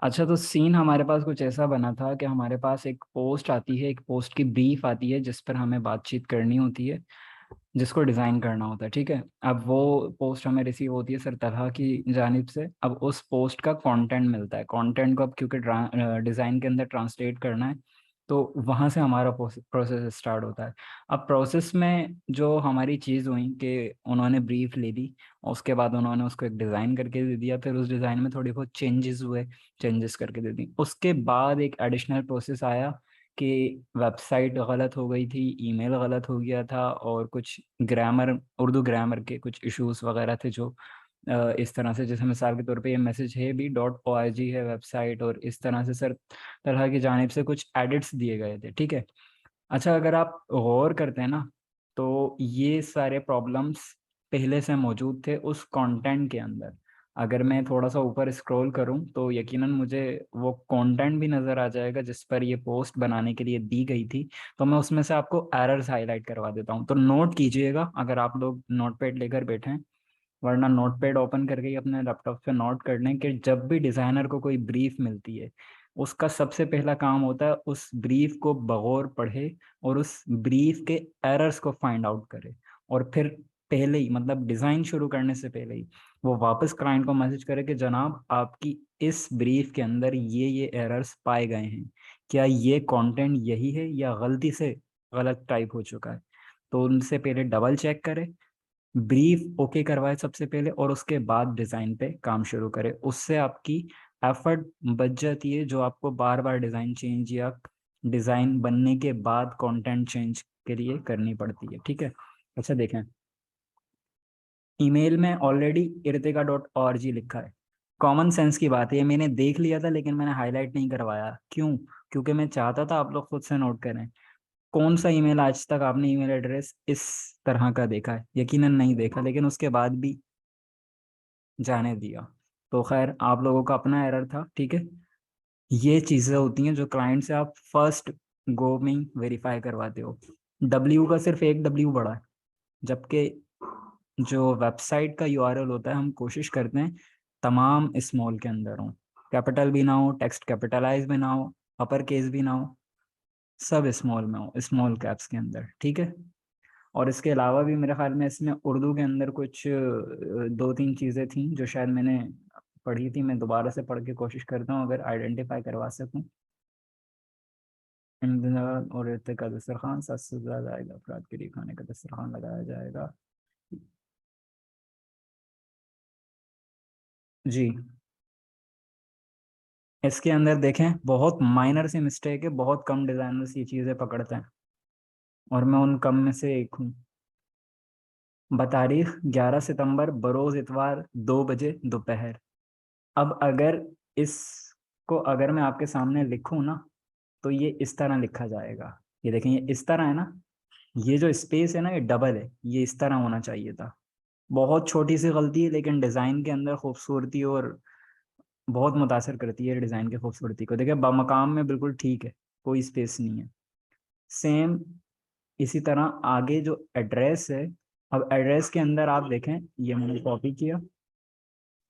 अच्छा, तो सीन हमारे पास कुछ ऐसा बना था कि हमारे पास एक पोस्ट आती है, एक पोस्ट की ब्रीफ आती है जिस पर हमें बातचीत करनी होती है, जिसको डिज़ाइन करना होता है। ठीक है, अब वो पोस्ट हमें रिसीव होती है सर तलहा की जानिब से। अब उस पोस्ट का कंटेंट मिलता है, कंटेंट को अब क्योंकि डिज़ाइन के अंदर ट्रांसलेट करना है, तो वहाँ से हमारा प्रोसेस स्टार्ट होता है। अब प्रोसेस में जो हमारी चीज़ हुई कि उन्होंने ब्रीफ ले ली और उसके बाद उन्होंने उसको एक डिज़ाइन करके दे दिया, फिर उस डिज़ाइन में थोड़ी बहुत चेंजेस हुए, चेंजेस करके दे दी। उसके बाद एक एडिशनल प्रोसेस आया कि वेबसाइट गलत हो गई थी, ईमेल गलत हो गया था, और कुछ ग्रामर, उर्दू ग्रामर के कुछ इश्यूज वगैरह थे जो इस तरह से, जैसे मिसाल के तौर पे ये मैसेज है भी .org है वेबसाइट, और इस तरह से सर तरह की जानिब से कुछ एडिट्स दिए गए थे। ठीक है। अच्छा, अगर आप गौर करते हैं ना, तो ये सारे प्रॉब्लम्स पहले से मौजूद थे उस कंटेंट के अंदर। अगर मैं थोड़ा सा ऊपर स्क्रॉल करूं तो यकीनन मुझे वो कंटेंट भी नज़र आ जाएगा जिस पर ये पोस्ट बनाने के लिए दी गई थी। तो मैं उसमें से आपको एरर्स हाईलाइट करवा देता हूं, तो नोट कीजिएगा अगर आप लोग नोटपैड लेकर बैठे हैं, वरना नोटपैड ओपन करके ही अपने लैपटॉप पे नोट कर लें कि जब भी डिज़ाइनर को कोई ब्रीफ मिलती है, उसका सबसे पहला काम होता है उस ब्रीफ को बगौर पढ़े और उस ब्रीफ के एरर्स को फाइंड आउट करे, और फिर पहले ही, मतलब डिज़ाइन शुरू करने से पहले ही, वो वापस क्लाइंट को मैसेज करे कि जनाब आपकी इस ब्रीफ के अंदर ये एरर्स पाए गए हैं, क्या ये कंटेंट यही है या गलती से गलत टाइप हो चुका है। तो उनसे पहले डबल चेक करें, ब्रीफ ओके करवाए सबसे पहले, और उसके बाद डिज़ाइन पे काम शुरू करें। उससे आपकी एफर्ट बच जाती है जो आपको बार बार डिज़ाइन चेंज या डिज़ाइन बनने के बाद कंटेंट चेंज के लिए करनी पड़ती है। ठीक है। अच्छा देखें, ईमेल में ऑलरेडी irtiga.org लिखा है। कॉमन सेंस की बात है, ये मैंने देख लिया था लेकिन मैंने हाईलाइट नहीं करवाया। क्यों? क्योंकि मैं चाहता था आप लोग खुद से नोट करें। कौन सा ईमेल आज तक आपने ईमेल एड्रेस इस तरह का देखा है? यकीनन नहीं देखा, लेकिन उसके बाद भी जाने दिया। तो खैर, आप लोगों का अपना एरर था। ठीक है, ये चीज़ें होती हैं जो क्लाइंट से आप फर्स्ट गो में वेरीफाई करवाते हो। डब्ल्यू का सिर्फ एक डब्ल्यू बड़ा है, जबकि जो वेबसाइट का यूआरएल होता है हम कोशिश करते हैं तमाम स्मॉल के अंदर हो, कैपिटल भी ना हो, टेक्स्ट कैपिटलाइज भी ना हो, अपर केस भी ना हो, सब स्मॉल में हो, स्मॉल कैप्स के अंदर। ठीक है। और इसके अलावा भी मेरे ख्याल में इसमें उर्दू के अंदर कुछ दो तीन चीज़ें थी जो शायद मैंने पढ़ी थी। मैं दोबारा से पढ़ के कोशिश करता हूँ अगर आइडेंटिफाई करवा सकूँ। इम्तिहान और इर्ते का दस्तरखान, 7 से ज़्यादा आएगा अफराद के लिए खाने का दस्तरखान लगाया जाएगा। जी, इसके अंदर देखें बहुत माइनर सी मिस्टेक है, बहुत कम डिज़ाइनर्स ये चीज़ें पकड़ते हैं, और मैं उन कम में से एक हूँ। बतारीख 11 सितंबर, बरोज़ इतवार, 2 बजे दोपहर। अब अगर इसको अगर मैं आपके सामने लिखूं ना, तो ये इस तरह लिखा जाएगा। ये देखें, ये इस तरह है ना, ये जो स्पेस है ना ये डबल है, ये इस तरह होना चाहिए था। बहुत छोटी सी गलती है लेकिन डिज़ाइन के अंदर खूबसूरती और बहुत मुतासर करती है डिज़ाइन की खूबसूरती को। देखिए बमकाम में बिल्कुल ठीक है, कोई स्पेस नहीं है। सेम इसी तरह आगे जो एड्रेस है, अब एड्रेस के अंदर आप देखें, ये मैंने कॉपी किया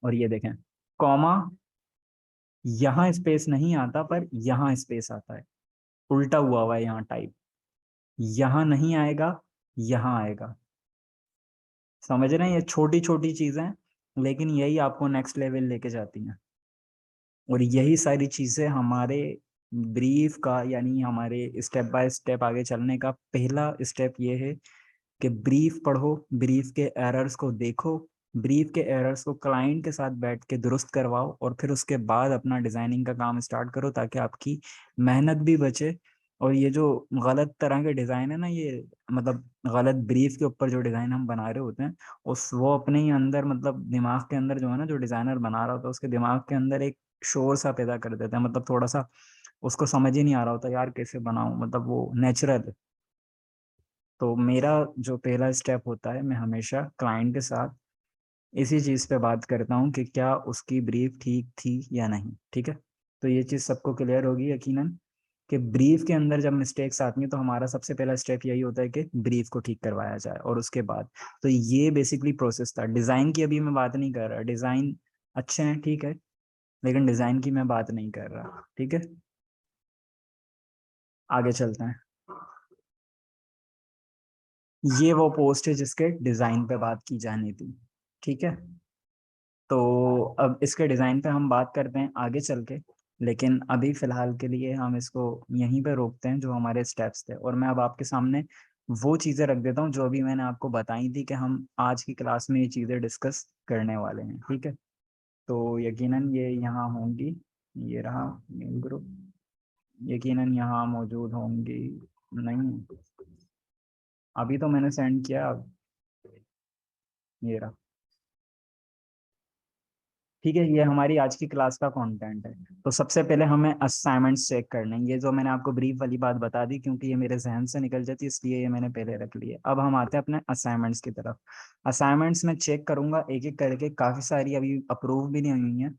और ये देखें, कॉमा, यहाँ स्पेस नहीं आता पर यहाँ स्पेस आता है, उल्टा हुआ है यहाँ टाइप, यहाँ नहीं आएगा, यहाँ आएगा। समझ रहे हैं? ये छोटी छोटी चीजें लेकिन यही आपको नेक्स्ट लेवल लेके जाती हैं, और यही सारी चीजें हमारे ब्रीफ का, यानी हमारे स्टेप बाय स्टेप आगे चलने का पहला स्टेप ये है कि ब्रीफ पढ़ो, ब्रीफ के एरर्स को देखो, ब्रीफ के एरर्स को क्लाइंट के साथ बैठ के दुरुस्त करवाओ, और फिर उसके बाद अपना डिज़ाइनिंग का काम स्टार्ट करो ताकि आपकी मेहनत भी बचे। और ये जो गलत तरह के डिज़ाइन है ना, ये मतलब गलत ब्रीफ के ऊपर जो डिज़ाइन हम बना रहे होते हैं, उस वो अपने ही अंदर, मतलब दिमाग के अंदर जो है ना, जो डिज़ाइनर बना रहा होता है उसके दिमाग के अंदर एक शोर सा पैदा कर देता है। मतलब थोड़ा सा उसको समझ ही नहीं आ रहा होता यार कैसे बनाऊं, मतलब वो नेचुरल। तो मेरा जो पहला स्टेप होता है, मैं हमेशा क्लाइंट के साथ इसी चीज़ पे बात करता हूँ कि क्या उसकी ब्रीफ ठीक थी या नहीं। ठीक है। तो ये चीज़ सबको क्लियर होगी यकीनन कि ब्रीफ के अंदर जब मिस्टेक्स आती हैं तो हमारा सबसे पहला स्टेप यही होता है कि ब्रीफ को ठीक करवाया जाए, और उसके बाद, तो ये बेसिकली प्रोसेस था। डिज़ाइन की अभी मैं बात नहीं कर रहा, डिज़ाइन अच्छे हैं, ठीक है, लेकिन डिजाइन की मैं बात नहीं कर रहा, ठीक है। आगे चलते हैं। ये वो पोस्ट है जिसके डिजाइन पे बात की जानी थी, ठीक है। तो अब इसके डिजाइन पे हम बात करते हैं आगे चल के, लेकिन अभी फिलहाल के लिए हम इसको यहीं पे रोकते हैं जो हमारे स्टेप्स थे। और मैं अब आपके सामने वो चीजें रख देता हूँ जो अभी मैंने आपको बताई थी कि हम आज की क्लास में ये चीजें डिस्कस करने वाले हैं, ठीक है। तो यकीनन ये यहाँ होंगी, ये रहा मेल ग्रुप, यकीनन यहाँ मौजूद होंगी। नहीं, अभी तो मैंने सेंड किया, अब ये रहा, ठीक है। ये हमारी आज की क्लास का कंटेंट है। तो सबसे पहले हमें असाइनमेंट्स चेक करने हैं। ये जो मैंने आपको ब्रीफ वाली बात बता दी, क्योंकि ये मेरे जहन से निकल जाती है इसलिए ये मैंने पहले रख लिया। अब हम आते हैं अपने असाइनमेंट्स की तरफ। असाइनमेंट्स में चेक करूंगा एक एक करके, काफ़ी सारी अभी अप्रूव भी नहीं हुई हैं,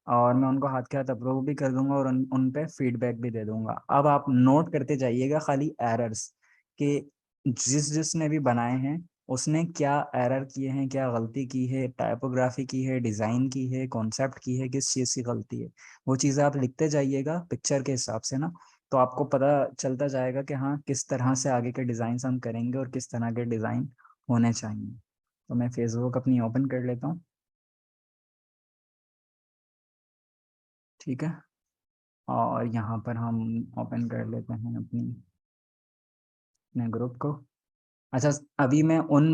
और मैं उनको हाथ के हाथ अप्रूव भी कर दूंगा और उन पे फीडबैक भी दे दूंगा। अब आप नोट करते जाइएगा खाली एरर्स कि जिसने भी बनाए हैं उसने क्या एरर किए हैं, क्या गलती की है, टाइपोग्राफी की है, डिज़ाइन की है, कॉन्सेप्ट की है, किस चीज़ की गलती है। वो चीज़ें आप लिखते जाइएगा पिक्चर के हिसाब से ना, तो आपको पता चलता जाएगा कि हाँ किस तरह से आगे के डिज़ाइन हम करेंगे और किस तरह के डिज़ाइन होने चाहिए। तो मैं फेसबुक अपनी ओपन कर लेता हूँ, ठीक है। और यहाँ पर हम ओपन कर लेते हैं अपने ग्रुप को। अच्छा, अभी मैं उन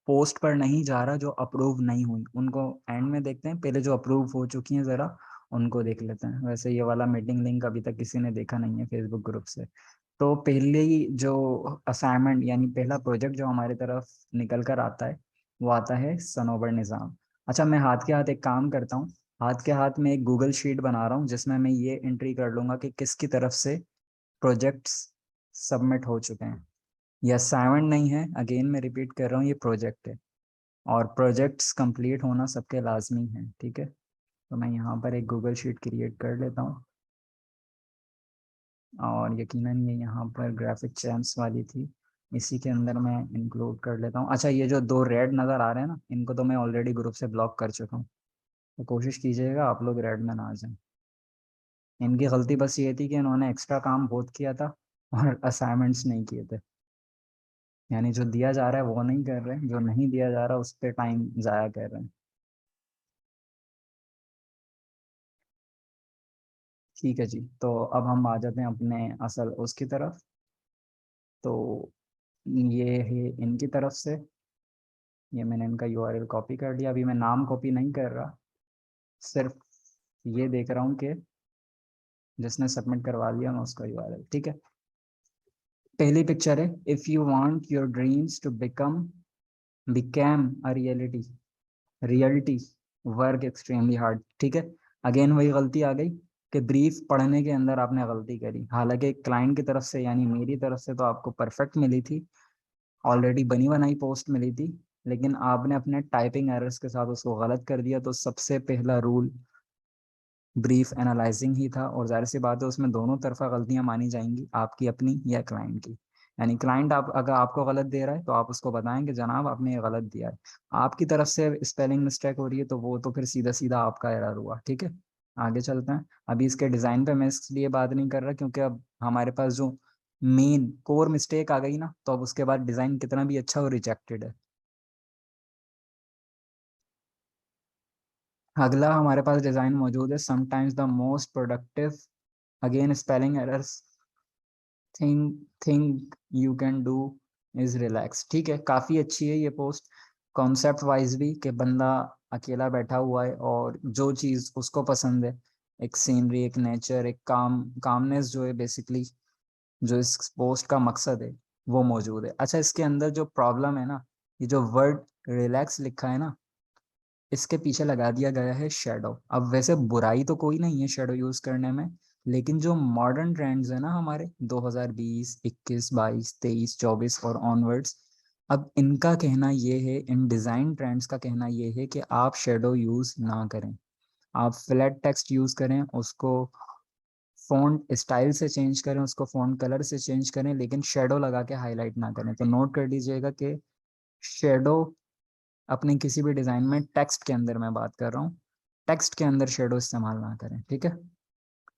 पोस्ट पर नहीं जा रहा जो अप्रूव नहीं हुई, उनको एंड में देखते हैं। पहले जो अप्रूव हो चुकी हैं ज़रा उनको देख लेते हैं। वैसे ये वाला मीटिंग लिंक अभी तक किसी ने देखा नहीं है फेसबुक ग्रुप से। तो पहले ही जो असाइनमेंट यानी पहला प्रोजेक्ट जो हमारी तरफ निकल कर आता है वो आता है सनोबर निज़ाम। अच्छा, मैं हाथ के हाथ एक काम करता हूँ। हाथ के हाथ में एक गूगल शीट बना रहा हूँ जिसमें मैं ये एंट्री कर लूँगा कि किसकी तरफ से प्रोजेक्ट्स सबमिट हो चुके हैं। यह असाइनमेंट नहीं है, अगेन मैं रिपीट कर रहा हूँ, ये प्रोजेक्ट है। और प्रोजेक्ट्स कंप्लीट होना सबके लाजमी है, ठीक है। तो मैं यहाँ पर एक गूगल शीट क्रिएट कर लेता हूँ, और यकीनन ये यहाँ पर ग्राफिक चैम्प्स वाली थी, इसी के अंदर मैं इंक्लूड कर लेता हूँ। अच्छा, ये जो दो रेड नज़र आ रहे हैं ना, इनको तो मैं ऑलरेडी ग्रुप से ब्लॉक कर चुका हूँ। तो कोशिश कीजिएगा आप लोग रेड में ना आ जाएं। इनकी गलती बस ये थी कि इन्होंने एक्स्ट्रा काम बहुत किया था और असाइनमेंट्स नहीं किए थे। यानी जो दिया जा रहा है वो नहीं कर रहे हैं, जो नहीं दिया जा रहा उस पर टाइम ज़ाया कर रहे हैं। ठीक है जी, तो अब हम आ जाते हैं अपने असल उसकी तरफ। तो ये है इनकी तरफ से, ये मैंने इनका यूआरएल कॉपी कर लिया। अभी मैं नाम कॉपी नहीं कर रहा, सिर्फ ये देख रहा हूँ कि जिसने सबमिट करवा लिया मैं उसका यूआरएल, ठीक है। पहली पिक्चर है, if you want your dreams to become a reality work extremely hard, ठीक है। अगेन वही गलती आ गई कि ब्रीफ पढ़ने के अंदर आपने गलती करी। हालांकि क्लाइंट की तरफ से यानी मेरी तरफ से तो आपको परफेक्ट मिली थी, ऑलरेडी बनी बनाई पोस्ट मिली थी, लेकिन आपने अपने टाइपिंग एरर्स के साथ उसको गलत कर दिया। तो सबसे पहला रूल ब्रीफ एनालाइजिंग ही था, और जाहिर सी बात है उसमें दोनों तरफा गलतियां मानी जाएंगी, आपकी अपनी या क्लाइंट की। यानी क्लाइंट आप अगर आपको गलत दे रहा है तो आप उसको बताएं कि जनाब आपने ये गलत दिया है। आपकी तरफ से स्पेलिंग मिस्टेक हो रही है तो वो तो फिर सीधा सीधा आपका एरर हुआ, ठीक है। आगे चलते हैं। अभी इसके डिज़ाइन पे मैं इसलिए बात नहीं कर रहा क्योंकि अब हमारे पास जो मेन कोर मिस्टेक आ गई ना, तो अब उसके बाद डिज़ाइन कितना भी अच्छा हो रिजेक्टेड है। अगला हमारे पास डिज़ाइन मौजूद है, sometimes the most productive, again spelling errors, thing you can do is relax, ठीक है। काफ़ी अच्छी है ये पोस्ट, कॉन्सेप्ट वाइज भी, कि बंदा अकेला बैठा हुआ है और जो चीज़ उसको पसंद है, एक सीनरी, एक नेचर, एक कामनेस जो है बेसिकली, जो इस पोस्ट का मकसद है वो मौजूद है। अच्छा, इसके अंदर जो प्रॉब्लम है ना, ये जो वर्ड रिलैक्स लिखा है ना, इसके पीछे लगा दिया गया है शेडो। अब वैसे बुराई तो कोई नहीं है शेडो यूज करने में, लेकिन जो मॉडर्न ट्रेंड्स है ना हमारे 2020, 21, 22, 23, 24 और ऑनवर्ड्स, अब इनका कहना ये है, इन डिज़ाइन ट्रेंड्स का कहना ये है कि आप शेडो यूज ना करें, आप फ्लैट टेक्स्ट यूज करें, उसको फ़ॉन्ट स्टाइल से चेंज करें, उसको फ़ॉन्ट कलर से चेंज करें, लेकिन शेडो लगा के हाईलाइट ना करें। तो नोट कर लीजिएगा कि शेडो अपने किसी भी डिज़ाइन में टेक्स्ट के अंदर मैं बात कर रहा हूँ, टेक्स्ट के अंदर शेडो इस्तेमाल ना करें, ठीक है।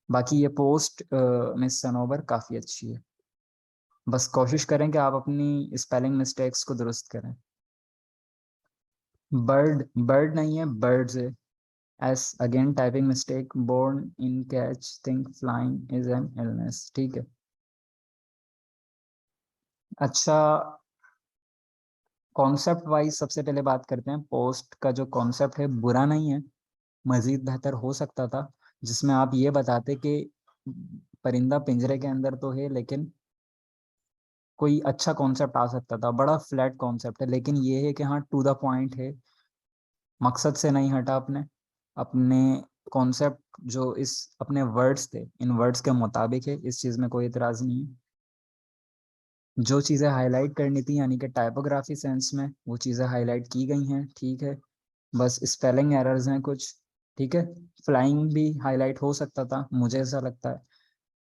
बाकी ये पोस्ट मिस सनोवर काफ़ी अच्छी है, बस कोशिश करें कि आप अपनी स्पेलिंग मिस्टेक्स को दुरुस्त करें। बर्ड, बर्ड नहीं है, बर्ड्स है। As again typing mistake, born in cage think flying is an illness, ठीक है। अच्छा, कॉन्सेप्ट वाइज सबसे पहले बात करते हैं। पोस्ट का जो कॉन्सेप्ट है बुरा नहीं है, मजीद बेहतर हो सकता था, जिसमें आप ये बताते कि परिंदा पिंजरे के अंदर तो है, लेकिन कोई अच्छा कॉन्सेप्ट आ सकता था। बड़ा फ्लैट कॉन्सेप्ट है, लेकिन ये है कि हाँ टू द पॉइंट है, मकसद से नहीं हटा अपने अपने कॉन्सेप्ट जो इस अपने वर्ड्स थे इन वर्ड्स के मुताबिक है, इस चीज़ में कोई इतराज़ नहीं है। जो चीज़ें हाईलाइट करनी थी यानी कि टाइपोग्राफी सेंस में, वो चीज़ें हाईलाइट की गई हैं, ठीक है। बस स्पेलिंग एरर्स हैं कुछ, ठीक है। फ्लाइंग भी हाईलाइट हो सकता था, मुझे ऐसा लगता है।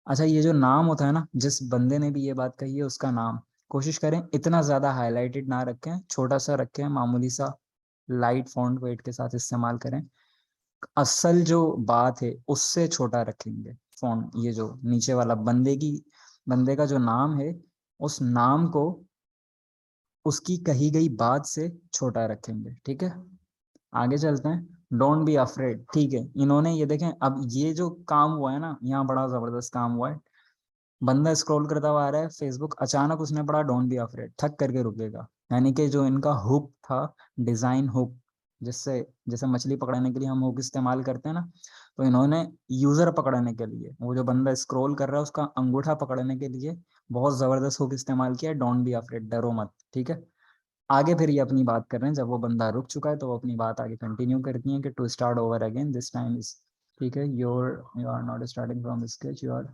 अच्छा, ये जो नाम होता है ना, जिस बंदे ने भी ये बात कही है उसका नाम कोशिश करें इतना ज़्यादा हाईलाइटेड ना रखें, छोटा सा रखें, मामूली सा लाइट फॉन्ट वेट के साथ इस्तेमाल करें। असल जो बात है उससे छोटा रखेंगे फॉन्ट, ये जो नीचे वाला बंदे का जो नाम है, उस नाम को उसकी कही गई बात से छोटा रखेंगे, ठीक है। आगे चलते हैं। डोंट बी अफ्रेड, ठीक है। इन्होंने ये देखें, अब ये जो काम हुआ है ना, यहाँ बड़ा जबरदस्त काम हुआ है। बंदा स्क्रॉल करता हुआ आ रहा है फेसबुक, अचानक उसने पढ़ा डोंट बी अफ्रेड, थक करके रुकेगा। यानी कि जो इनका हुक था, डिजाइन हुक, जिससे जैसे मछली पकड़ने के लिए हम हुक इस्तेमाल करते हैं ना, तो इन्होंने यूजर पकड़ने के लिए, वो जो बंदा स्क्रॉल कर रहा है उसका अंगूठा पकड़ने के लिए बहुत जबरदस्त हुक इस्तेमाल किया, डोंट बी अफ्रेड, डरो मत, ठीक है। आगे फिर ये अपनी बात कर रहे हैं, जब वो बंदा रुक चुका है तो वो अपनी बात आगे कंटिन्यू करती है कि to start over again this time is, ठीक है। You are not starting from sketch, you are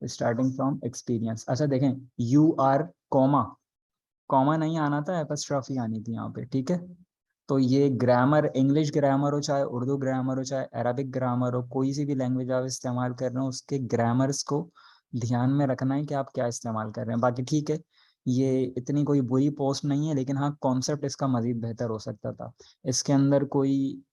starting from experience. अच्छा देखें, यू आर कॉमा, कॉमा नहीं आना था, एपस्ट्रॉफी आनी थी यहाँ पे, ठीक है। तो ये ग्रामर, इंग्लिश ग्रामर हो चाहे उर्दू ग्रामर हो चाहे अरबिक ग्रामर हो, कोई सी भी लैंग्वेज आप इस्तेमाल कर रहे हो उसके ग्रामर्स को ध्यान में रखना है कि आप क्या इस्तेमाल कर रहे हैं। बाकी ठीक है, ये इतनी कोई बुरी पोस्ट नहीं है, लेकिन हाँ कॉन्सेप्ट इसका मजीद बेहतर हो सकता था। इसके अंदर कोई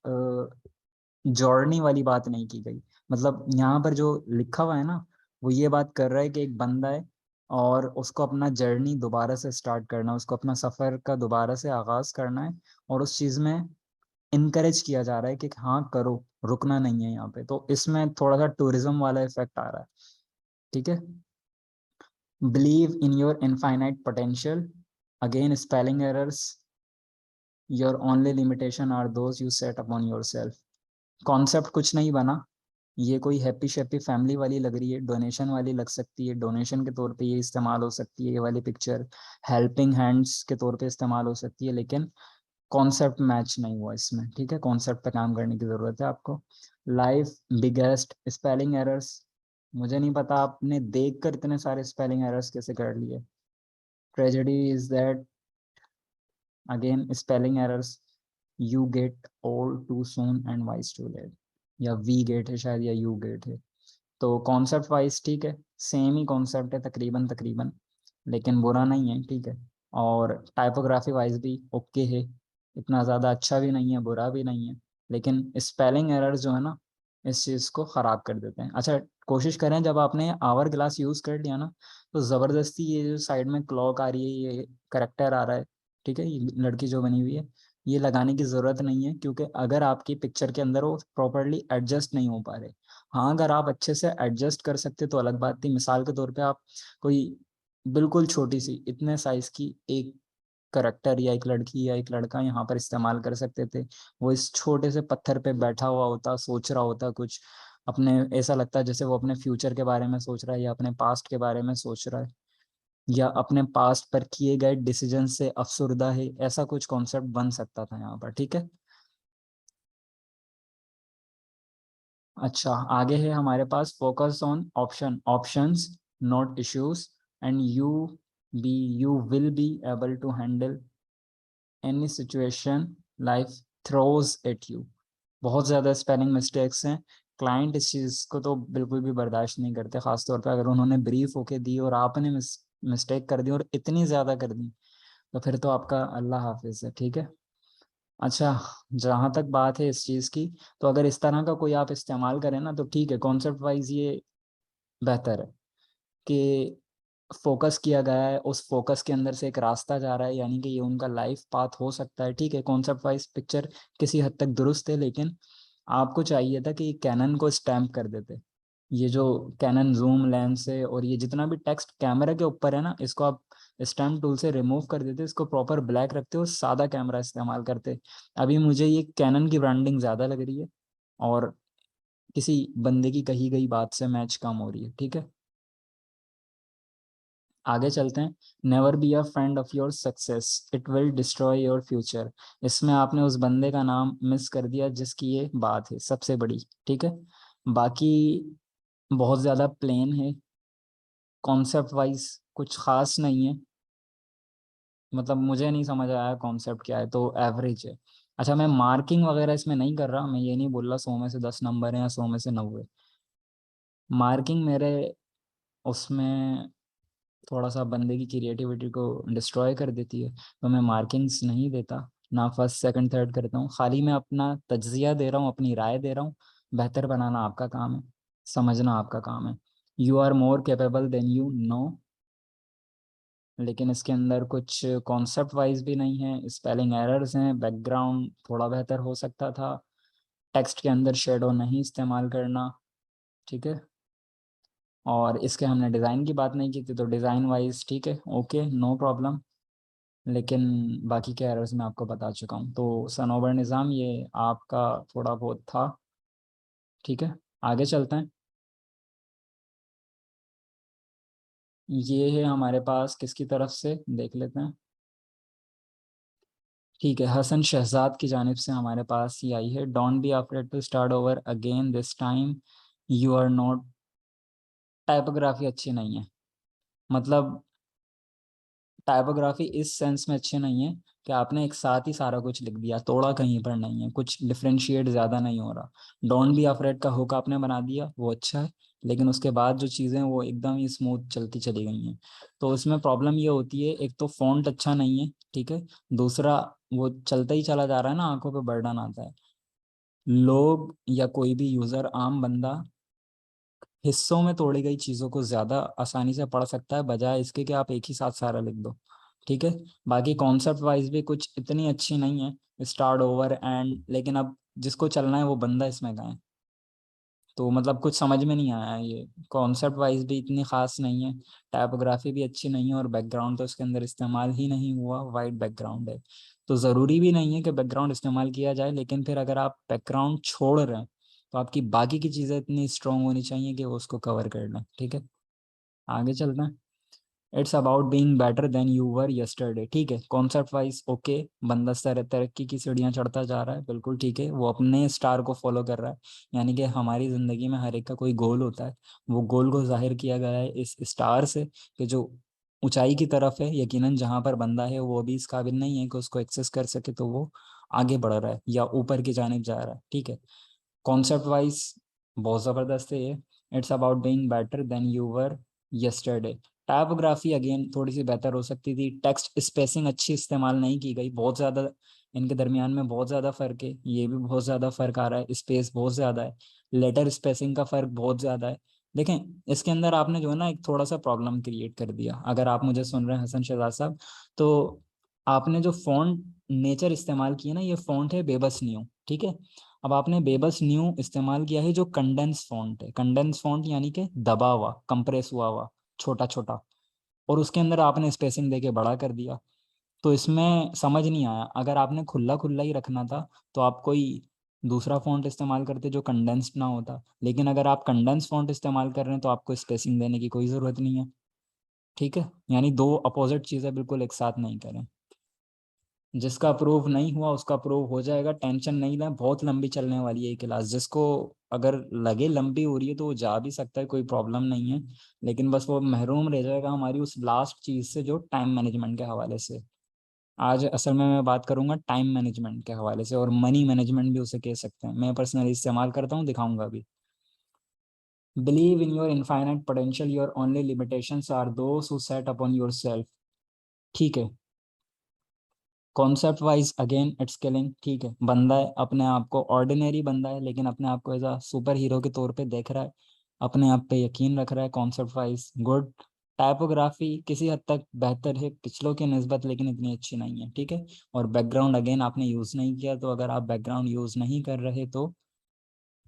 जॉर्नी वाली बात नहीं की गई। मतलब यहाँ पर जो लिखा हुआ है ना, वो ये बात कर रहा है कि एक बंदा है और उसको अपना जर्नी दोबारा से स्टार्ट करना है, उसको अपना सफ़र का दोबारा से आगाज़ करना है, और उस चीज़ में इनकरेज किया जा रहा है कि हाँ करो, रुकना नहीं है यहाँ पे। तो इसमें थोड़ा सा टूरिज्म वाला इफेक्ट आ रहा है, ठीक है। Believe in your infinite potential, again spelling errors, your only limitation are those you set upon your self. Concept कुछ नहीं बना, ये कोई हैप्पी शैप्पी फैमिली वाली लग रही है, डोनेशन वाली लग सकती है, डोनेशन के तौर पे ये इस्तेमाल हो सकती है, ये वाली पिक्चर हेल्पिंग हैंड्स के तौर पे इस्तेमाल हो सकती है, लेकिन कॉन्सेप्ट मैच नहीं हुआ इसमें, ठीक है। कॉन्सेप्ट पे काम करने की ज़रूरत है आपको। लाइफ बिगेस्ट स्पेलिंग एरर्स, मुझे नहीं पता आपने देखकर इतने सारे स्पेलिंग एरर्स कैसे कर लिए। Tragedy is that, again spelling errors, you get old too soon and wise too late, या वी गेट है शायद, या यू गेट है। तो कॉन्सेप्ट वाइज ठीक है, सेम ही कॉन्सेप्ट है तकरीबन तकरीबन, लेकिन बुरा नहीं है, ठीक है। और टाइपोग्राफी वाइज भी ओके है, इतना ज़्यादा अच्छा भी नहीं है बुरा भी नहीं है, लेकिन स्पेलिंग एरर जो है ना, इस चीज़ को ख़राब कर देते हैं। अच्छा, कोशिश करें जब आपने आवर ग्लास यूज़ कर लिया ना, तो ज़बरदस्ती ये जो साइड में क्लॉक आ रही है, ये करेक्टर आ रहा है, ठीक है, ये लड़की जो बनी हुई है, ये लगाने की ज़रूरत नहीं है, क्योंकि अगर आपकी पिक्चर के अंदर वो प्रॉपरली एडजस्ट नहीं हो पा रहे। हाँ, अगर आप अच्छे से एडजस्ट कर सकते तो अलग बात थी। मिसाल के तौर पे आप कोई बिल्कुल छोटी सी इतने साइज की एक करेक्टर या एक लड़की या एक लड़का यहाँ पर इस्तेमाल कर सकते थे। वो इस छोटे से पत्थर पे बैठा हुआ होता, सोच रहा होता कुछ अपने, ऐसा लगता है जैसे वो अपने फ्यूचर के बारे में सोच रहा है या अपने पास्ट के बारे में सोच रहा है, या अपने पास्ट पर किए गए डिसीजन से अफसुर्दा है, ऐसा कुछ कॉन्सेप्ट बन सकता था यहाँ पर, ठीक है। अच्छा, आगे है हमारे पास focus on options not issues, and be you will be able to handle any situation life throws at you. बहुत ज़्यादा स्पेलिंग मिस्टेक्स हैं, क्लाइंट इस चीज़ को तो बिल्कुल भी बर्दाश्त नहीं करते, खासतौर पर अगर उन्होंने ब्रीफ होके दी और आपने मिस्टेक कर दी और इतनी ज़्यादा कर दी, तो फिर तो आपका अल्लाह हाफिज़ है, ठीक है। अच्छा, जहाँ तक बात है इस चीज़ की, तो अगर इस तरह का कोई आप इस्तेमाल करें ना तो ठीक है, कॉन्सेप्ट वाइज ये बेहतर है कि फोकस किया गया है, उस फोकस के अंदर से एक रास्ता जा रहा है, यानी कि ये उनका लाइफ पाथ हो सकता है। ठीक है, कॉन्सेप्ट वाइज पिक्चर किसी हद तक दुरुस्त है, लेकिन आपको चाहिए था कि कैनन को स्टैम्प कर देते। ये जो कैनन जूम लेंस है और ये जितना भी टेक्स्ट कैमरा के ऊपर है ना, इसको आप स्टैम्प टूल से रिमूव कर देते, इसको प्रॉपर ब्लैक रखते और सादा कैमरा इस्तेमाल करते। अभी मुझे ये कैनन की ब्रांडिंग ज़्यादा लग रही है और किसी बंदे की कही गई बात से मैच कम हो रही है। ठीक है, आगे चलते हैं। Never be a friend of your success, it will destroy your future. इसमें आपने उस बंदे का नाम मिस कर दिया जिसकी ये बात है सबसे बड़ी। ठीक है, बाकी बहुत ज़्यादा प्लेन है, कॉन्सेप्ट वाइज कुछ खास नहीं है, मतलब मुझे नहीं समझ आया कॉन्सेप्ट क्या है, तो एवरेज है। अच्छा, मैं मार्किंग वगैरह इसमें नहीं कर रहा, मैं ये नहीं बोल रहा 100 में से 10 नंबर है या 100 में से 90। मार्किंग मेरे उसमें थोड़ा सा बंदे की क्रिएटिविटी को डिस्ट्रॉय कर देती है, तो मैं मार्किंग्स नहीं देता, ना फर्स्ट सेकंड थर्ड करता हूँ, खाली मैं अपना तज्जिया दे रहा हूँ, अपनी राय दे रहा हूँ। बेहतर बनाना आपका काम है, समझना आपका काम है। You are more capable than you know, लेकिन इसके अंदर कुछ कॉन्सेप्ट वाइज भी नहीं है, स्पेलिंग एरर्स हैं, बैकग्राउंड थोड़ा बेहतर हो सकता था, टेक्स्ट के अंदर शेडो नहीं इस्तेमाल करना। ठीक है, और इसके हमने डिज़ाइन की बात नहीं की थी, तो डिज़ाइन वाइज ठीक है, ओके, नो प्रॉब्लम। लेकिन बाकी के एरर्स मैं आपको बता चुका हूँ, तो सनोवर निज़ाम ये आपका थोड़ा बहुत था। ठीक है, आगे चलते हैं। ये है हमारे पास किसकी तरफ से, देख लेते हैं। ठीक है, हसन शहजाद की जानिब से हमारे पास ये आई है, don't be afraid to start over again this time, you are not. Typography अच्छी नहीं है, मतलब टाइपोग्राफी इस सेंस में अच्छी नहीं है कि आपने एक साथ ही सारा कुछ लिख दिया, तोड़ा कहीं पर नहीं है, कुछ डिफ्रेंशिएट ज़्यादा नहीं हो रहा। डोंट बी अफ्रेड का हुक आपने बना दिया, वो अच्छा है, लेकिन उसके बाद जो चीज़ें वो एकदम ही स्मूथ चलती चली गई हैं। तो उसमें प्रॉब्लम ये होती है, एक तो फॉन्ट अच्छा नहीं है, ठीक है, दूसरा वो चलता ही चला जा रहा है ना, आंखों पे बर्डन आता है। लोग या कोई भी यूज़र, आम बंदा हिस्सों में तोड़ी गई चीज़ों को ज़्यादा आसानी से पढ़ सकता है, बजाय इसके कि आप एक ही साथ सारा लिख दो। ठीक है, बाकी कॉन्सेप्ट वाइज भी कुछ इतनी अच्छी नहीं है, स्टार्ट ओवर एंड, लेकिन अब जिसको चलना है वो बंदा इसमें कहाँ है, तो मतलब कुछ समझ में नहीं आया ये। कॉन्सेप्ट वाइज भी इतनी खास नहीं है, टाइपोग्राफी भी अच्छी नहीं है, और बैकग्राउंड तो इसके अंदर इस्तेमाल ही नहीं हुआ, वाइट बैकग्राउंड है। तो ज़रूरी भी नहीं है कि बैकग्राउंड इस्तेमाल किया जाए, लेकिन फिर अगर आप बैकग्राउंड छोड़ रहे हैं तो आपकी बाकी की चीज़ें इतनी स्ट्रांग होनी चाहिए कि वो उसको कवर कर लें। ठीक है, आगे चलते हैं। It's about being better than you were yesterday. ठीक है, कॉन्सेप्ट वाइज ओके, बंदा सर तरक्की की सीढ़ियाँ चढ़ता जा रहा है, बिल्कुल ठीक है, वो अपने स्टार को फॉलो कर रहा है, यानी कि हमारी ज़िंदगी में हर एक का कोई गोल होता है, वो गोल को जाहिर किया गया है इस स्टार से, कि जो ऊंचाई की तरफ है। यकीनन जहाँ पर बंदा है वो अभी इस काबिल नहीं है कि उसको एक्सेस कर सके, तो वो आगे बढ़ रहा है या ऊपर की जानिब जा रहा है। ठीक है, कॉन्सेप्ट वाइज बहुत ज़बरदस्त है ये। It's about being better than you were yesterday. Typography again थोड़ी सी बेहतर हो सकती थी, टेक्स्ट स्पेसिंग अच्छी इस्तेमाल नहीं की गई, बहुत ज़्यादा इनके दरमियान में बहुत ज़्यादा फ़र्क है, ये भी बहुत ज़्यादा फ़र्क आ रहा है, स्पेस बहुत ज़्यादा है, लेटर स्पेसिंग का फ़र्क बहुत ज़्यादा है। देखें, इसके अंदर आपने जो है ना एक थोड़ा सा प्रॉब्लम क्रिएट कर दिया, अगर आप मुझे सुन रहे हैं हसन शहजाद साहब, तो आपने जो फ़ॉन्ट नेचर इस्तेमाल किया ना, ये फ़ॉन्ट है बेबस न्यू। ठीक है, अब आपने बेबस न्यू इस्तेमाल किया है जो कंडेंस फॉन्ट है, कंडेंस फॉन्ट यानी कि दबा हुआ, कंप्रेस हुआ हुआ, छोटा छोटा, और उसके अंदर आपने स्पेसिंग देके बड़ा कर दिया। तो इसमें समझ नहीं आया, अगर आपने खुला खुला ही रखना था तो आप कोई दूसरा फॉन्ट इस्तेमाल करते जो कंडेंस्ड ना होता, लेकिन अगर आप कंडेंस फॉन्ट इस्तेमाल कर रहे हैं तो आपको स्पेसिंग देने की कोई ज़रूरत नहीं है। ठीक है, यानी दो अपोजिट चीज़ें बिल्कुल एक साथ नहीं करें। जिसका अप्रूव नहीं हुआ उसका अप्रूव हो जाएगा, टेंशन नहीं लें, बहुत लंबी चलने वाली है ये क्लास, जिसको अगर लगे लंबी हो रही है तो वो जा भी सकता है, कोई प्रॉब्लम नहीं है, लेकिन बस वो महरूम रह जाएगा हमारी उस लास्ट चीज़ से जो टाइम मैनेजमेंट के हवाले से। आज असल में मैं बात करूंगा टाइम मैनेजमेंट के हवाले से, और मनी मैनेजमेंट भी उसे कह सकते हैं, मैं पर्सनली इस्तेमाल करता हूँ, दिखाऊंगा भी। Believe in your infinite potential, your only limitations are those who set upon your self. ठीक है, concept wise again it's killing, ठीक है। बंदा है, अपने आप को ऑर्डिनरी बंदा है, लेकिन अपने आप को एज अ सुपर हीरो के तौर पे देख रहा है, अपने आप पे यकीन रख रहा है। Concept wise good. टाइपोग्राफी किसी हद तक बेहतर है पिछलों की निस्बत, लेकिन इतनी अच्छी नहीं है, ठीक है। और बैकग्राउंड अगेन आपने यूज़ नहीं किया, तो अगर आप बैकग्राउंड यूज़ नहीं कर रहे तो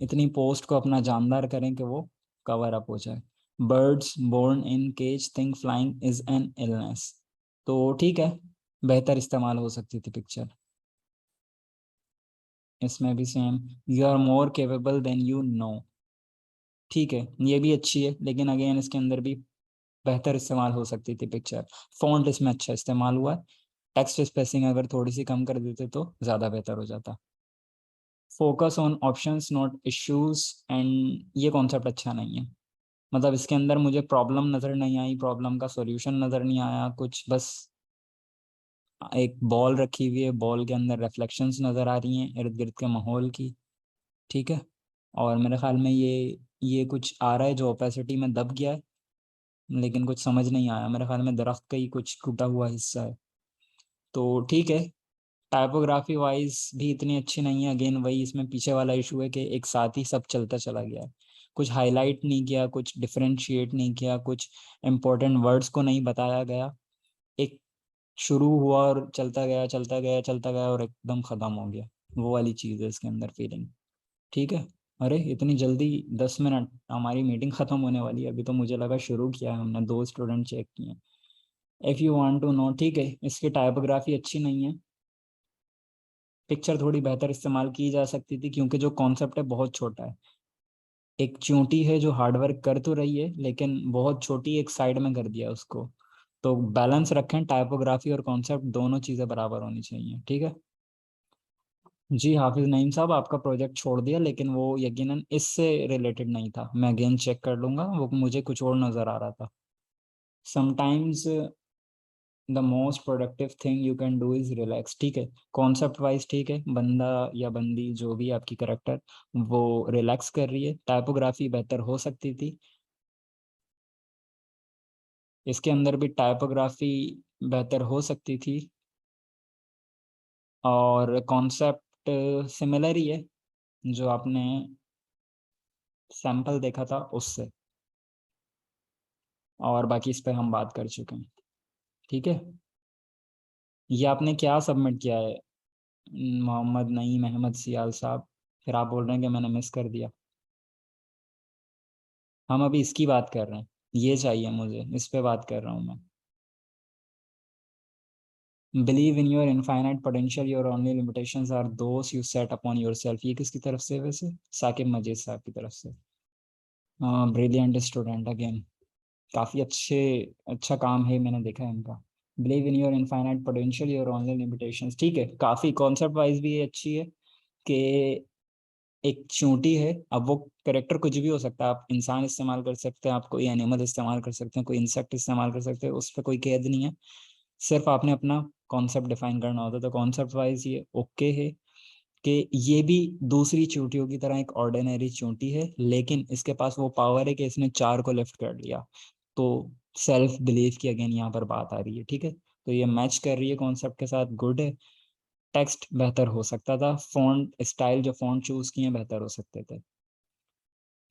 इतनी पोस्ट को अपना जानदार करें कि वो कवर अप हो जाए। Birds born in cage think flying is an illness, तो ठीक है, बेहतर इस्तेमाल हो सकती थी पिक्चर। इसमें भी same, you are more capable than you know, ठीक है, ये भी अच्छी है, लेकिन अगेन इसके अंदर भी बेहतर इस्तेमाल हो सकती थी पिक्चर। फॉन्ट इसमें अच्छा इस्तेमाल हुआ है। टेक्स्ट स्पेसिंग अगर थोड़ी सी कम कर देते तो ज़्यादा बेहतर हो जाता। Focus on options not issues, and ये कॉन्सेप्ट अच्छा नहीं है। मतलब इसके अंदर मुझे प्रॉब्लम नज़र नहीं आई, प्रॉब्लम का सॉल्यूशन नज़र नहीं आया कुछ, बस एक बॉल रखी हुई है, बॉल के अंदर रिफ्लेक्शंस नज़र आ रही हैं इर्द गिर्द के माहौल की, ठीक है। और मेरे ख्याल में ये कुछ आ रहा है जो ओपेसिटी में दब गया है, लेकिन कुछ समझ नहीं आया। मेरे ख्याल में दरख्त का ही कुछ टूटा हुआ हिस्सा है, तो ठीक है। टाइपोग्राफी वाइज भी इतनी अच्छी नहीं है, अगेन वही इसमें पीछे वाला इशू है कि एक साथ ही सब चलता चला गया है। कुछ हाईलाइट नहीं किया, कुछ डिफरेंशिएट नहीं किया, कुछ इंपॉर्टेंट वर्ड्स को नहीं बताया गया। एक शुरू हुआ और चलता गया चलता गया चलता गया और एकदम ख़त्म हो गया, वो वाली चीज़ है इसके अंदर फीलिंग, ठीक है। अरे इतनी जल्दी, 10 मिनट, हमारी मीटिंग ख़त्म होने वाली है, अभी तो मुझे लगा शुरू किया है हमने, 2 स्टूडेंट चेक किए। If you want to know, ठीक है, इसकी टाइपोग्राफी अच्छी नहीं है। पिक्चर थोड़ी बेहतर इस्तेमाल की जा सकती थी, क्योंकि जो कॉन्सेप्ट है बहुत छोटा है। एक चूंटी है जो हार्डवर्क कर तो रही है, लेकिन बहुत छोटी एक साइड में कर दिया उसको। तो बैलेंस रखें, टाइपोग्राफी और कॉन्सेप्ट दोनों चीज़ें बराबर होनी चाहिए, ठीक है। जी हाफिज नईम साहब, आपका प्रोजेक्ट छोड़ दिया, लेकिन वो यकीनन इससे रिलेटेड नहीं था। मैं अगेन चेक कर लूंगा, वो मुझे कुछ और नज़र आ रहा था। Sometimes the most productive thing you can do is relax, ठीक है। कॉन्सेप्ट वाइज ठीक है, बंदा या बंदी जो भी आपकी करेक्टर, वो रिलैक्स कर रही है। टाइपोग्राफी बेहतर हो सकती थी, इसके अंदर भी टाइपोग्राफी बेहतर हो सकती थी। और कॉन्सेप्ट सिमिलर ही है, जो आपने सैंपल देखा था उससे। और बाकी इस पे हम बात कर चुके हैं, ठीक है। ये आपने क्या सबमिट किया है, मोहम्मद नईम अहमद सियाल साहब? फिर आप बोल रहे हैं कि मैंने मिस कर दिया। हम अभी इसकी बात कर रहे हैं, ये चाहिए मुझे, इस पे बात कर रहा हूँ मैं। Believe in your infinite potential, your only limitations are those you set upon your self, ये किसकी तरफ से है वैसे? साकिब मजीद साहब की तरफ से। ब्रिलियंट स्टूडेंट अगेन, काफ़ी अच्छा काम है, मैंने देखा है इनका। Believe in your infinite potential, your only limitations, ठीक है। काफ़ी कॉन्सेप्ट वाइज भी ये अच्छी है कि एक चूंटी है, अब वो करेक्टर कुछ भी हो सकता है। आप इंसान इस्तेमाल कर सकते हैं, आप कोई एनिमल इस्तेमाल कर सकते हैं, कोई इंसेक्ट इस्तेमाल कर सकते हैं, उस पर कोई कैद नहीं है। सिर्फ आपने अपना कॉन्सेप्ट डिफाइन करना होता है। तो कॉन्सेप्ट वाइज ये ओके है कि ये भी दूसरी चींटियों की तरह एक ऑर्डिनरी चींटी है, लेकिन इसके पास वो पावर है कि इसने 4 को लिफ्ट कर लिया। तो सेल्फ बिलीफ की अगेन यहाँ पर बात आ रही है, ठीक है। तो ये मैच कर रही है कॉन्सेप्ट के साथ, गुड है। टेक्स्ट बेहतर हो सकता था, फॉन्ट स्टाइल जो फॉन्ट चूज किए बेहतर हो सकते थे।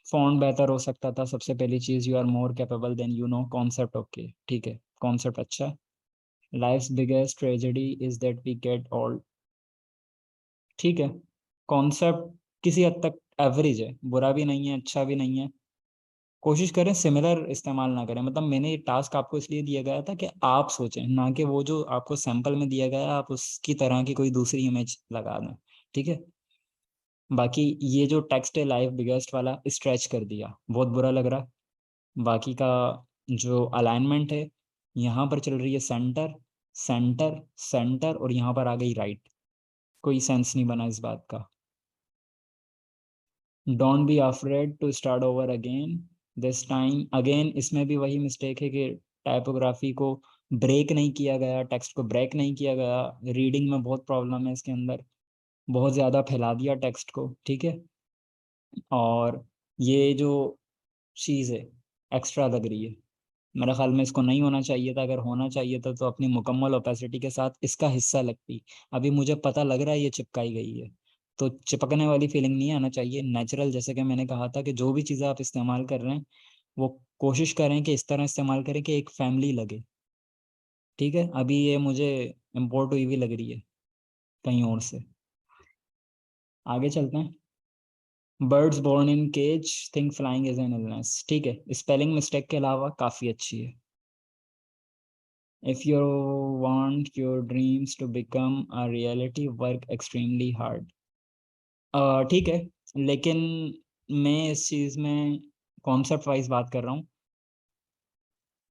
फॉन्ट बेहतर हो सकता था, सबसे पहली चीज। You are more capable than you know, concept okay, ठीक है, कॉन्सेप्ट अच्छा है। Life's biggest tragedy is that we get old, ठीक है। कॉन्सेप्ट किसी हद तक एवरेज है, बुरा भी नहीं है अच्छा भी नहीं है। कोशिश करें सिमिलर इस्तेमाल ना करें। मतलब मैंने ये टास्क आपको इसलिए दिया गया था कि आप सोचें, ना कि वो जो आपको सैंपल में दिया गया है आप उसकी तरह की कोई दूसरी इमेज लगा दें, ठीक है। बाकी ये जो टेक्स्ट है लाइफ बिगेस्ट वाला, स्ट्रेच कर दिया, बहुत बुरा लग रहा है। बाकी का जो अलाइनमेंट है, यहाँ पर चल रही है सेंटर सेंटर सेंटर, और यहाँ पर आ गई राइट, कोई सेंस नहीं बना इस बात का। Don't be afraid to start over again this time, again इसमें भी वही मिस्टेक है कि टाइपोग्राफी को ब्रेक नहीं किया गया, टेक्स्ट को ब्रेक नहीं किया गया। रीडिंग में बहुत प्रॉब्लम है इसके अंदर, बहुत ज़्यादा फैला दिया टेक्स्ट को, ठीक है। और ये जो चीज़ है एक्स्ट्रा लग रही है, मेरे ख्याल में इसको नहीं होना चाहिए था, अगर होना चाहिए था तो अपनी मुकम्मल ओपेसिटी के साथ इसका हिस्सा लगती। अभी मुझे पता लग रहा है ये चिपकाई गई है, तो चिपकने वाली फीलिंग नहीं आना चाहिए, नेचुरल। जैसे कि मैंने कहा था कि जो भी चीज़ें आप इस्तेमाल कर रहे हैं वो कोशिश करें कि इस तरह इस्तेमाल करें कि एक फैमिली लगे। ठीक है, अभी ये मुझे इम्पोर्ट हुई हुई लग रही है कहीं और से। आगे चलते हैं। Birds born in cage think flying is an illness. ठीक है, स्पेलिंग मिस्टेक के अलावा काफ़ी अच्छी है। If you want your dreams to become a reality, work extremely hard. ठीक है, लेकिन मैं इस चीज़ में कॉन्सेप्ट वाइज बात कर रहा हूँ।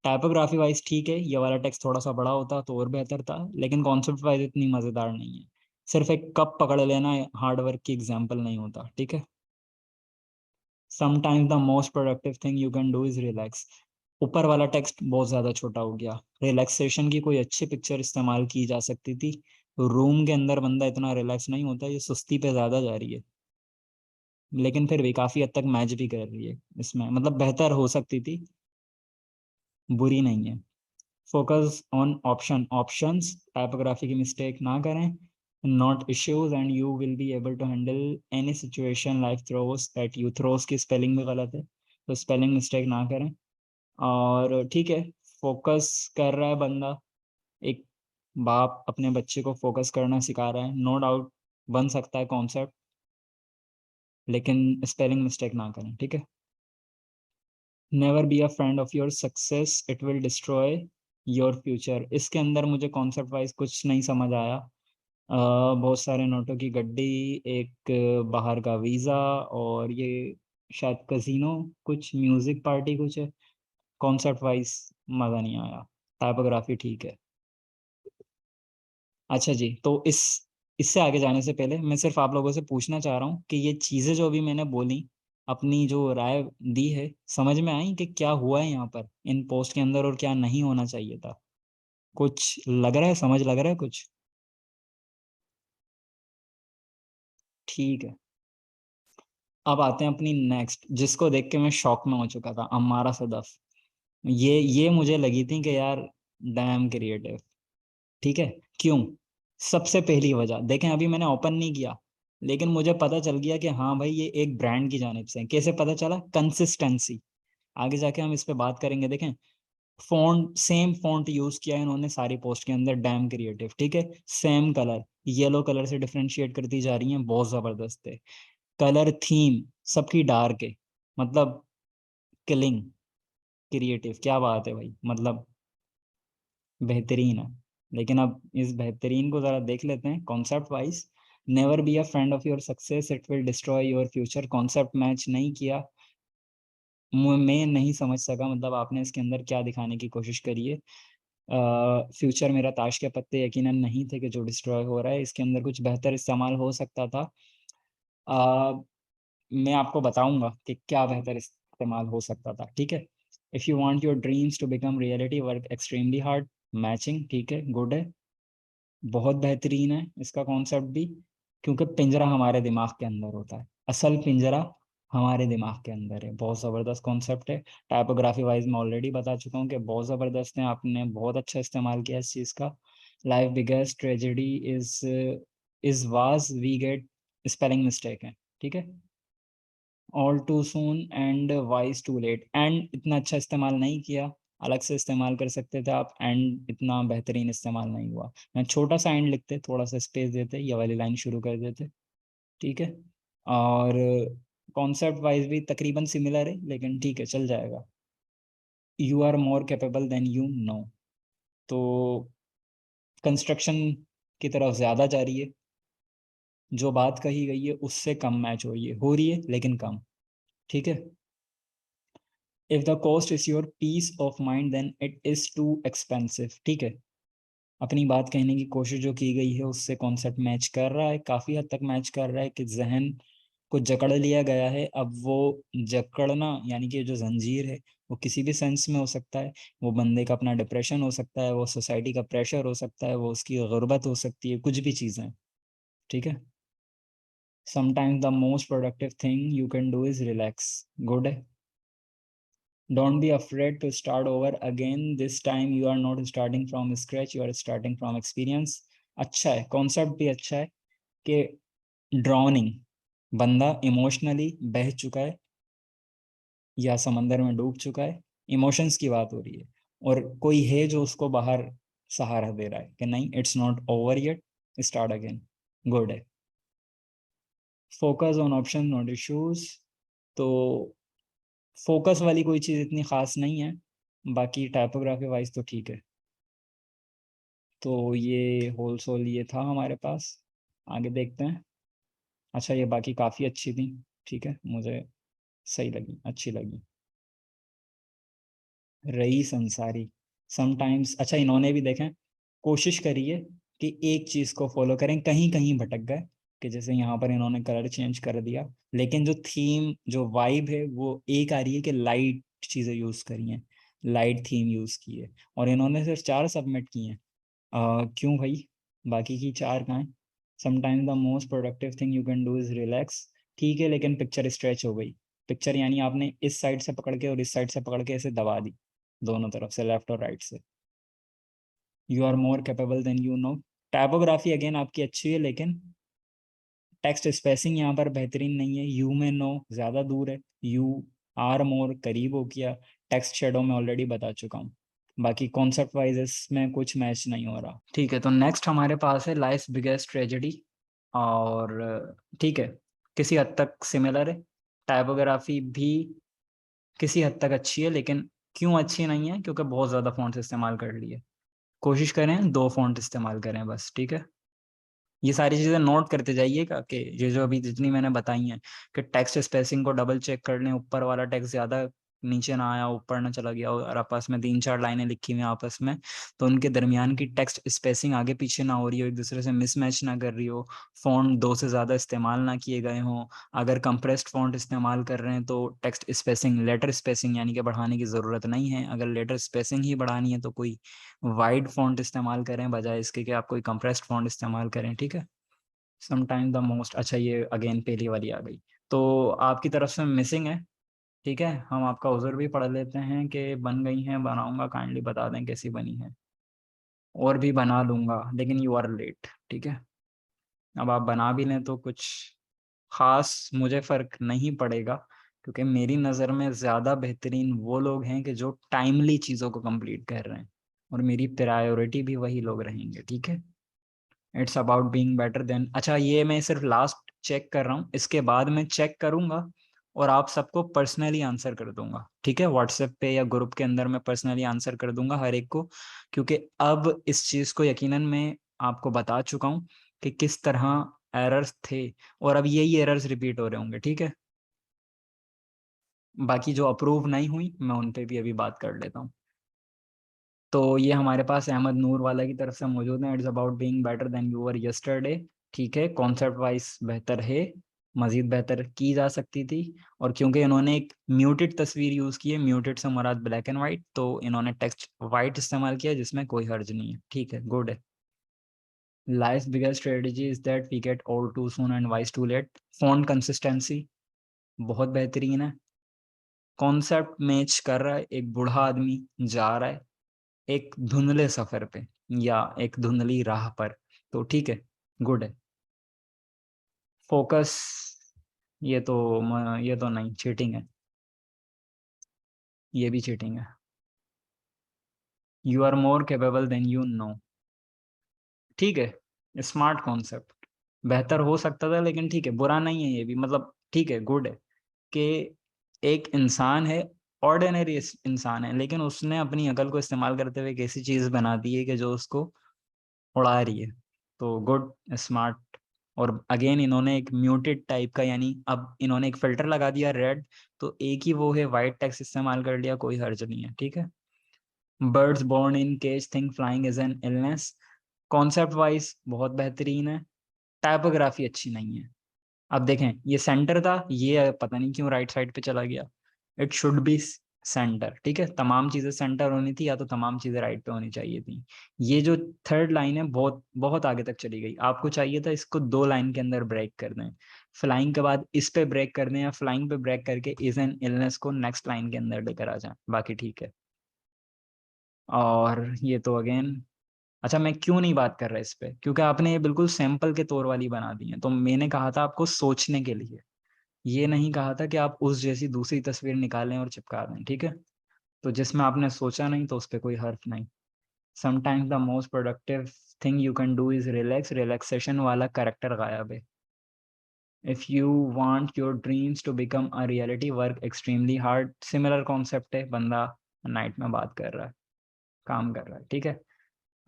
टाइपोग्राफी वाइज ठीक है, ये वाला टेक्स्ट थोड़ा सा बड़ा होता तो और बेहतर था, लेकिन कॉन्सेप्ट वाइज इतनी मज़ेदार नहीं है। सिर्फ एक कप पकड़ लेना हार्ड वर्क की एग्जाम्पल नहीं होता। ठीक है। Sometimes the most productive thing you can do is relax. ऊपर वाला टेक्स्ट बहुत ज़्यादा छोटा हो गया। रिलैक्सेशन की कोई अच्छी पिक्चर इस्तेमाल की जा सकती थी। रूम के अंदर बंदा इतना रिलैक्स नहीं होता, ये सुस्ती पे ज़्यादा जा रही है। लेकिन फिर भी काफ़ी हद तक मैच भी कर रही है इसमें, मतलब बेहतर हो सकती थी, बुरी नहीं है। फोकस ऑन ऑप्शंस, टाइपोग्राफी की मिस्टेक ना करें। Not issues and you will be able to handle any situation life throws at you. Throws की स्पेलिंग भी गलत है, तो स्पेलिंग मिस्टेक ना करें। और ठीक है, फोकस कर रहा है बंदा, एक बाप अपने बच्चे को फोकस करना सिखा रहा है, नो डाउट बन सकता है कॉन्सेप्ट, लेकिन स्पेलिंग मिस्टेक ना करें। ठीक है। Never be a friend of your success, it will destroy your future. इसके अंदर मुझे कॉन्सेप्ट वाइज कुछ नहीं समझ आया। बहुत सारे नोटों की गड्डी, एक बाहर का वीज़ा, और ये शायद कजिनो, कुछ म्यूजिक पार्टी कुछ है। कॉन्सेप्ट वाइज मज़ा नहीं आया। टाइपोग्राफी ठीक है। अच्छा जी, तो इससे आगे जाने से पहले मैं सिर्फ आप लोगों से पूछना चाह रहा हूँ कि ये चीज़ें जो अभी मैंने बोली, अपनी जो राय दी है, समझ में आई कि क्या हुआ है यहाँ पर इन पोस्ट के अंदर और क्या नहीं होना चाहिए था? कुछ लग रहा है, समझ लग रहा है कुछ? ठीक है। अब आते हैं अपनी नेक्स्ट, जिसको देख के मैं शॉक में हो चुका था, अमारा सदफ। ये मुझे लगी थी कि यार डैम क्रिएटिव। ठीक है। क्यों? सबसे पहली वजह देखें, अभी मैंने ओपन नहीं किया, लेकिन मुझे पता चल गया कि हाँ भाई ये एक ब्रांड की जानिब से है। कैसे पता चला? कंसिस्टेंसी। आगे जाके हम इस पे बात करेंगे। देखें, फॉन्ट, सेम फॉन्ट यूज किया है इन्होंने सारी पोस्ट के अंदर, डैम क्रिएटिव। ठीक है। सेम कलर, येलो कलर से डिफरेंशिएट करती जा रही हैं, बहुत जबरदस्त है। कलर थीम सबकी डार्क है, मतलब किलिंग क्रिएटिव, क्या बात है भाई, मतलब बेहतरीन है। लेकिन अब इस बेहतरीन को जरा देख लेते हैं concept wise. Never be a friend of your success, it will destroy your future. Concept match नहीं किया, मैं नहीं समझ सका, मतलब आपने इसके अंदर क्या दिखाने की कोशिश करी है। फ्यूचर मेरा ताश के पत्ते यकीनन नहीं थे कि जो डिस्ट्रॉय हो रहा है, इसके अंदर कुछ बेहतर इस्तेमाल हो सकता था। मैं आपको बताऊंगा कि क्या बेहतर इस्तेमाल हो सकता था। ठीक है। If you want your dreams to become reality, work extremely hard. Matching ठीक है, गुड है, बहुत बेहतरीन है इसका कॉन्सेप्ट भी, क्योंकि पिंजरा हमारे दिमाग के अंदर होता है, असल पिंजरा हमारे दिमाग के अंदर है। बहुत ज़बरदस्त कॉन्सेप्ट है। टाइपोग्राफी वाइज मैं ऑलरेडी बता चुका हूँ कि बहुत ज़बरदस्त है, आपने बहुत अच्छा इस्तेमाल किया इस चीज़ का। Life biggest tragedy is was we get, spelling mistake है। ठीक है। All too soon and wise too late, and इतना अच्छा इस्तेमाल नहीं किया, अलग से इस्तेमाल कर सकते थे आप, एंड इतना बेहतरीन इस्तेमाल नहीं हुआ। मैं छोटा सा एंड लिखते, थोड़ा सा स्पेस देते, ये वाली लाइन शुरू कर देते। ठीक है। और कॉन्सेप्ट वाइज भी तकरीबन सिमिलर है, लेकिन ठीक है, चल जाएगा। You are more capable than you know, तो कंस्ट्रक्शन की तरफ ज़्यादा जा रही है। जो बात कही गई है उससे कम मैच हो रही है लेकिन कम। ठीक है। If the cost is your peace of mind then it is too expensive. ठीक है। अपनी बात कहने की कोशिश जो की गई है उससे कॉन्सेप्ट मैच कर रहा है, काफी हद तक मैच कर रहा है कि जहन को जकड़ लिया गया है। अब वो जकड़ना यानी कि जो जंजीर है वो किसी भी सेंस में हो सकता है। वो बंदे का अपना डिप्रेशन हो सकता है, वो सोसाइटी का प्रेशर हो सकता है, वो उसकी गुर्बत हो सकती है, कुछ भी चीज़ें। ठीक है। Sometimes the most productive thing you can do is relax. Good है। Don't be afraid to start over again, this time you are not starting from scratch, you are starting from experience. अच्छा है, concept भी अच्छा है कि drowning, बंदा emotionally बह चुका है या समंदर में डूब चुका है, इमोशंस की बात हो रही है, और कोई है जो उसको बाहर सहारा दे रहा है कि नहीं, it's not over yet, start again. Good है। Focus on option not issues, तो फोकस वाली कोई चीज़ इतनी खास नहीं है, बाकी टाइपोग्राफी वाइज तो ठीक है। तो ये होल सोल ये था हमारे पास, आगे देखते हैं। अच्छा, ये बाकी काफ़ी अच्छी थी, ठीक है, मुझे सही लगी, अच्छी लगी। रईस अंसारी, समटाइम्स, अच्छा इन्होंने भी देखें, कोशिश करिए कि एक चीज़ को फॉलो करें, कहीं कहीं भटक गए, कि जैसे यहाँ पर इन्होंने कलर चेंज कर दिया, लेकिन जो थीम जो वाइब है वो एक आ रही है कि लाइट चीज़ें यूज़ करी हैं, लाइट थीम यूज़ की है, और इन्होंने सिर्फ 4 सबमिट किए हैं। क्यों भाई, बाकी की 4 कहाँ हैं? Sometimes the most productive thing you can do is relax, ठीक है, लेकिन पिक्चर स्ट्रेच हो गई। पिक्चर यानी आपने इस साइड से पकड़ के और इस साइड से पकड़ के ऐसे दबा दी, दोनों तरफ से, लेफ्ट और राइट से। You are more capable than you know, typography again आपकी अच्छी है, लेकिन टेक्स्ट स्पेसिंग यहाँ पर बेहतरीन नहीं है। यू में नो ज़्यादा दूर है, यू आर मोर करीब हो गया, टेक्स्ट शेडो में ऑलरेडी बता चुका हूँ। बाकी कॉन्सेप्ट वाइज इसमें कुछ मैच नहीं हो रहा, ठीक है। तो नेक्स्ट हमारे पास है लाइफ्स बिगेस्ट ट्रेजेडी, और ठीक है, किसी हद तक सिमिलर है, टाइपोग्राफी भी किसी हद तक अच्छी है, लेकिन क्यों अच्छी नहीं है, क्योंकि बहुत ज़्यादा फ़ॉन्ट्स इस्तेमाल कर लिए। कोशिश करें 2 फ़ॉन्ट इस्तेमाल करें बस, ठीक है। ये सारी चीज़ें नोट करते जाइएगा कि ये जो अभी जितनी मैंने बताई हैं, कि टेक्स्ट स्पेसिंग को डबल चेक कर लें, ऊपर वाला टेक्स्ट ज़्यादा नीचे ना आया, ऊपर ना चला गया, और आपस में 3-4 लाइनें लिखी हुई आपस में, तो उनके दरमियान की टेक्स्ट स्पेसिंग आगे पीछे ना हो रही हो, एक दूसरे से मिसमैच ना कर रही हो, फ़ॉन्ट 2 से ज़्यादा इस्तेमाल ना किए गए हों। अगर कंप्रेस्ड फ़ॉन्ट इस्तेमाल कर रहे हैं तो टेक्स्ट स्पेसिंग, लेटर स्पेसिंग यानी कि बढ़ाने की ज़रूरत नहीं है। अगर लेटर स्पेसिंग ही बढ़ानी है तो कोई वाइड फ़ॉन्ट इस्तेमाल करें, बजाय इसके कि आप कोई कंप्रेस्ड फ़ॉन्ट इस्तेमाल करें, ठीक है। समटाइम द मोस्ट, अच्छा ये अगेन पहली वाली आ गई, तो आपकी तरफ से मिसिंग है, ठीक है। हम आपका उज़र भी पढ़ लेते हैं कि बन गई हैं, बनाऊंगा, काइंडली बता दें कैसी बनी है, और भी बना लूंगा, लेकिन यू आर लेट, ठीक है। अब आप बना भी लें तो कुछ खास मुझे फ़र्क नहीं पड़ेगा, क्योंकि मेरी नज़र में ज़्यादा बेहतरीन वो लोग हैं कि जो टाइमली चीज़ों को कंप्लीट कर रहे हैं, और मेरी प्रायोरिटी भी वही लोग रहेंगे, ठीक है। It's about being better then, अच्छा ये मैं सिर्फ लास्ट चेक कर रहा हूँ, इसके बाद मैं चेक करूंगा और आप सबको पर्सनली आंसर कर दूंगा, ठीक है। व्हाट्सएप पे या ग्रुप के अंदर मैं पर्सनली आंसर कर दूंगा हर एक को, क्योंकि अब इस चीज़ को यकीनन मैं आपको बता चुका हूँ कि किस तरह एरर्स थे, और अब यही एरर्स रिपीट हो रहे होंगे, ठीक है। बाकी जो अप्रूव नहीं हुई मैं उन पे भी अभी बात कर लेता हूँ। तो ये हमारे पास अहमद नूर वाला की तरफ से मौजूद है, it's about being better than you were yesterday, ठीक है। कॉन्सेप्ट वाइज बेहतर है, मजीद बेहतर की जा सकती थी, और क्योंकि इन्होंने एक म्यूटेड तस्वीर यूज़ की है, म्यूटेड से मुराद ब्लैक एंड वाइट, तो इन्होंने टेक्स्ट वाइट इस्तेमाल किया, जिसमें कोई हर्ज नहीं है, ठीक है, गुड है। Life biggest strategy is that we get old too soon and wise too late, font consistency बहुत बेहतरीन है, कॉन्सेप्ट मैच कर रहा है, एक बूढ़ा आदमी जा रहा है एक धुंधले सफर पे या एक धुंधली राह पर, तो ठीक है, गुड है। फोकस, ये तो नहीं, चीटिंग है, ये भी चीटिंग है। You are more capable than you know, ठीक है, स्मार्ट कॉन्सेप्ट, बेहतर हो सकता था, लेकिन ठीक है, बुरा नहीं है ये भी, मतलब ठीक है, गुड है कि एक इंसान है, ऑर्डिनरी इंसान है, लेकिन उसने अपनी अकल को इस्तेमाल करते हुए एक ऐसी चीज बना दी है कि जो उसको उड़ा रही है, तो गुड, स्मार्ट। और अगेन इन्होंने एक म्यूटेड टाइप का, यानी अब इन्होंने एक फिल्टर लगा दिया रेड, तो एक ही वो है, वाइट टेक्स्ट इस्तेमाल कर लिया, कोई हर्ज नहीं है, ठीक है। Birds born in cage think flying is an illness, concept wise बहुत बेहतरीन है, टाइपोग्राफी अच्छी नहीं है। अब देखें, ये सेंटर था, ये पता नहीं क्यों राइट साइड पे चला गया, इट शुड बी सेंटर, ठीक है, तमाम चीजें सेंटर होनी थी, या तो तमाम चीजें राइट पे होनी चाहिए थी। ये जो थर्ड लाइन है बहुत बहुत आगे तक चली गई, आपको चाहिए था इसको 2 लाइन के अंदर ब्रेक कर दें। फ्लाइंग के बाद इस पे ब्रेक कर दें, या फ्लाइंग पे ब्रेक करके इज एन इलनेस को नेक्स्ट लाइन के अंदर लेकर आ जाए, बाकी ठीक है। और ये तो अगेन, अच्छा मैं क्यों नहीं बात कर रहा इस पे, क्योंकि आपने ये बिल्कुल सैंपल के तौर वाली बना दी है, तो मैंने कहा था आपको सोचने के लिए, ये नहीं कहा था कि आप उस जैसी दूसरी तस्वीर निकालें और चिपका दें, ठीक है। तो जिसमें आपने सोचा नहीं तो उस पर कोई हर्फ नहीं। Sometimes the most productive thing you can do is relax, relaxation वाला करेक्टर गायब है। If you want your dreams to become a reality work extremely hard, similar concept है, बंदा नाइट में बात कर रहा है, काम कर रहा है, ठीक है।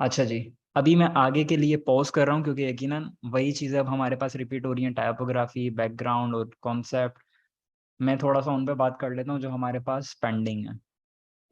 अच्छा जी, अभी मैं आगे के लिए पॉज कर रहा हूँ क्योंकि यकीनन वही चीज़ें अब हमारे पास रिपीट हो रही हैं, टाइपोग्राफी, बैकग्राउंड और कॉन्सेप्ट। मैं थोड़ा सा उन पे बात कर लेता हूँ जो हमारे पास पेंडिंग है,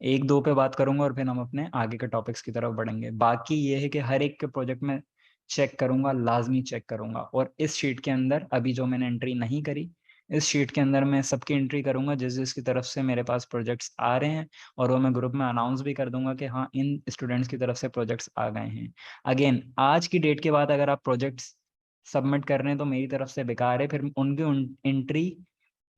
एक दो पे बात करूंगा और फिर हम अपने आगे के टॉपिक्स की तरफ बढ़ेंगे। बाकी ये है कि हर एक के प्रोजेक्ट में चेक करूंगा, लाजमी चेक करूंगा, और इस शीट के अंदर अभी जो मैंने एंट्री नहीं करी, इस शीट के अंदर मैं सबकी एंट्री करूंगा जिस जिसकी तरफ से मेरे पास प्रोजेक्ट्स आ रहे हैं, और वो मैं ग्रुप में अनाउंस भी कर दूंगा कि हाँ इन स्टूडेंट्स की तरफ से प्रोजेक्ट्स आ गए हैं। अगेन आज की डेट के बाद अगर आप प्रोजेक्ट्स सबमिट कर रहे हैं तो मेरी तरफ से बेकार है, फिर उनकी एंट्री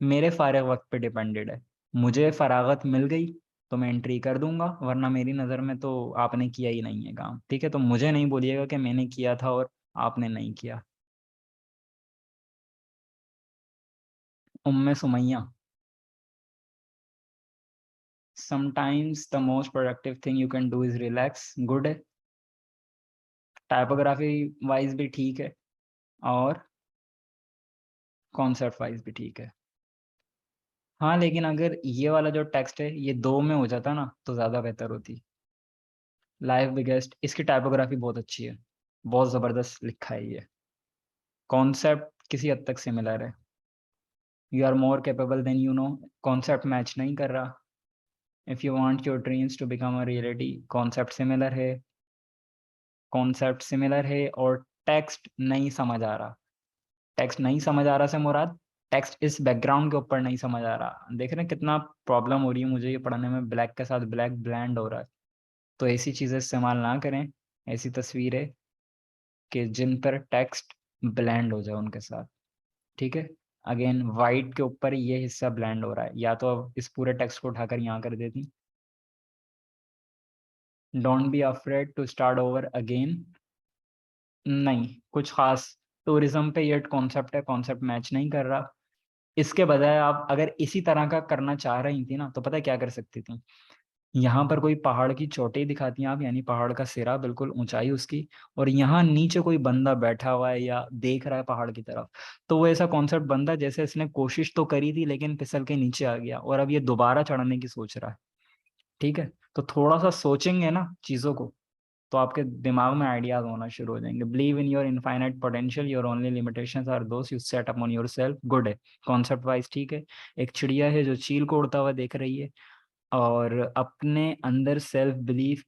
मेरे फारग वक्त पे डिपेंडेड है। मुझे फरागत मिल गई तो मैं एंट्री कर दूंगा, वरना मेरी नज़र में तो आपने किया ही नहीं है काम, ठीक है। तो मुझे नहीं बोलिएगा कि मैंने किया था और आपने नहीं किया। Umme Sumaiya, sometimes the most productive thing you can do is relax, good है। टाइपोग्राफी वाइज भी ठीक है, और कॉन्सेप्ट वाइज भी ठीक है। हाँ लेकिन अगर ये वाला जो टेक्स्ट है ये 2 में हो जाता ना तो ज़्यादा बेहतर होती। लाइफ बिगेस्ट, इसकी टाइपोग्राफी बहुत अच्छी है, बहुत ज़बरदस्त लिखा है ये। कॉन्सेप्ट किसी हद तक सिमिलर है, you are more capable than you know, concept match नहीं कर रहा। If you want your dreams to become a reality, concept similar है, कॉन्सेप्ट सिमिलर है, और टेक्स्ट नहीं समझ आ रहा। टेक्स्ट नहीं समझ आ रहा से मुराद टेक्स्ट इस बैकग्राउंड के ऊपर नहीं समझ आ रहा। देख रहे हैं कितना प्रॉब्लम हो रही है मुझे ये पढ़ने में, ब्लैक के साथ ब्लैक ब्लैंड हो रहा है। तो ऐसी चीज़ें इस्तेमाल ना करें, ऐसी तस्वीरें कि जिन पर टेक्स्ट ब्लैंड हो जाए उनके साथ, ठीक है। अगेन वाइट के ऊपर ये हिस्सा ब्लेंड हो रहा है, या तो अब इस पूरे टेक्स्ट को उठाकर यहाँ कर देती। Don't be afraid to start over again, नहीं कुछ खास। टूरिज्म पे ये कॉन्सेप्ट है, कॉन्सेप्ट मैच नहीं कर रहा। इसके बजाय आप अगर इसी तरह का करना चाह रही थी ना तो पता है क्या कर सकती थी, यहाँ पर कोई पहाड़ की चोटी दिखाती हैं आप, यानी पहाड़ का सिरा बिल्कुल ऊंचाई उसकी, और यहाँ नीचे कोई बंदा बैठा हुआ है या देख रहा है पहाड़ की तरफ। तो वो ऐसा कॉन्सेप्ट बनता जैसे इसने कोशिश तो करी थी लेकिन फिसल के नीचे आ गया, और अब ये दोबारा चढ़ने की सोच रहा है, ठीक है। तो थोड़ा सा सोचेंगे ना चीजों को तो आपके दिमाग में आइडियाज होना शुरू हो जाएंगे। Believe in your infinite potential, your only limitations are those you set upon your self, good है। कॉन्सेप्ट वाइज ठीक है। एक चिड़िया है जो चील को उड़ता हुआ देख रही है और अपने अंदर सेल्फ बिलीफ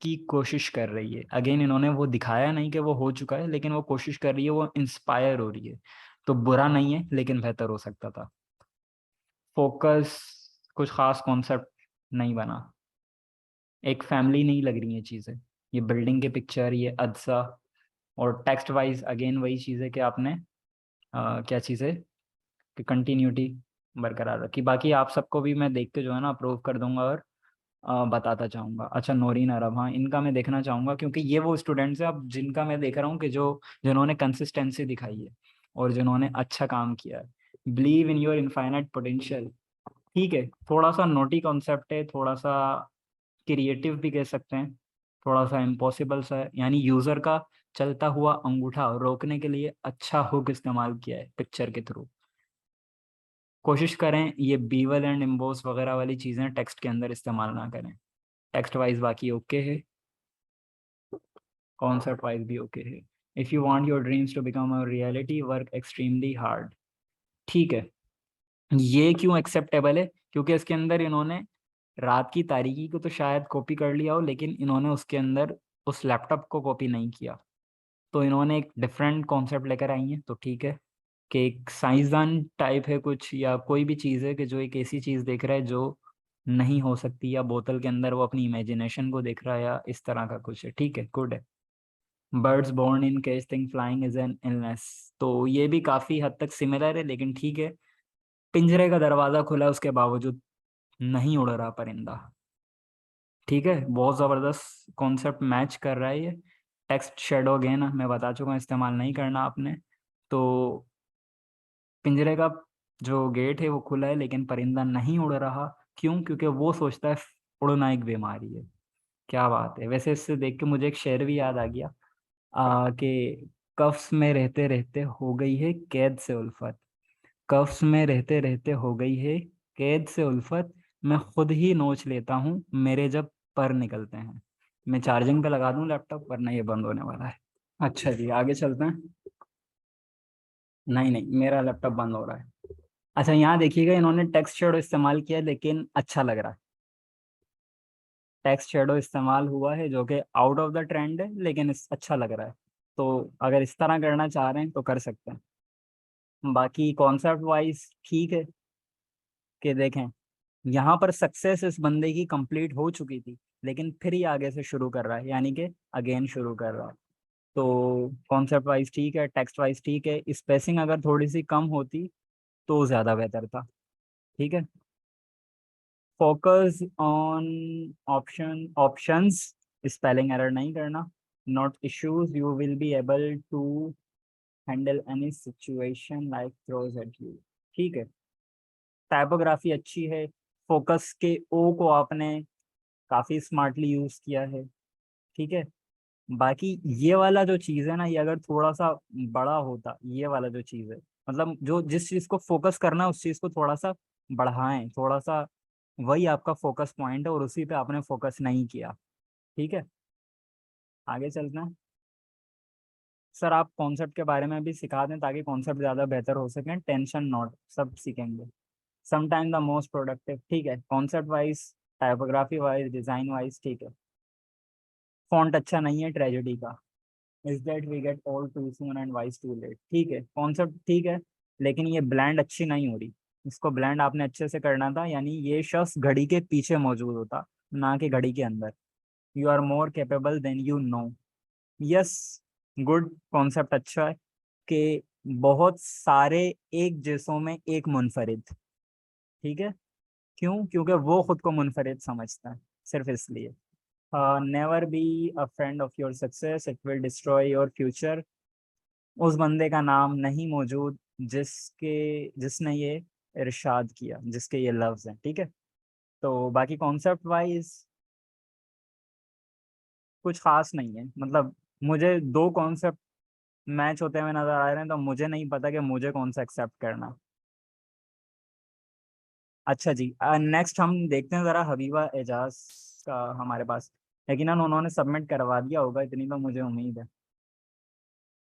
की कोशिश कर रही है। अगेन इन्होंने वो दिखाया नहीं कि वो हो चुका है, लेकिन वो कोशिश कर रही है, वो इंस्पायर हो रही है। तो बुरा नहीं है लेकिन बेहतर हो सकता था। फोकस, कुछ खास कॉन्सेप्ट नहीं बना, एक फैमिली नहीं लग रही है चीज़ें, ये बिल्डिंग के पिक्चर, ये अज्जा। और टेक्स्ट वाइज अगेन वही चीज़ है कि आपने क्या चीज़ है कि कंटिन्यूटी बरकरार रखी। बाकी आप सबको भी मैं देख के जो है ना अप्रूव कर दूंगा और बताता चाहूँगा। अच्छा नौरीन अरब, हाँ इनका मैं देखना चाहूँगा क्योंकि ये वो स्टूडेंट्स हैं अब जिनका मैं देख रहा हूँ कि जो जिन्होंने कंसिस्टेंसी दिखाई है और जिन्होंने अच्छा काम किया है। Believe in your infinite potential, ठीक है, थोड़ा सा नोटी कॉन्सेप्ट है, थोड़ा सा क्रिएटिव भी कह सकते हैं, थोड़ा सा इम्पॉसिबल सा है, यानी यूजर का चलता हुआ अंगूठा रोकने के लिए अच्छा हुक इस्तेमाल किया है पिक्चर के थ्रू। कोशिश करें ये बीवल एंड एम्बोस वगैरह वाली चीज़ें टेक्स्ट के अंदर इस्तेमाल ना करें। टेक्स्ट वाइज बाकी ओके है, कॉन्सेप्ट वाइज भी ओके है। If you want your dreams to become a reality work extremely hard, ठीक है। ये क्यों एक्सेप्टेबल है, क्योंकि इसके अंदर इन्होंने रात की तारीकी को तो शायद कॉपी कर लिया हो लेकिन इन्होंने उसके अंदर उस लैपटॉप को कॉपी नहीं किया। तो इन्होंने एक डिफरेंट कॉन्सेप्ट लेकर आई है, तो ठीक है कि एक साइंसदान टाइप है कुछ, या कोई भी चीज़ है कि जो एक ऐसी चीज़ देख रहा है जो नहीं हो सकती, या बोतल के अंदर वो अपनी इमेजिनेशन को देख रहा है, या इस तरह का कुछ है। ठीक है, गुड है। Birds born in cage think flying is an illness, तो ये भी काफी हद तक सिमिलर है, लेकिन ठीक है। पिंजरे का दरवाजा खुला है, उसके बावजूद नहीं उड़ रहा परिंदा। ठीक है, बहुत जबरदस्त कॉन्सेप्ट मैच कर रहा है ये। टेक्स्ट शेडो अगेन मैं बता चुका हूँ, इस्तेमाल नहीं करना आपने। तो पिंजरे का जो गेट है वो खुला है, लेकिन परिंदा नहीं उड़ रहा। क्यों? क्योंकि वो सोचता है उड़ना एक बीमारी है। क्या बात है। वैसे इससे देख के मुझे एक शेर भी याद आ गया, कि कफ्स में रहते रहते हो गई है कैद से उल्फत। कफ्स में रहते रहते हो गई है कैद से उल्फत, मैं खुद ही नोच लेता हूँ मेरे जब पर निकलते हैं। मैं चार्जिंग पे लगा दूं लैपटॉप, वरना ये बंद होने वाला है। अच्छा जी, आगे चलते हैं। नहीं नहीं, मेरा लैपटॉप बंद हो रहा है। अच्छा, यहाँ देखिएगा, इन्होंने टेक्स्ट शेडो इस्तेमाल किया है, लेकिन अच्छा लग रहा है। टेक्स्ट शेडो इस्तेमाल हुआ है जो कि आउट ऑफ द ट्रेंड है, लेकिन अच्छा लग रहा है। तो अगर इस तरह करना चाह रहे हैं तो कर सकते हैं। बाकी कॉन्सेप्ट वाइज ठीक है। कि देखें, यहाँ पर सक्सेस इस बंदे की कंप्लीट हो चुकी थी, लेकिन फिर ही आगे से शुरू कर रहा है, यानी कि अगेन शुरू कर रहा है। तो कॉन्सेप्ट वाइज ठीक है, टेक्स्ट वाइज ठीक है। स्पेसिंग अगर थोड़ी सी कम होती तो ज़्यादा बेहतर था। ठीक है। Focus on options, spelling error नहीं करना। Not issues, you will be able to handle any situation life throws at you. ठीक है। टाइपोग्राफी अच्छी है। फोकस के ओ को आपने काफी स्मार्टली यूज किया है। ठीक है। बाकी ये वाला जो चीज है ना, ये अगर थोड़ा सा बड़ा होता, ये वाला जो चीज है, मतलब जो जिस चीज को फोकस करना है उस चीज को थोड़ा सा बढ़ाएं, थोड़ा सा। वही आपका फोकस पॉइंट है और उसी पे आपने फोकस नहीं किया। ठीक है। आगे चलते हैं। सर, आप कॉन्सेप्ट के बारे में भी सिखा दें ताकि कॉन्सेप्ट ज़्यादा बेहतर हो सके। टेंशन नॉट, सब सीखेंगे। समटाइम द मोस्ट प्रोडक्टिव, ठीक है। Concept wise, typography wise, design wise ठीक है। फॉन्ट अच्छा नहीं है, ट्रेजेडी का। Is that we get all too soon and wise too late, ठीक है। कॉन्सेप्ट ठीक है, लेकिन ये ब्लैंड अच्छी नहीं हो रही। इसको ब्लैंड आपने अच्छे से करना था, यानी ये शख्स घड़ी के पीछे मौजूद होता, ना कि घड़ी के अंदर। You are more capable than you know. Yes, good concept अच्छा है। कि बहुत सारे एक जैसों में एक मुनफरिद। ठीक है। क्यों? क्योंकि वो खुद को मुनफरिद समझता है, सिर्फ इसलिए। Never be a friend of your success, it will destroy your future. उस बंदे का नाम नहीं मौजूद जिसके जिसने ये इरशाद किया, जिसके ये लफ्ज हैं। ठीक है। तो बाकी कॉन्सेप्ट वाइज कुछ खास नहीं है, मतलब मुझे दो कॉन्सेप्ट मैच होते हुए नजर आ रहे हैं, तो मुझे नहीं पता कि मुझे कौन सा एक्सेप्ट करना। अच्छा जी, नेक्स्ट हम देखते हैं ज़रा हबीबा एजाज का हमारे पास। लेकिन उन्होंने सबमिट करवा दिया होगा, इतनी तो मुझे उम्मीद है।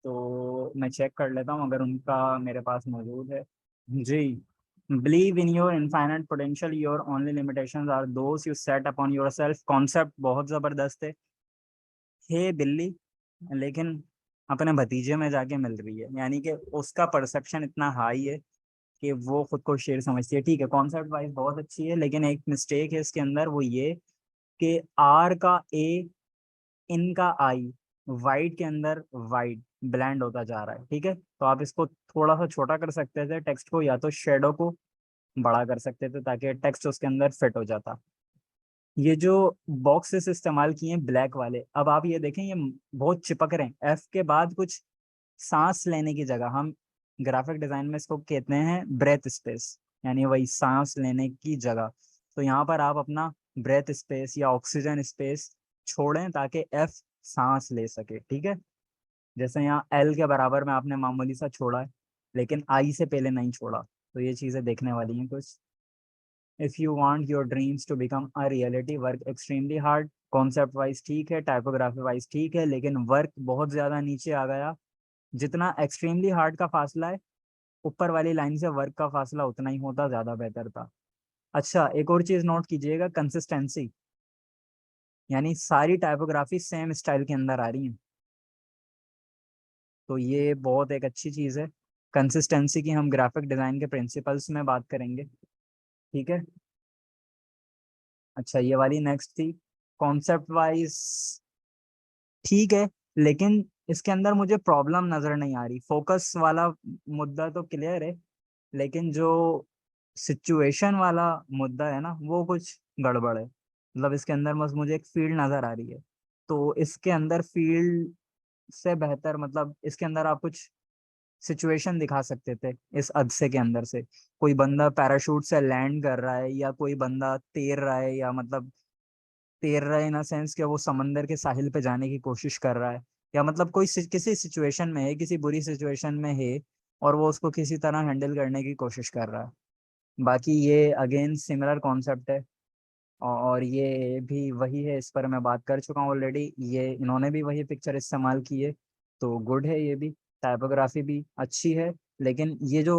तो मैं चेक कर लेता हूँ अगर उनका मेरे पास मौजूद है। जी। Believe in your infinite potential, your only limitations are those you set upon your self. Concept बहुत ज़बरदस्त है बिल्ली, लेकिन अपने भतीजे में जाके मिल रही है, यानी कि उसका परसेप्शन इतना हाई है कि वो खुद को शेर समझती है। ठीक है, कॉन्सेप्ट वाइज बहुत अच्छी है, लेकिन एक मिस्टेक है इसके अंदर, वो ये कि आर का ए, इन का आई, वाइट के अंदर वाइट ब्लैंड होता जा रहा है। ठीक है। तो आप इसको थोड़ा सा छोटा कर सकते थे टेक्स्ट को, या तो शेडो को बड़ा कर सकते थे ताकि टेक्स्ट उसके अंदर फिट हो जाता। ये जो बॉक्सेस इस्तेमाल किए हैं ब्लैक वाले, अब आप ये देखें, ये बहुत चिपक रहे हैं। एफ के बाद कुछ सांस लेने की जगह, हम ग्राफिक डिजाइन में इसको कहते हैं ब्रेथ स्पेस, यानी वही सांस लेने की जगह। तो यहाँ पर आप अपना ब्रेथ स्पेस या ऑक्सीजन स्पेस छोड़ें ताकि एफ सांस ले सके। ठीक है। जैसे यहाँ एल के बराबर में आपने मामूली सा छोड़ा है, लेकिन आई से पहले नहीं छोड़ा। तो ये चीजें देखने वाली हैं कुछ। If you want your dreams to become a reality, work extremely hard. Concept wise ठीक है, टाइपोग्राफी वाइज ठीक है, लेकिन वर्क बहुत ज्यादा नीचे आ गया। जितना एक्सट्रीमली हार्ड का फासला है, ऊपर वाली लाइन से वर्क का फासला उतना ही होता, ज्यादा बेहतर था। अच्छा, एक और चीज नोट कीजिएगा, कंसिस्टेंसी, यानी सारी टाइपोग्राफी सेम स्टाइल के अंदर आ रही है। तो ये बहुत एक अच्छी चीज है। कंसिस्टेंसी की हम ग्राफिक डिजाइन के प्रिंसिपल्स में बात करेंगे। ठीक है। अच्छा ये वाली नेक्स्ट थी। कॉन्सेप्ट वाइज ठीक है, लेकिन इसके अंदर मुझे प्रॉब्लम नजर नहीं आ रही। फोकस वाला मुद्दा तो क्लियर है, लेकिन जो सिचुएशन वाला मुद्दा है ना, वो कुछ गड़बड़ है। मतलब इसके अंदर बस मुझे एक फील्ड नजर आ रही है। तो इसके अंदर फील्ड से बेहतर, मतलब इसके अंदर आप कुछ सिचुएशन दिखा सकते थे इस अदसे के अंदर से। कोई बंदा पैराशूट से लैंड कर रहा है, या कोई बंदा तैर रहा है, या मतलब तैर रहा है इन सेंस कि वो समंदर के साहिल पे जाने की कोशिश कर रहा है, या मतलब कोई किसी सिचुएशन में है, किसी बुरी सिचुएशन में है, और वो उसको किसी तरह हैंडल करने की कोशिश कर रहा है। बाकी ये अगेन सिमिलर कॉन्सेप्ट है, और ये भी वही है, इस पर मैं बात कर चुका हूँ ऑलरेडी। ये इन्होंने भी वही पिक्चर इस्तेमाल की है, तो गुड है ये भी। टाइपोग्राफी भी अच्छी है, लेकिन ये जो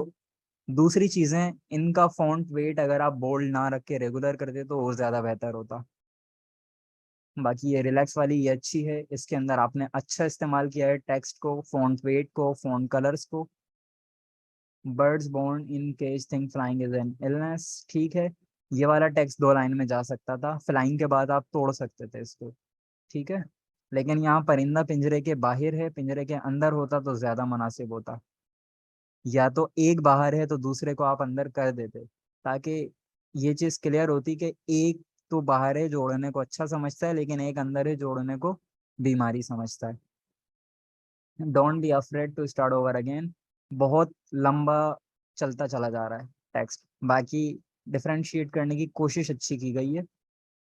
दूसरी चीजें, इनका फॉन्ट वेट अगर आप बोल्ड ना रख के रेगुलर करते तो और ज्यादा बेहतर होता। बाकी ये रिलैक्स वाली ये अच्छी है, इसके अंदर आपने अच्छा इस्तेमाल किया है टेक्स्ट को, फॉन्ट वेट को, फॉन्ट कलर्स को। Birds born in cage think flying is an illness, ठीक है। ये वाला टेक्स्ट 2 लाइन में जा सकता था, फ्लाइंग के बाद आप तोड़ सकते थे इसको, ठीक है। लेकिन यहाँ परिंदा पिंजरे के बाहर है, पिंजरे के अंदर होता तो ज्यादा मुनासिब होता। या तो एक बाहर है तो दूसरे को आप अंदर कर देते, ताकि ये चीज क्लियर होती कि एक तो बाहर है जोड़ने को अच्छा समझता है, लेकिन एक अंदर है जोड़ने को बीमारी समझता है। Don't be afraid to start over again, बहुत लंबा चलता चला जा रहा है टेक्स्ट। बाकी डिफरेंशिएट करने की कोशिश अच्छी की गई है,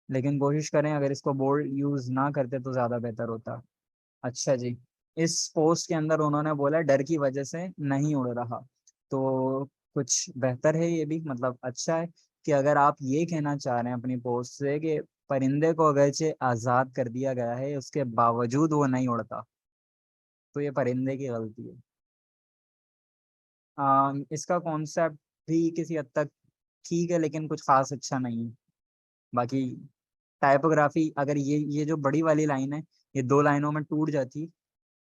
लेकिन कोशिश करें अगर इसको बोल्ड यूज ना करते तो ज्यादा बेहतर होता। अच्छा जी, इस पोस्ट के अंदर उन्होंने बोला डर की वजह से नहीं उड़ रहा, तो कुछ बेहतर है ये भी, मतलब अच्छा है कि अगर आप ये कहना चाह रहे हैं अपनी पोस्ट से कि परिंदे को अगरचे आजाद कर दिया गया है उसके बावजूद वो नहीं उड़ता, तो ये परिंदे की गलती है। इसका कॉन्सेप्ट भी किसी हद तक ठीक है, लेकिन कुछ खास अच्छा नहीं है। बाकी टाइपोग्राफी, अगर ये जो बड़ी वाली लाइन है, ये 2 लाइनों में टूट जाती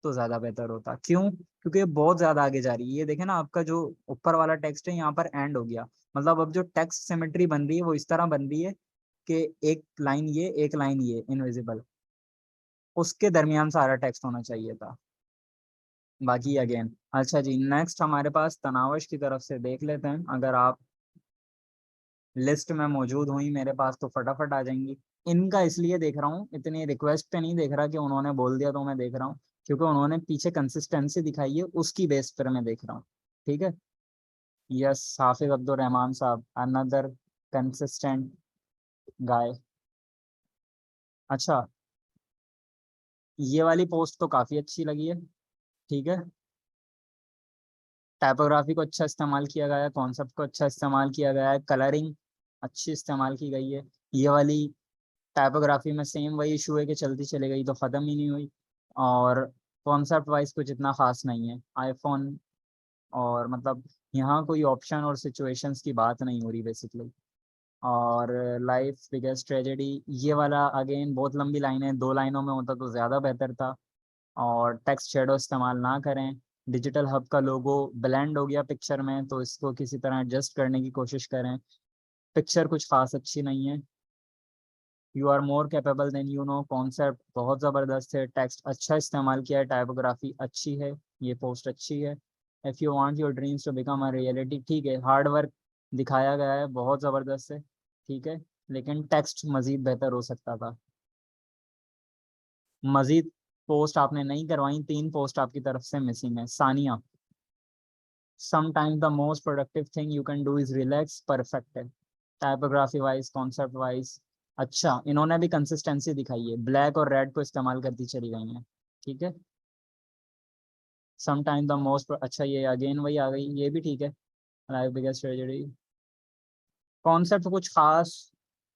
तो ज्यादा बेहतर होता। क्यों? क्योंकि ये बहुत ज्यादा आगे जा रही है। ये देखे ना, आपका जो ऊपर वाला टेक्स्ट है यहाँ पर एंड हो गया। मतलब अब जो टेक्स्ट सिमेट्री बन रही है वो इस तरह बन रही है कि एक लाइन ये, एक लाइन ये इनविजिबल, उसके दरमियान सारा टेक्स्ट होना चाहिए था। बाकी अगेन अच्छा जी, नेक्स्ट हमारे पास तनावश की तरफ से देख लेते हैं। अगर आप लिस्ट में मौजूद हुई मेरे पास तो फटाफट आ जाएंगी। इनका इसलिए देख रहा हूँ, इतनी रिक्वेस्ट पे नहीं देख रहा कि उन्होंने बोल दिया तो मैं देख रहा हूँ, क्योंकि उन्होंने पीछे कंसिस्टेंसी दिखाई है, उसकी बेस पर मैं देख रहा हूँ। ठीक है। यस, हाफिज अब्दुल रहमान साहब, अनदर कंसिस्टेंट गाय। अच्छा, ये वाली पोस्ट तो काफी अच्छी लगी है। ठीक है, टाइपोग्राफी को अच्छा इस्तेमाल किया गया है, कॉन्सेप्ट को अच्छा इस्तेमाल किया गया है, कलरिंग अच्छी इस्तेमाल की गई है। ये वाली टाइपोग्राफी में सेम वही इशू है कि चलती चली गई तो ख़त्म ही नहीं हुई। और कॉन्सेप्ट वाइज कुछ इतना खास नहीं है आईफोन, और मतलब यहाँ कोई ऑप्शन और सिचुएशंस की बात नहीं हो रही बेसिकली। और लाइफ बिगेस्ट ट्रेजेडी, ये वाला अगेन बहुत लंबी लाइन है, 2 लाइनों में होता तो ज़्यादा बेहतर था। और टेक्स्ट शेडो इस्तेमाल ना करें। डिजिटल हब का लोगो ब्लेंड हो गया पिक्चर में, तो इसको किसी तरह एडजस्ट करने की कोशिश करें। पिक्चर कुछ खास अच्छी नहीं है। You are more capable than you know, concept बहुत ज़बरदस्त है, टेक्स्ट अच्छा इस्तेमाल किया है, टाइपोग्राफी अच्छी है, ये पोस्ट अच्छी है। If you want your dreams to become a reality, ठीक है, हार्ड वर्क दिखाया गया है, बहुत ज़बरदस्त है, ठीक है, लेकिन टेक्स्ट मज़ीद बेहतर हो सकता था। मज़ीद पोस्ट आपने नहीं करवाई, 3 पोस्ट आपकी तरफ से मिसिंग है। Sania, sometimes the most productive thing you can do is relax, perfect है। टाइपोग्राफी वाइज, कॉन्सेप्ट वाइज अच्छा, इन्होंने भी कंसिस्टेंसी दिखाई है, ब्लैक और रेड को इस्तेमाल करती चली गई हैं। ठीक है, समटाइम द मोस्ट, अच्छा ये अगेन वही आ गई, ये भी ठीक है। लाइफ बिगेस्ट ट्रेजेडी, कॉन्सेप्ट कुछ खास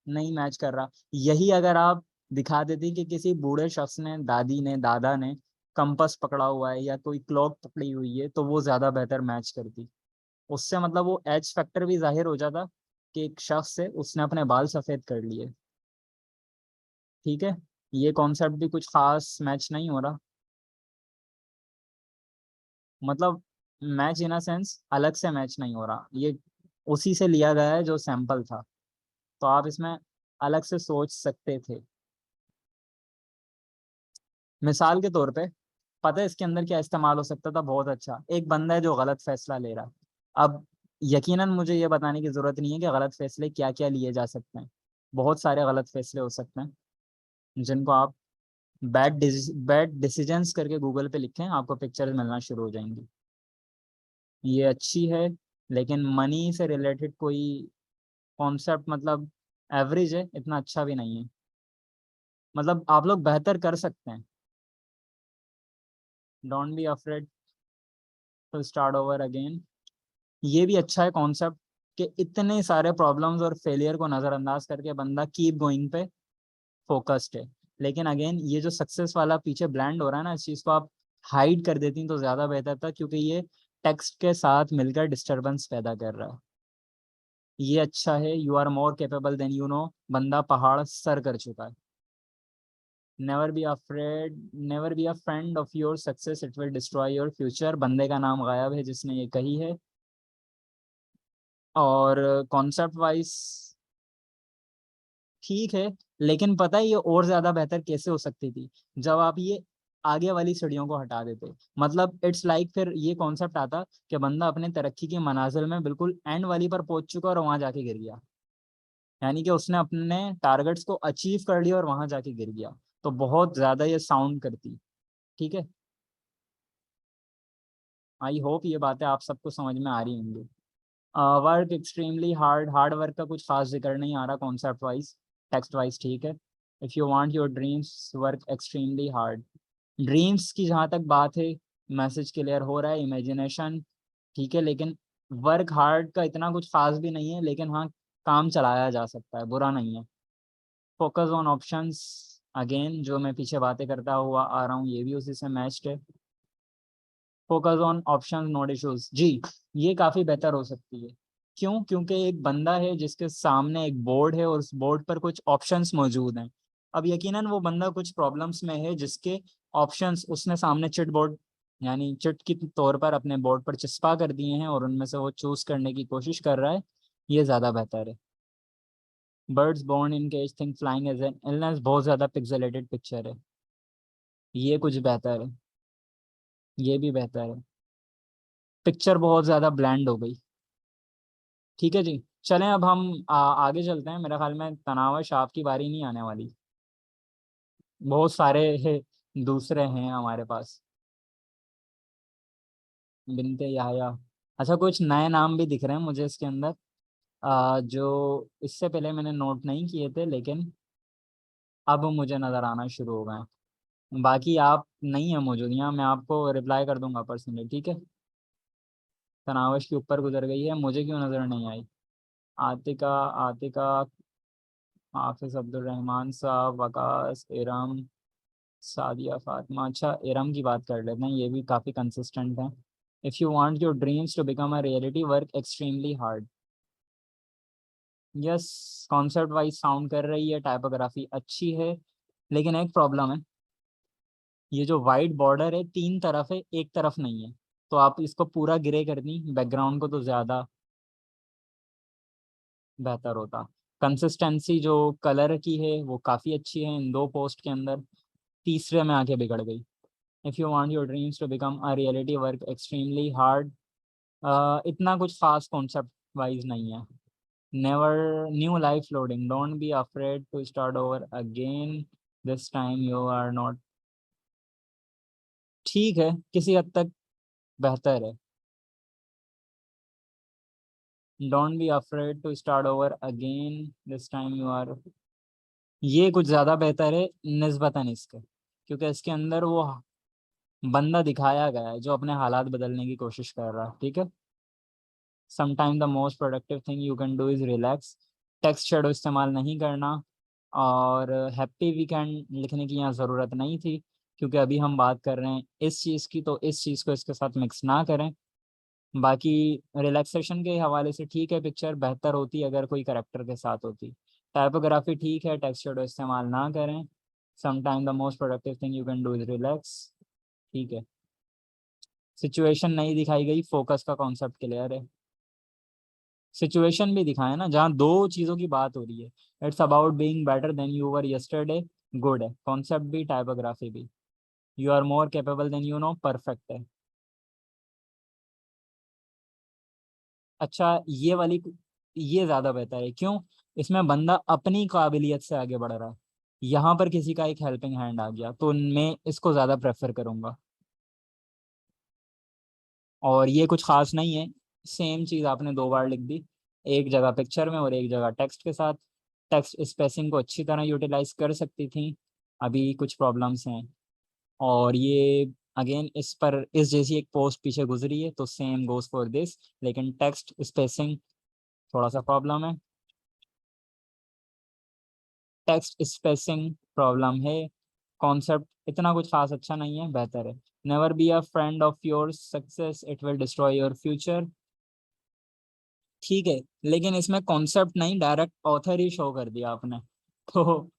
नहीं मैच कर रहा। यही अगर आप दिखा देती कि किसी बूढ़े शख्स ने, दादी ने, दादा ने कंपास पकड़ा हुआ है या कोई क्लॉक पकड़ी हुई है, तो वो ज्यादा बेहतर मैच करती। उससे मतलब वो एज फैक्टर भी जाहिर हो जाता कि एक शख्स है, उसने अपने बाल सफेद कर लिए। ठीक है, ये कॉन्सेप्ट भी कुछ खास मैच नहीं हो रहा। मतलब मैच इन अ सेंस अलग से मैच नहीं हो रहा, ये उसी से लिया गया है जो सैंपल था। तो आप इसमें अलग से सोच सकते थे। मिसाल के तौर पे, पता है इसके अंदर क्या इस्तेमाल हो सकता था बहुत अच्छा? एक बंदा है जो गलत फैसला ले रहा है। अब यकीनन मुझे ये बताने की जरूरत नहीं है कि गलत फैसले क्या क्या लिए जा सकते हैं। बहुत सारे गलत फैसले हो सकते हैं जिनको आप बैड डिसीजंस करके गूगल पे लिखें, आपको पिक्चर्स मिलना शुरू हो जाएंगी। ये अच्छी है, लेकिन मनी से रिलेटेड कोई कॉन्सेप्ट मतलब एवरेज है, इतना अच्छा भी नहीं है। मतलब आप लोग बेहतर कर सकते हैं। Don't be afraid to start over again. ये भी अच्छा है कॉन्सेप्ट, कि इतने सारे प्रॉब्लम्स और फेलियर को नज़रअंदाज करके बंदा कीप गोइंग पे फोकस्ड है। लेकिन अगेन ये जो सक्सेस वाला पीछे ब्लैंड हो रहा है ना, इस चीज़ को आप हाइड कर देती तो ज़्यादा बेहतर था, क्योंकि ये टेक्स्ट के साथ मिलकर डिस्टरबेंस पैदा कर रहा है। ये अच्छा है, you are more capable than you know, बंदा पहाड़ सर कर चुका है। Never be a friend of your success, it will destroy your future, बंदे का नाम गायब है जिसने ये कही है। और कॉन्सेप्ट वाइज ठीक है, लेकिन पता है ये और ज्यादा बेहतर कैसे हो सकती थी? जब आप ये आगे वाली सीढ़ियों को हटा देते। मतलब इट्स लाइक फिर ये कॉन्सेप्ट आता कि बंदा अपने तरक्की की मंजिल में बिल्कुल एंड वाली पर पहुंच चुका और वहां जाके गिर गया। यानी कि उसने अपने टारगेट्स को अचीव कर लिया और वहां जाके गिर गया। तो बहुत ज्यादा ये साउंड करती। ठीक है, आई होप ये बातें आप सबको समझ में आ रही होंगी। Work extremely hard, hard work का कुछ खास जिक्र नहीं आ रहा कॉन्सेप्ट वाइज। टेक्स्ट वाइज ठीक है। If you want your dreams work extremely hard. Dreams की जहाँ तक बात है, मैसेज क्लियर हो रहा है, इमेजिनेशन ठीक है, लेकिन वर्क हार्ड का इतना कुछ खास भी नहीं है, लेकिन हाँ काम चलाया जा सकता है, बुरा नहीं है। फोकस ऑन ऑप्शंस, अगेन जो मैं पीछे बातें करता हुआ आ रहा हूँ ये भी उसी से मैच्ड है। Focus on options not issues, जी ये काफ़ी बेहतर हो सकती है। क्यों? क्योंकि एक बंदा है जिसके सामने एक बोर्ड है और उस बोर्ड पर कुछ ऑप्शंस मौजूद हैं। अब यकीनन वो बंदा कुछ प्रॉब्लम्स में है जिसके ऑप्शंस उसने सामने चिट बोर्ड यानी चिट के तौर पर अपने बोर्ड पर चिपका कर दिए हैं और उनमें से वो चूज करने की कोशिश कर रहा है। ये ज़्यादा बेहतर है। Birds born in cage think flying as an illness, बहुत ज़्यादा पिक्सेलेटेड पिक्चर है। ये कुछ बेहतर है, ये भी बेहतर है। पिक्चर बहुत ज़्यादा ब्लैंड हो गई। ठीक है जी, चलें अब हम आगे चलते हैं। मेरा ख्याल में तनावश आपकी बारी नहीं आने वाली, बहुत सारे दूसरे हैं हमारे पास। बिनते याहया, अच्छा कुछ नए नाम भी दिख रहे हैं मुझे इसके अंदर, जो इससे पहले मैंने नोट नहीं किए थे, लेकिन अब मुझे नज़र आना शुरू हो गए हैं। बाकी आप नहीं है मौजूद यहाँ, मैं आपको रिप्लाई कर दूंगा पर्सनली, ठीक है? तनावश के ऊपर गुजर गई है, मुझे क्यों नज़र नहीं आई? आतिका, आतिका, हाफिज अब्दुल रहमान साहब, वकास, इरम, सादिया फातिमा। अच्छा इरम की बात कर लेते हैं, ये भी काफ़ी कंसिस्टेंट है। If you want your dreams to become a reality work extremely hard. Yes, concept wise sound कर रही है, टाइपोग्राफी अच्छी है, लेकिन एक प्रॉब्लम है। ये जो वाइट बॉर्डर है तीन तरफ है, एक तरफ नहीं है। तो आप इसको पूरा ग्रे कर दी बैकग्राउंड को तो ज़्यादा बेहतर होता। कंसिस्टेंसी जो कलर की है वो काफ़ी अच्छी है इन दो पोस्ट के अंदर। तीसरे में आके बिगड़ गई। If you want your dreams to become a reality work extremely hard, इतना कुछ खास कॉन्सेप्ट वाइज नहीं है। Never, new life loading, don't be afraid to start over again, this time you are not. ठीक है, किसी हद तक बेहतर है। Don't be afraid to start over again, this time you are. ये कुछ ज़्यादा बेहतर है निस्बतन इसके, क्योंकि इसके अंदर वो बंदा दिखाया गया है जो अपने हालात बदलने की कोशिश कर रहा है। ठीक है, sometime the most productive thing you can do is relax, text shadow इस्तेमाल नहीं करना। और हैप्पी वीकेंड लिखने की यहाँ ज़रूरत नहीं थी, क्योंकि अभी हम बात कर रहे हैं इस चीज़ की, तो इस चीज़ को इसके साथ मिक्स ना करें। बाकी रिलैक्सेशन के हवाले से ठीक है, पिक्चर बेहतर होती अगर कोई करेक्टर के साथ होती। टाइपोग्राफी ठीक है, टेक्स्ट शेडो इस्तेमाल ना करें। Sometime the most productive thing you can do is relax, ठीक है। सिचुएशन नहीं दिखाई गई, फोकस का कॉन्सेप्ट क्लियर है। सिचुएशन भी दिखाए ना, जहाँ दो चीजों की बात हो रही है। It's about being better than you were yesterday, good है। कॉन्सेप्ट भी, टाइपोग्राफी भी। You are more capable than you know, perfect है। अच्छा, ये ज्यादा बेहतर है। क्यों? इसमें बंदा अपनी काबिलियत से आगे बढ़ रहा है, यहाँ पर किसी का एक हेल्पिंग हैंड आ गया, तो मैं इसको ज्यादा प्रेफर करूंगा। और ये कुछ खास नहीं है, सेम चीज आपने दो बार लिख दी, एक जगह पिक्चर में और एक जगह टेक्स्ट के साथ। टेक्स्ट स्पेसिंग को अच्छी तरह यूटिलाइज कर सकती थी, अभी कुछ प्रॉब्लम्स हैं। और ये अगेन इस पर इस जैसी एक पोस्ट पीछे गुजरी है, तो सेम गोज फॉर दिस। लेकिन टेक्स्ट स्पेसिंग थोड़ा सा प्रॉब्लम है, टेक्स्ट स्पेसिंग प्रॉब्लम है। कॉन्सेप्ट इतना कुछ खास अच्छा नहीं है, बेहतर है। Never be a friend of your success, it will destroy your future. ठीक है, लेकिन इसमें कॉन्सेप्ट नहीं, डायरेक्ट ऑथर ही शो कर दिया आपने। तो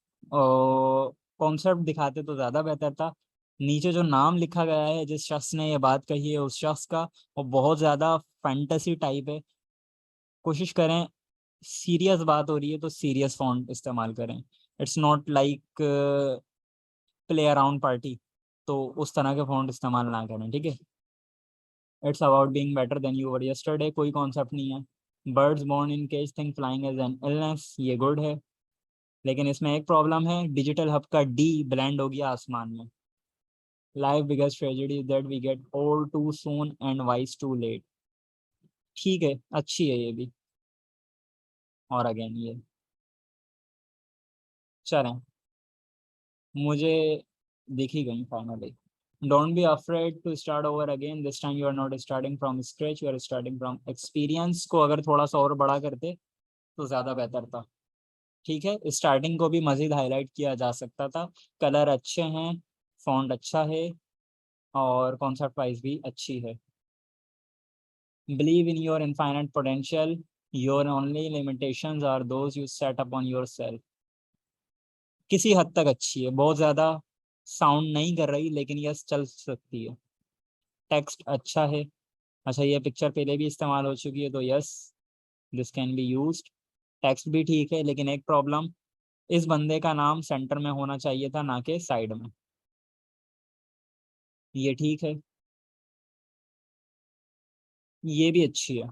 कॉन्सेप्ट दिखाते तो ज्यादा बेहतर था। नीचे जो नाम लिखा गया है जिस शख्स ने ये बात कही है, उस शख्स का, वो बहुत ज्यादा फैंटेसी टाइप है। कोशिश करें, सीरियस बात हो रही है तो सीरियस फॉन्ट इस्तेमाल करें। It's not like play around party, तो उस तरह के फॉन्ट इस्तेमाल ना करें, ठीक है। It's about being better than you were yesterday, कोई कॉन्सेप्ट नहीं है। Birds born in cage think flying as an illness, ये गुड है। लेकिन इसमें एक प्रॉब्लम है, डिजिटल हब का डी ब्लेंड हो गया आसमान में। Life biggest tragedy that we get old too soon and wise too late. ठीक है, अच्छी है ये भी। और अगेन ये, चलें, मुझे दिखी गई finally. Don't be afraid to start over again, this time you are not starting from scratch, you are starting from experience. को अगर थोड़ा सा और बड़ा करते तो ज़्यादा बेहतर था। ठीक है, स्टार्टिंग को भी मज़ीद हाईलाइट किया जा सकता था। कलर अच्छे हैं, फॉन्ट अच्छा है, और कॉन्सेप्ट वाइज भी अच्छी है। Believe in your infinite potential, your only limitations are those you set upon your self. किसी हद तक अच्छी है, बहुत ज़्यादा साउंड नहीं कर रही, लेकिन यस चल सकती है। टेक्स्ट अच्छा है। अच्छा, ये पिक्चर पहले भी इस्तेमाल हो चुकी है, तो yes this can be used. Text भी ठीक है, लेकिन एक प्रॉब्लम, इस बंदे का नाम सेंटर में होना चाहिए था, ना कि साइड में। ये ठीक है, ये भी अच्छी है।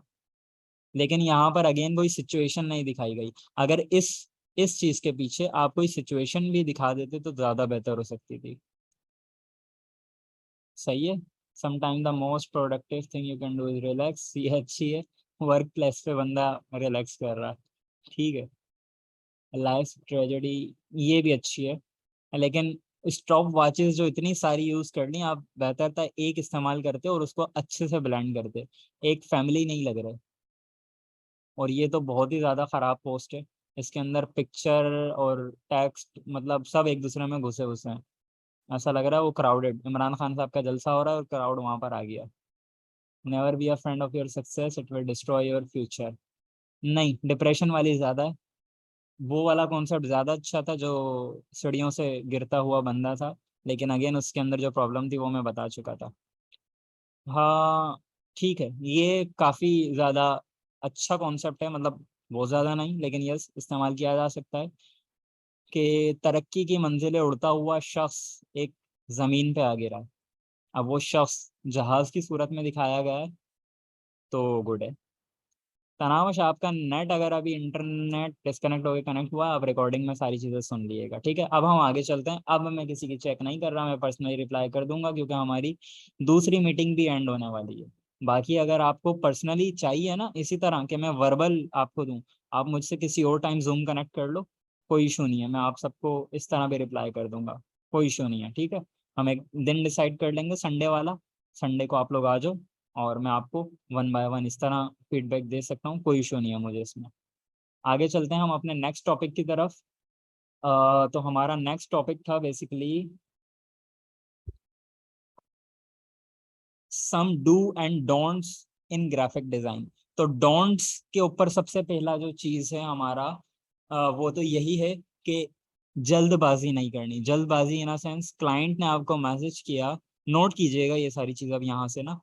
लेकिन यहाँ पर अगेन कोई सिचुएशन नहीं दिखाई गई। अगर इस चीज के पीछे आप कोई सिचुएशन भी दिखा देते तो ज्यादा बेहतर हो सकती थी। सही है। Sometime the most productive thing you can do is relax, ये अच्छी है। वर्क प्लेस पे बंदा रिलैक्स कर रहा है, ठीक है। लाइफ ट्रेजेडी, ये भी अच्छी है। लेकिन स्टॉप वॉचेस जो इतनी सारी यूज कर ली, आप बेहतर था एक इस्तेमाल करते और उसको अच्छे से ब्लेंड करते। एक फैमिली नहीं लग रहा। और ये तो बहुत ही ज़्यादा ख़राब पोस्ट है। इसके अंदर पिक्चर और टेक्स्ट मतलब सब एक दूसरे में घुसे घुसे हैं। ऐसा लग रहा है वो क्राउडेड, इमरान खान साहब का जलसा हो रहा है और क्राउड वहां पर आ गया। Never be a friend of your success, it will destroy your future. नहीं, डिप्रेशन वाली ज़्यादा है। वो वाला कॉन्सेप्ट ज़्यादा अच्छा था जो सीढ़ियों से गिरता हुआ बंदा था। लेकिन अगेन उसके अंदर जो प्रॉब्लम थी वो मैं बता चुका था। हाँ, ठीक है, ये काफ़ी ज़्यादा अच्छा कॉन्सेप्ट है, मतलब बहुत ज़्यादा नहीं, लेकिन यस इस्तेमाल किया जा सकता है। कि तरक्की की मंजिलें उड़ता हुआ शख्स एक ज़मीन पे आ गिरा। अब वो शख्स जहाज़ की सूरत में दिखाया गया है, तो गुड है। तनावश आपका नेट, अगर अभी इंटरनेट डिस्कनेक्ट होकर कनेक्ट हुआ, आप रिकॉर्डिंग में सारी चीज़ें सुन लीजिएगा, ठीक है। अब हम आगे चलते हैं। अब मैं किसी की चेक नहीं कर रहा, मैं पर्सनली रिप्लाई कर दूंगा, क्योंकि हमारी दूसरी मीटिंग भी एंड होने वाली है। बाकी अगर आपको पर्सनली चाहिए ना इसी तरह कि मैं वर्बल आपको दूं, आप मुझसे किसी और टाइम जूम कनेक्ट कर लो, कोई इशू नहीं है। मैं आप सबको इस तरह भी रिप्लाई कर दूंगा, कोई इशू नहीं है, ठीक है। हम एक दिन डिसाइड कर लेंगे, संडे वाला। संडे को आप लोग आ जाओ, और मैं आपको वन बाय वन इस तरह फीडबैक दे सकता हूँ, कोई इशू नहीं है मुझे इसमें। आगे चलते हैं हम अपने नेक्स्ट टॉपिक की तरफ। तो हमारा नेक्स्ट टॉपिक था basically some dos and don'ts in graphic design. तो डोंट्स के ऊपर सबसे पहला जो चीज है हमारा, वो तो यही है कि जल्दबाजी नहीं करनी। जल्दबाजी इन अ सेंस, क्लाइंट ने आपको मैसेज किया, नोट कीजिएगा ये सारी चीज अब यहाँ से ना।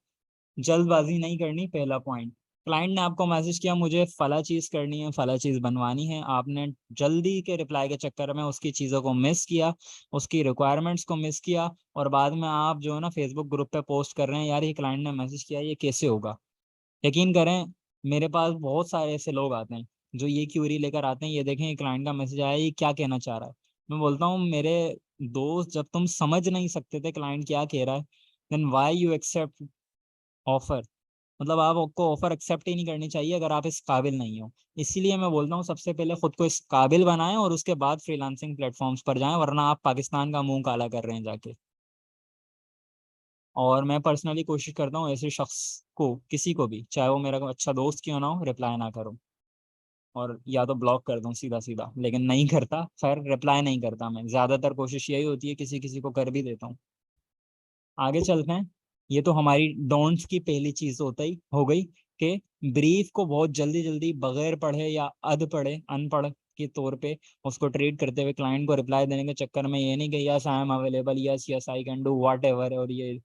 जल्दबाजी नहीं करनी, पहला पॉइंट। क्लाइंट ने आपको मैसेज किया मुझे फला चीज करनी है, फला चीज बनवानी है, आपने जल्दी के रिप्लाई के चक्कर में उसकी चीजों को मिस किया, उसकी रिक्वायरमेंट्स को मिस किया, और बाद में आप जो है ना फेसबुक ग्रुप पे पोस्ट कर रहे हैं यार ये क्लाइंट ने मैसेज किया, ये कैसे होगा। यकीन करें मेरे पास बहुत सारे ऐसे लोग आते हैं जो ये क्यूरी लेकर आते हैं, ये देखें ये क्लाइंट का मैसेज आया, ये क्या कहना चाह रहा है। मैं बोलता हूँ मेरे दोस्त, जब तुम समझ नहीं सकते थे क्लाइंट क्या कह रहा है, then why you accept offer. मतलब आपको ऑफर एक्सेप्ट ही नहीं करनी चाहिए अगर आप इस काबिल नहीं हो। इसीलिए मैं बोलता हूँ सबसे पहले खुद को इस काबिल बनाएं और उसके बाद फ्रीलांसिंग प्लेटफॉर्म्स पर जाएं, वरना आप पाकिस्तान का मुंह काला कर रहे हैं जाके। और मैं पर्सनली कोशिश करता हूँ ऐसे शख्स को, किसी को भी, चाहे वो मेरा कोई अच्छा दोस्त क्यों ना हो, रिप्लाई ना करूँ, और या तो ब्लॉक कर दूं सीधा सीधा, लेकिन नहीं करता, खैर रिप्लाई नहीं करता मैं, ज्यादातर कोशिश यही होती है, किसी किसी को कर भी देता हूँ। आगे चलते हैं। ये तो हमारी डोंट्स की पहली चीज होता ही हो गई कि ब्रीफ को बहुत जल्दी जल्दी बगैर पढ़े या अध पढ़े, अनपढ़ के तौर पे उसको ट्रीट करते हुए क्लाइंट को रिप्लाई देने के चक्कर में ये नहीं कि yes I am available, yes yes I can do what ever, और ये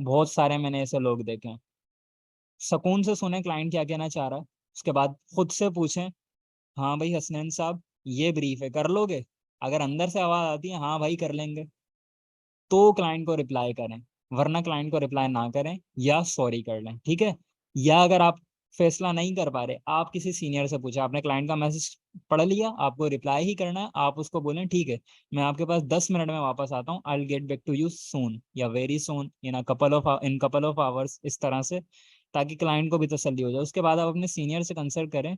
बहुत सारे मैंने ऐसे लोग देखे हैं। सुकून से सुने क्लाइंट क्या कहना चाह रहा है, उसके बाद खुद से पूछें, हाँ भाई हसनैन साहब ये ब्रीफ है, कर लोगे। अगर अंदर से आवाज आती है हाँ भाई कर लेंगे, तो क्लाइंट को रिप्लाई करें, वरना क्लाइंट को रिप्लाई ना करें या सॉरी कर लें, ठीक है। या अगर आप फैसला नहीं कर पा रहे, आप किसी सीनियर से पूछे, आपने क्लाइंट का मैसेज पढ़ लिया, आपको रिप्लाई ही करना है, आप उसको बोलें ठीक है मैं आपके पास 10 मिनट में वापस आता हूँ, I will get back to you soon या very soon in couple of hours, इस तरह से, ताकि क्लाइंट को भी तसल्ली हो जाए। उसके बाद आप अपने सीनियर से कंसल्ट करें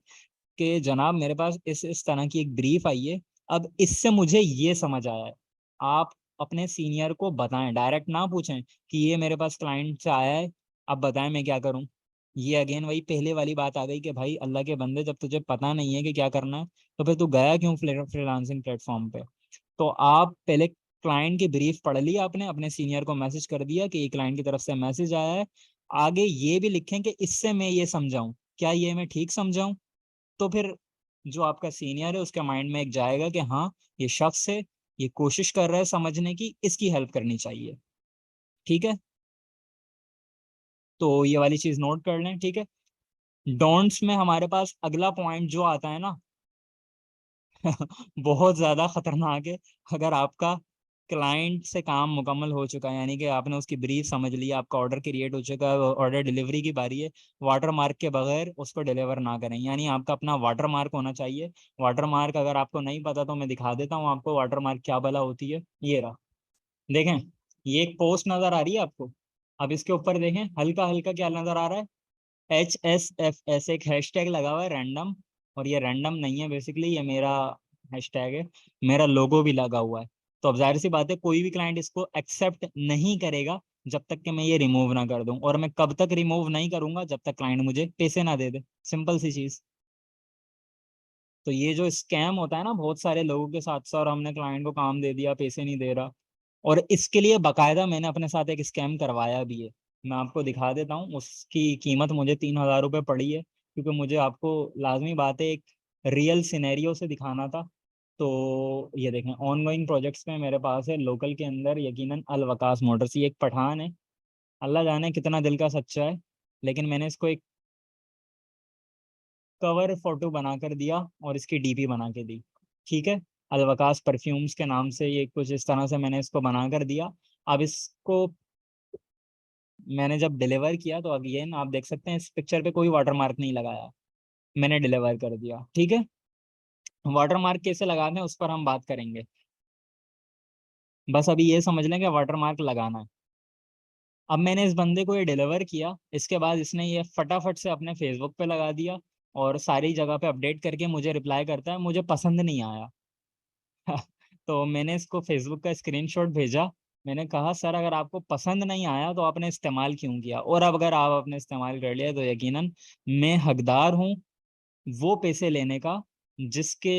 कि जनाब मेरे पास इस तरह की एक ब्रीफ आई है, अब इससे मुझे ये समझ आया है। आप अपने सीनियर को बताएं, डायरेक्ट ना पूछें कि ये मेरे पास क्लाइंट से आया है, अब बताएं मैं क्या करूं। ये अगेन वही पहले वाली बात आ गई कि भाई अल्लाह के बंदे, जब तुझे पता नहीं है कि क्या करना है तो फिर तू गया क्यों फ्रीलांसिंग प्लेटफॉर्म पे। तो आप पहले क्लाइंट की ब्रीफ पढ़ ली, आपने अपने सीनियर को मैसेज कर दिया कि ये क्लाइंट की तरफ से मैसेज आया है, आगे ये भी लिखें कि इससे मैं ये समझाऊं, क्या ये मैं ठीक समझाऊं। तो फिर जो आपका सीनियर है उसके माइंड में एक जाएगा कि हाँ ये शख्स है, ये कोशिश कर रहा है समझने की, इसकी हेल्प करनी चाहिए, ठीक है। तो ये वाली चीज नोट कर लें, ठीक है। डोंट्स में हमारे पास अगला पॉइंट जो आता है ना बहुत ज्यादा खतरनाक है। अगर आपका क्लाइंट से काम मुकम्मल हो चुका है, यानी कि आपने उसकी ब्रीफ समझ ली, आपका ऑर्डर क्रिएट हो चुका है, ऑर्डर डिलीवरी की बारी है, वाटर मार्क के बगैर उसको डिलीवर ना करें, यानी आपका अपना वाटर मार्क होना चाहिए। वाटर मार्क अगर आपको नहीं पता तो मैं दिखा देता हूँ आपको वाटर मार्क क्या भला होती है। ये रहा, देखें, ये एक पोस्ट नजर आ रही है आपको। अब इसके ऊपर देखें हल्का हल्का क्या नजर आ रहा है, HSFS, एक हैशटैग लगा हुआ है रैंडम, और ये रैंडम नहीं है बेसिकली, ये मेरा हैशटैग है, मेरा लोगो भी लगा हुआ है। तो अब जाहिर सी बात है कोई भी क्लाइंट इसको एक्सेप्ट नहीं करेगा जब तक कि मैं ये रिमूव ना कर दूं, और मैं कब तक रिमूव नहीं करूंगा, जब तक क्लाइंट मुझे पैसे ना दे दे, सिंपल सी चीज। तो ये जो स्कैम होता है ना बहुत सारे लोगों के साथ साथ, और हमने क्लाइंट को काम दे दिया पैसे नहीं दे रहा, और इसके लिए बकायदा मैंने अपने साथ एक स्कैम करवाया भी है। मैं आपको दिखा देता हूँ, उसकी कीमत मुझे 3,000 रुपये पड़ी है, क्योंकि मुझे आपको लाजमी बात है एक रियल सिनेरियो से दिखाना था। तो ये देखें ऑनगोइंग प्रोजेक्ट्स में मेरे पास है लोकल के अंदर यकीनन अल वकास मोटर्स, ये एक पठान है, अल्लाह जाने कितना दिल का सच्चा है, लेकिन मैंने इसको एक कवर फोटो बनाकर दिया और इसकी डीपी बना के दी, ठीक है। अलवकास परफ्यूम्स के नाम से ये कुछ इस तरह से मैंने इसको बना कर दिया। अब इसको मैंने जब डिलीवर किया तो अगेन आप देख सकते हैं इस पिक्चर पे कोई वाटर मार्क नहीं लगाया, मैंने डिलीवर कर दिया, ठीक है। वाटर मार्क कैसे लगाना है उस पर हम बात करेंगे, बस अभी ये समझ लें कि वाटर मार्क लगाना है। अब मैंने इस बंदे को ये डिलीवर किया, इसके बाद इसने ये फटाफट से अपने फेसबुक पे लगा दिया और सारी जगह पे अपडेट करके मुझे रिप्लाई करता है मुझे पसंद नहीं आया। तो मैंने इसको फेसबुक का स्क्रीनशॉट भेजा, मैंने कहा सर अगर आपको पसंद नहीं आया तो आपने इस्तेमाल क्यों किया, और अब अगर आप अपने इस्तेमाल कर लिया तो यकीनन मैं हकदार हूँ वो पैसे लेने का जिसके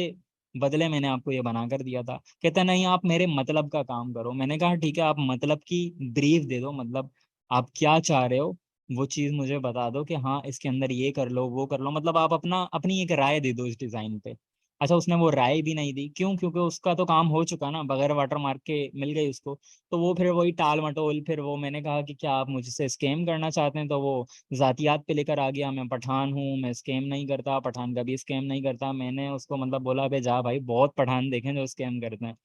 बदले मैंने आपको ये बना कर दिया था। कहता नहीं आप मेरे मतलब का काम करो, मैंने कहा ठीक है आप मतलब की ब्रीफ दे दो, मतलब आप क्या चाह रहे हो वो चीज मुझे बता दो कि हाँ इसके अंदर ये कर लो वो कर लो, मतलब आप अपना अपनी एक राय दे दो इस डिजाइन पे। अच्छा उसने वो राय भी नहीं दी, क्यों? क्योंकि उसका तो काम हो चुका ना, बगैर वाटर मार्क के मिल गई उसको। तो वो फिर वही टाल मटोल, फिर वो मैंने कहा कि क्या आप मुझसे स्कैम करना चाहते हैं, तो वो जातियात पे लेकर आ गया, मैं पठान हूँ, मैं स्कैम नहीं करता, पठान कभी स्कैम नहीं करता। मैंने उसको मतलब बोला बे जा भाई, बहुत पठान देखे जो स्कैम करते हैं।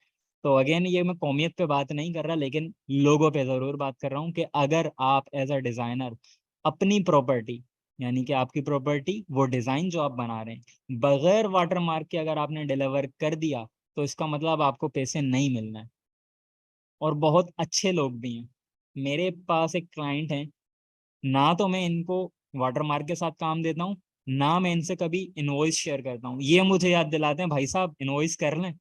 तो अगेन ये मैं कौमियत पे बात नहीं कर रहा, लेकिन लोगों पे जरूर बात कर रहा हूँ कि अगर आप एज अ डिजाइनर अपनी प्रॉपर्टी, यानी कि आपकी प्रॉपर्टी वो डिजाइन जो आप बना रहे हैं बगैर वाटर मार्क के अगर आपने डिलीवर कर दिया, तो इसका मतलब आपको पैसे नहीं मिलना है। और बहुत अच्छे लोग भी हैं। मेरे पास एक क्लाइंट है, ना तो मैं इनको वाटर मार्क के साथ काम देता हूँ, ना मैं इनसे कभी इनवॉइस शेयर करता हूँ। ये मुझे याद दिलाते हैं भाई साहब इनवॉइस कर लें।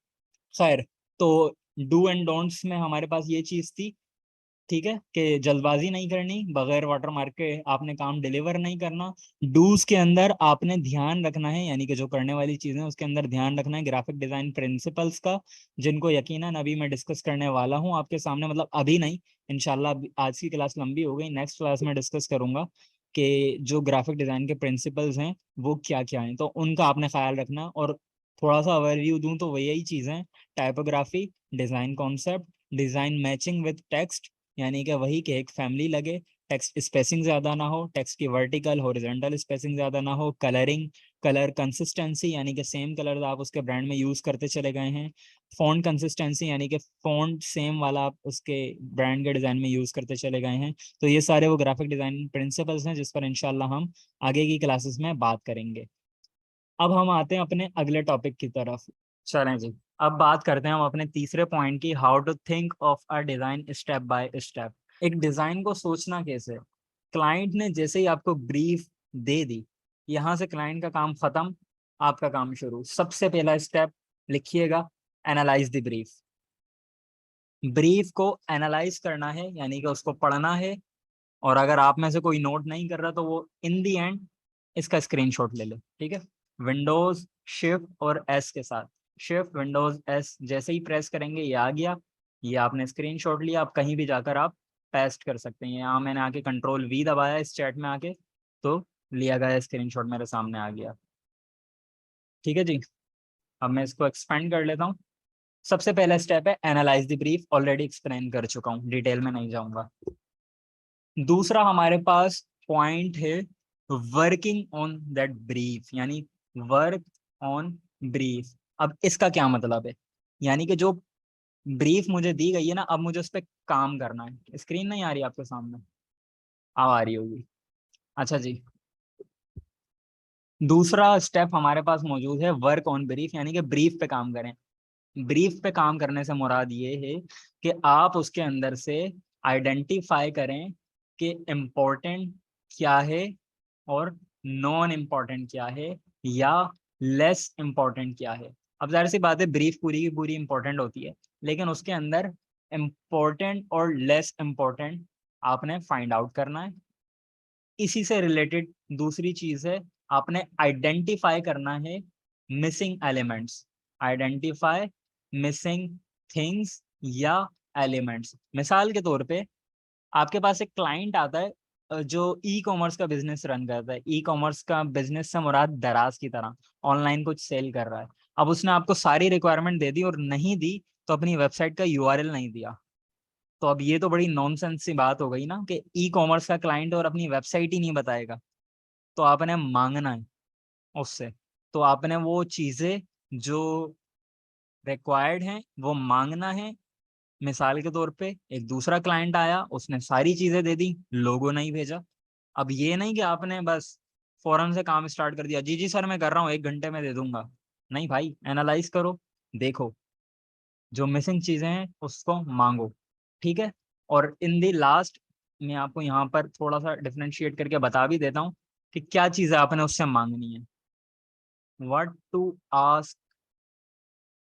खैर, तो डू एंड डोंट्स में हमारे पास ये चीज थी, ठीक है, कि जल्दबाजी नहीं करनी, बगैर वाटर मार्क के आपने काम डिलीवर नहीं करना। डूज के अंदर आपने ध्यान रखना है, यानी कि जो करने वाली चीजें उसके अंदर ध्यान रखना है ग्राफिक डिजाइन प्रिंसिपल्स का, जिनको यकीनन अभी मैं डिस्कस करने वाला हूं आपके सामने, मतलब अभी नहीं, इंशाल्लाह। आज की क्लास लंबी हो गई, नेक्स्ट क्लास में डिस्कस करूंगा कि जो ग्राफिक डिजाइन के प्रिंसिपल्स हैं वो क्या क्या हैं, तो उनका आपने ख्याल रखना। और थोड़ा सा ओवरव्यू दूं तो वही यही चीजें: typography, design concept, design matching with text, यानी कि वही कि एक फैमिली लगे, टेक्स्ट स्पेसिंग ज्यादा ना हो, टेक्स्ट की वर्टिकल हॉरिजॉन्टल स्पेसिंग ज्यादा ना हो, कलरिंग, कलर कंसिस्टेंसी, यानी कि सेम कलर आप उसके ब्रांड में यूज करते चले गए हैं, फॉन्ट कंसिस्टेंसी, यानी कि फॉन्ट सेम वाला आप उसके ब्रांड के डिजाइन में यूज करते चले गए हैं। तो ये सारे वो ग्राफिक डिजाइन प्रिंसिपल्स हैं जिस पर इंशाल्लाह हम आगे की क्लासेस में बात करेंगे। अब हम आते हैं अपने अगले टॉपिक की तरफ। चलें जी, अब बात करते हैं हम अपने तीसरे पॉइंट की, how to think of a design step by step. एक डिजाइन को सोचना कैसे। क्लाइंट ने जैसे ही आपको ब्रीफ दे दी, यहां से क्लाइंट का काम खत्म, आपका काम शुरू। सबसे पहला स्टेप लिखिएगा, एनालाइज द ब्रीफ। ब्रीफ को एनालाइज करना है, यानी कि उसको पढ़ना है। और अगर आप में से कोई नोट नहीं कर रहा तो वो इन दी एंड इसका स्क्रीनशॉट ले ले, ठीक है। विंडोज शिफ्ट और एस के साथ, शिफ्ट विंडोज एस जैसे ही प्रेस करेंगे ये आ गया, ये आपने स्क्रीनशॉट लिया। आप कहीं भी जाकर आप पेस्ट कर सकते हैं। यहाँ मैंने आके कंट्रोल वी दबाया इस चैट में आके, तो लिया गया स्क्रीनशॉट मेरे सामने आ गया, ठीक है जी। अब मैं इसको एक्सपेंड कर लेता हूँ। सबसे पहला स्टेप है analyse the brief, already explain कर चुका हूँ, डिटेल में नहीं जाऊंगा। दूसरा हमारे पास पॉइंट है वर्किंग ऑन दैट ब्रीफ, यानी वर्क ऑन ब्रीफ। अब इसका क्या मतलब है, यानी कि जो ब्रीफ मुझे दी गई है ना, अब मुझे उस पर काम करना है। स्क्रीन नहीं आ रही आपके सामने? अब आ रही होगी। अच्छा जी, दूसरा स्टेप हमारे पास मौजूद है वर्क ऑन ब्रीफ, यानी कि ब्रीफ पे काम करें। ब्रीफ पे काम करने से मुराद ये है कि आप उसके अंदर से आइडेंटिफाई करें कि इम्पोर्टेंट क्या है और नॉन इम्पोर्टेंट क्या है, या लेस इम्पोर्टेंट क्या है। अब जाहिर सी बात है ब्रीफ पूरी की पूरी इंपॉर्टेंट होती है, लेकिन उसके अंदर इम्पोर्टेंट और लेस इम्पोर्टेंट आपने फाइंड आउट करना है। इसी से रिलेटेड दूसरी चीज है, आपने आइडेंटिफाई करना है missing elements. Identify missing things या एलिमेंट्स। मिसाल के तौर पे आपके पास एक क्लाइंट आता है जो ई कॉमर्स का बिजनेस रन करता है। ई कॉमर्स का बिजनेस से मुराद दराज की तरह ऑनलाइन कुछ सेल कर रहा है। अब उसने आपको सारी रिक्वायरमेंट दे दी और नहीं दी तो अपनी वेबसाइट का यूआरएल नहीं दिया। तो अब ये तो बड़ी नॉनसेंस सी बात हो गई ना कि ई कॉमर्स का क्लाइंट और अपनी वेबसाइट ही नहीं बताएगा। तो आपने मांगना है उससे। तो आपने वो चीजें जो रिक्वायर्ड हैं वो मांगना है। मिसाल के तौर पे एक दूसरा क्लाइंट आया, उसने सारी चीजें दे दी, लोगो नहीं भेजा। अब ये नहीं कि आपने बस फौरन से काम स्टार्ट कर दिया, जी जी सर मैं कर रहा हूँ 1 घंटे में दे दूंगा। नहीं भाई, एनालाइज करो, देखो जो मिसिंग चीजें हैं उसको मांगो, ठीक है। और इन दी लास्ट मैं आपको यहाँ पर थोड़ा सा डिफ्रेंशिएट करके बता भी देता हूँ कि क्या चीजें आपने उससे मांगनी है, व्हाट टू आस्क,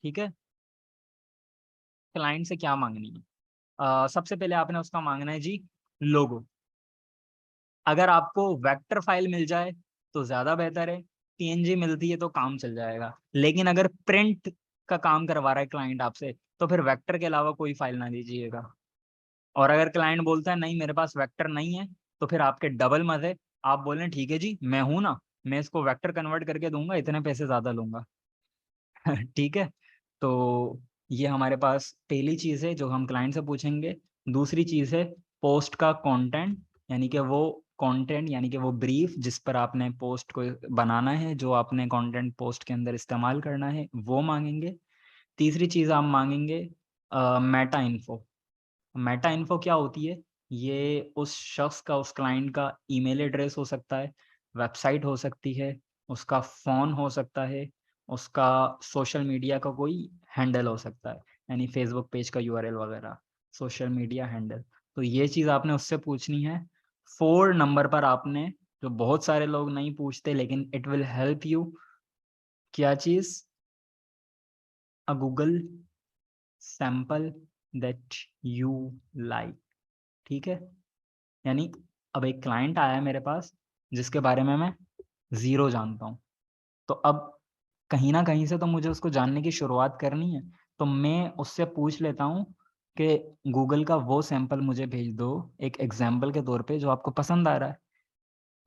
ठीक है। क्लाइंट से क्या मांगनी है। सबसे पहले आपने उसका मांगना है जी लोगो। अगर आपको वेक्टर फाइल मिल जाए तो ज्यादा बेहतर है, पीएनजी मिलती है तो काम चल जाएगा। लेकिन अगर प्रिंट का काम करवा रहा है क्लाइंट आपसे, तो फिर वेक्टर के अलावा कोई फाइल ना दीजिएगा। और अगर क्लाइंट बोलता है नहीं मेरे पास वेक्टर नहीं है, तो फिर आपके डबल मजे। आप बोलें ठीक है जी मैं हूं ना, मैं इसको वेक्टर कन्वर्ट करके दूंगा, इतने पैसे ज्यादा लूंगा। ठीक है, तो ये हमारे पास पहली चीज़ है जो हम क्लाइंट से पूछेंगे। दूसरी चीज़ है पोस्ट का कंटेंट, यानी कि वो कंटेंट यानी कि वो ब्रीफ जिस पर आपने पोस्ट को बनाना है, जो आपने कंटेंट पोस्ट के अंदर इस्तेमाल करना है, वो मांगेंगे। तीसरी चीज़ आप मांगेंगे मेटा इन्फो। मेटा इन्फो क्या होती है? ये उस शख्स का, उस क्लाइंट का ईमेल एड्रेस हो सकता है, वेबसाइट हो सकती है, उसका फ़ोन हो सकता है, उसका सोशल मीडिया का कोई हैंडल हो सकता है, यानी फ़ेसबुक पेज का यूआरएल वगैरह, सोशल मीडिया हैंडल। तो ये चीज़ आपने उससे पूछनी है। 4 नंबर पर आपने, जो बहुत सारे लोग नहीं पूछते लेकिन इट विल हेल्प यू, क्या चीज़? A Google sample that you like, ठीक है? यानी अब एक क्लाइंट आया है मेरे पास जिसके बारे में मैं ज़ीरो जानता हूँ। तो अब कहीं न कहीं से तो मुझे उसको जानने की शुरुआत करनी है। तो मैं उससे पूछ लेता हूँ कि गूगल का वो सैंपल मुझे भेज दो एक एग्ज़ाम्पल के तौर पे जो आपको पसंद आ रहा है।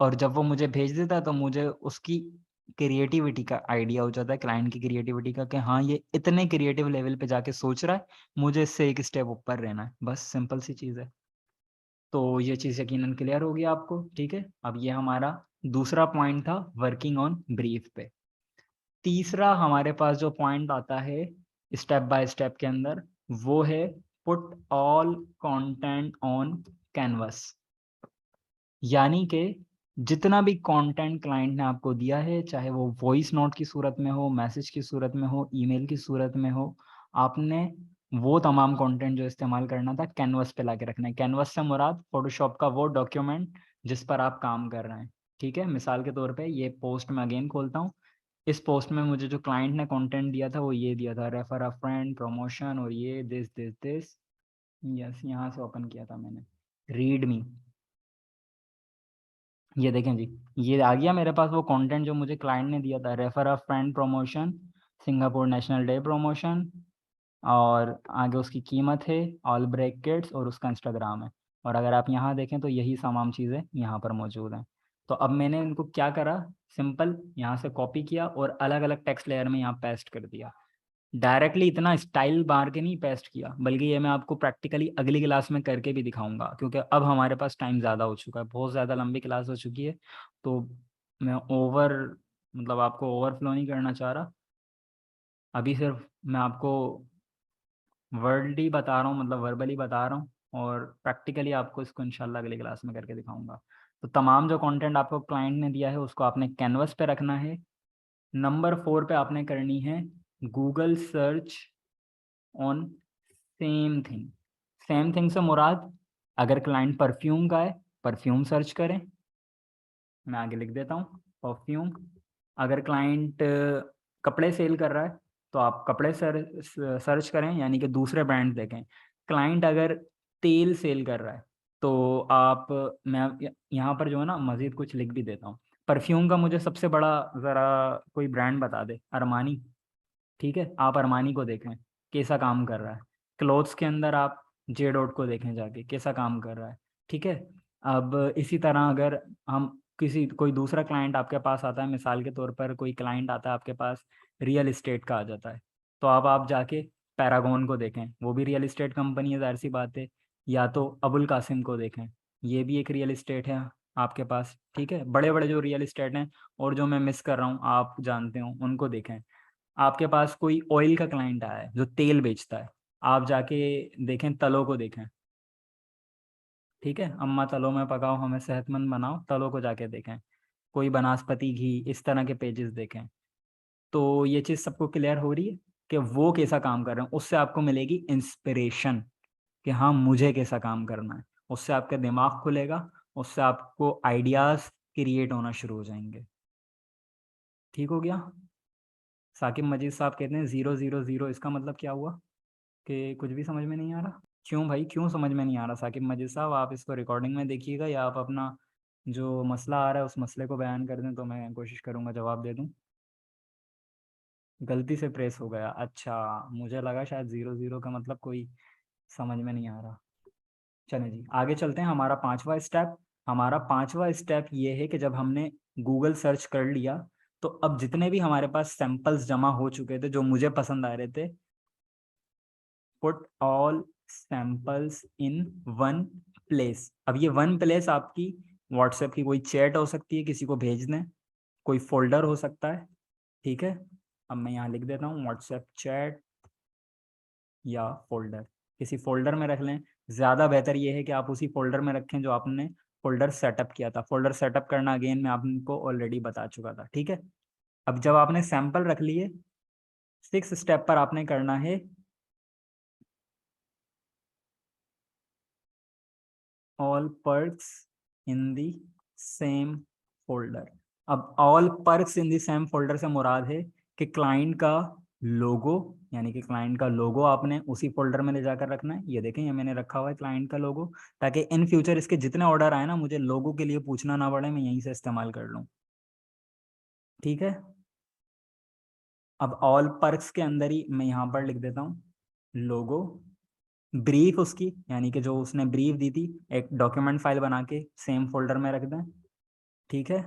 और जब वो मुझे भेज देता है तो मुझे उसकी क्रिएटिविटी का आइडिया हो जाता है, क्लाइंट की क्रिएटिविटी का, कि हाँ, ये इतने क्रिएटिव लेवल पे जाके सोच रहा है, मुझे इससे एक स्टेप ऊपर रहना है। बस सिंपल सी चीज़ है। तो ये चीज़ यकीनन क्लियर होगी आपको, ठीक है? अब ये हमारा दूसरा पॉइंट था वर्किंग ऑन ब्रीफ पे। तीसरा हमारे पास जो पॉइंट आता है स्टेप बाय स्टेप के अंदर, वो है put all content on canvas. यानी कि जितना भी कंटेंट क्लाइंट ने आपको दिया है, चाहे वो वॉइस नोट की सूरत में हो, मैसेज की सूरत में हो, ईमेल की सूरत में हो, आपने वो तमाम कंटेंट जो इस्तेमाल करना था कैनवस पे लाके रखना है। कैनवस से मुराद फ़ोटोशॉप का वो डॉक्यूमेंट जिस पर आप काम कर रहे हैं, ठीक है? मिसाल के तौर पे ये पोस्ट मैं अगेन खोलता हूँ। इस पोस्ट में मुझे जो क्लाइंट ने कंटेंट दिया था वो ये दिया था, रेफर अ फ्रेंड, प्रमोशन और ये दिस। यस, यहाँ से ओपन किया था मैंने। रीड मी, ये देखें जी, ये आ गया मेरे पास वो कंटेंट जो मुझे क्लाइंट ने दिया था, refer a friend promotion, Singapore national day promotion, और आगे उसकी कीमत है, ऑल ब्रैकेट्स और उसका इंस्टाग्राम है। और अगर आप यहाँ देखें तो यही तमाम चीज़ें यहाँ पर मौजूद हैं। तो अब मैंने इनको क्या करा, सिंपल यहाँ से कॉपी किया और अलग अलग टेक्स्ट लेयर में यहाँ पेस्ट कर दिया। डायरेक्टली इतना स्टाइल मार के नहीं पेस्ट किया, बल्कि ये मैं आपको प्रैक्टिकली अगली क्लास में करके भी दिखाऊंगा, क्योंकि अब हमारे पास टाइम ज़्यादा हो चुका है, बहुत ज़्यादा लंबी क्लास हो चुकी है। तो मैं मतलब आपको ओवरफ्लो नहीं करना चाह रहा। अभी सिर्फ मैं आपको वर्डली बता रहा हूँ, मतलब वर्बली बता रहा हूँ, और प्रैक्टिकली आपको इसको इंशाल्लाह अगली क्लास में करके दिखाऊंगा। तो तमाम जो कंटेंट आपको क्लाइंट ने दिया है उसको आपने कैनवस पे रखना है। नंबर 4 पे आपने करनी है Google search on same thing. Same thing से मुराद, अगर क्लाइंट परफ्यूम का है, परफ्यूम सर्च करें। मैं आगे लिख देता हूँ, परफ्यूम। अगर क्लाइंट कपड़े सेल कर रहा है तो आप कपड़े सर्च करें, यानी कि दूसरे ब्रांड देखें। क्लाइंट अगर तेल सेल कर रहा है तो आप, मैं यहाँ पर जो है ना मज़ीद कुछ लिख भी देता हूँ। परफ्यूम का मुझे सबसे बड़ा ज़रा कोई ब्रांड बता दे, अरमानी, ठीक है? आप अरमानी को देखें कैसा काम कर रहा है। क्लोथ्स के अंदर आप जे डॉट को देखें जाके कैसा काम कर रहा है, ठीक है? अब इसी तरह अगर हम कोई दूसरा क्लाइंट आपके पास आता है, मिसाल के तौर पर कोई क्लाइंट आता है आपके पास रियल इस्टेट का आ जाता है, तो अब आप जाके पैरागॉन को देखें, वो भी रियल इस्टेट कंपनी है, ज़ाहिर सी बात है। या तो अबुल कासिम को देखें, ये भी एक रियल इस्टेट है आपके पास, ठीक है? बड़े बड़े जो रियल इस्टेट हैं, और जो मैं मिस कर रहा हूँ आप जानते हो, उनको देखें। आपके पास कोई ऑयल का क्लाइंट आया है जो तेल बेचता है, आप जाके देखें, तलों को देखें, ठीक है? अम्मा तलों में पकाओ हमें सेहतमंद बनाओ, तलों को जाके देखें। कोई बनास्पति घी, इस तरह के पेजेस देखें। तो ये चीज़ सबको क्लियर हो रही है कि वो कैसा काम कर रहे हैं, उससे आपको मिलेगी इंस्पिरेशन कि हाँ, मुझे कैसा काम करना है। उससे आपका दिमाग खुलेगा, उससे आपको आइडियाज़ क्रिएट होना शुरू हो जाएंगे। ठीक हो गया? साकिब मजीद साहब कहते हैं 000, इसका मतलब क्या हुआ कि कुछ भी समझ में नहीं आ रहा? क्यों भाई, क्यों समझ में नहीं आ रहा साकिब मजीद साहब? आप इसको रिकॉर्डिंग में देखिएगा, या आप अपना जो मसला आ रहा है उस मसले को बयान कर दें तो मैं कोशिश करूँगा जवाब दे दूँ। गलती से प्रेस हो गया, अच्छा, मुझे लगा शायद 00 का मतलब कोई समझ में नहीं आ रहा। चलें जी, आगे चलते हैं। हमारा पांचवा स्टेप ये है कि जब हमने गूगल सर्च कर लिया तो अब जितने भी हमारे पास सैंपल्स जमा हो चुके थे जो मुझे पसंद आ रहे थे, put all samples in one place. अब ये वन प्लेस आपकी व्हाट्सएप की कोई चैट हो सकती है, किसी को भेज दें, कोई फोल्डर हो सकता है, ठीक है। अब मैं यहाँ लिख देता हूँ व्हाट्सएप चैट या फोल्डर, किसी फोल्डर में रख लें। ज़्यादा बेहतर ये है कि आप उसी फोल्डर में रखें जो आपने फोल्डर सेटअप किया था। फोल्डर सेटअप करना अगेन मैं आपको ऑलरेडी बता चुका था, ठीक है। अब जब आपने सैंपल रख लिए, 6 स्टेप पर आपने करना है all perks in the same folder. अब all perks in the same folder से मुराद है कि क्लाइंट का लोगो, यानी कि क्लाइंट का लोगो आपने उसी फोल्डर में ले जाकर रखना है। ये देखें, ये मैंने रखा हुआ है क्लाइंट का लोगो, ताकि इन फ्यूचर इसके जितने ऑर्डर आए ना, मुझे लोगो के लिए पूछना ना पड़े, मैं यहीं से इस्तेमाल कर लूँ, ठीक है। अब ऑल पर्क्स के अंदर ही मैं यहाँ पर लिख देता हूँ लोगो, ब्रीफ उसकी, यानी कि जो उसने ब्रीफ दी थी, एक डॉक्यूमेंट फाइल बना के सेम फोल्डर में रख दें, ठीक है।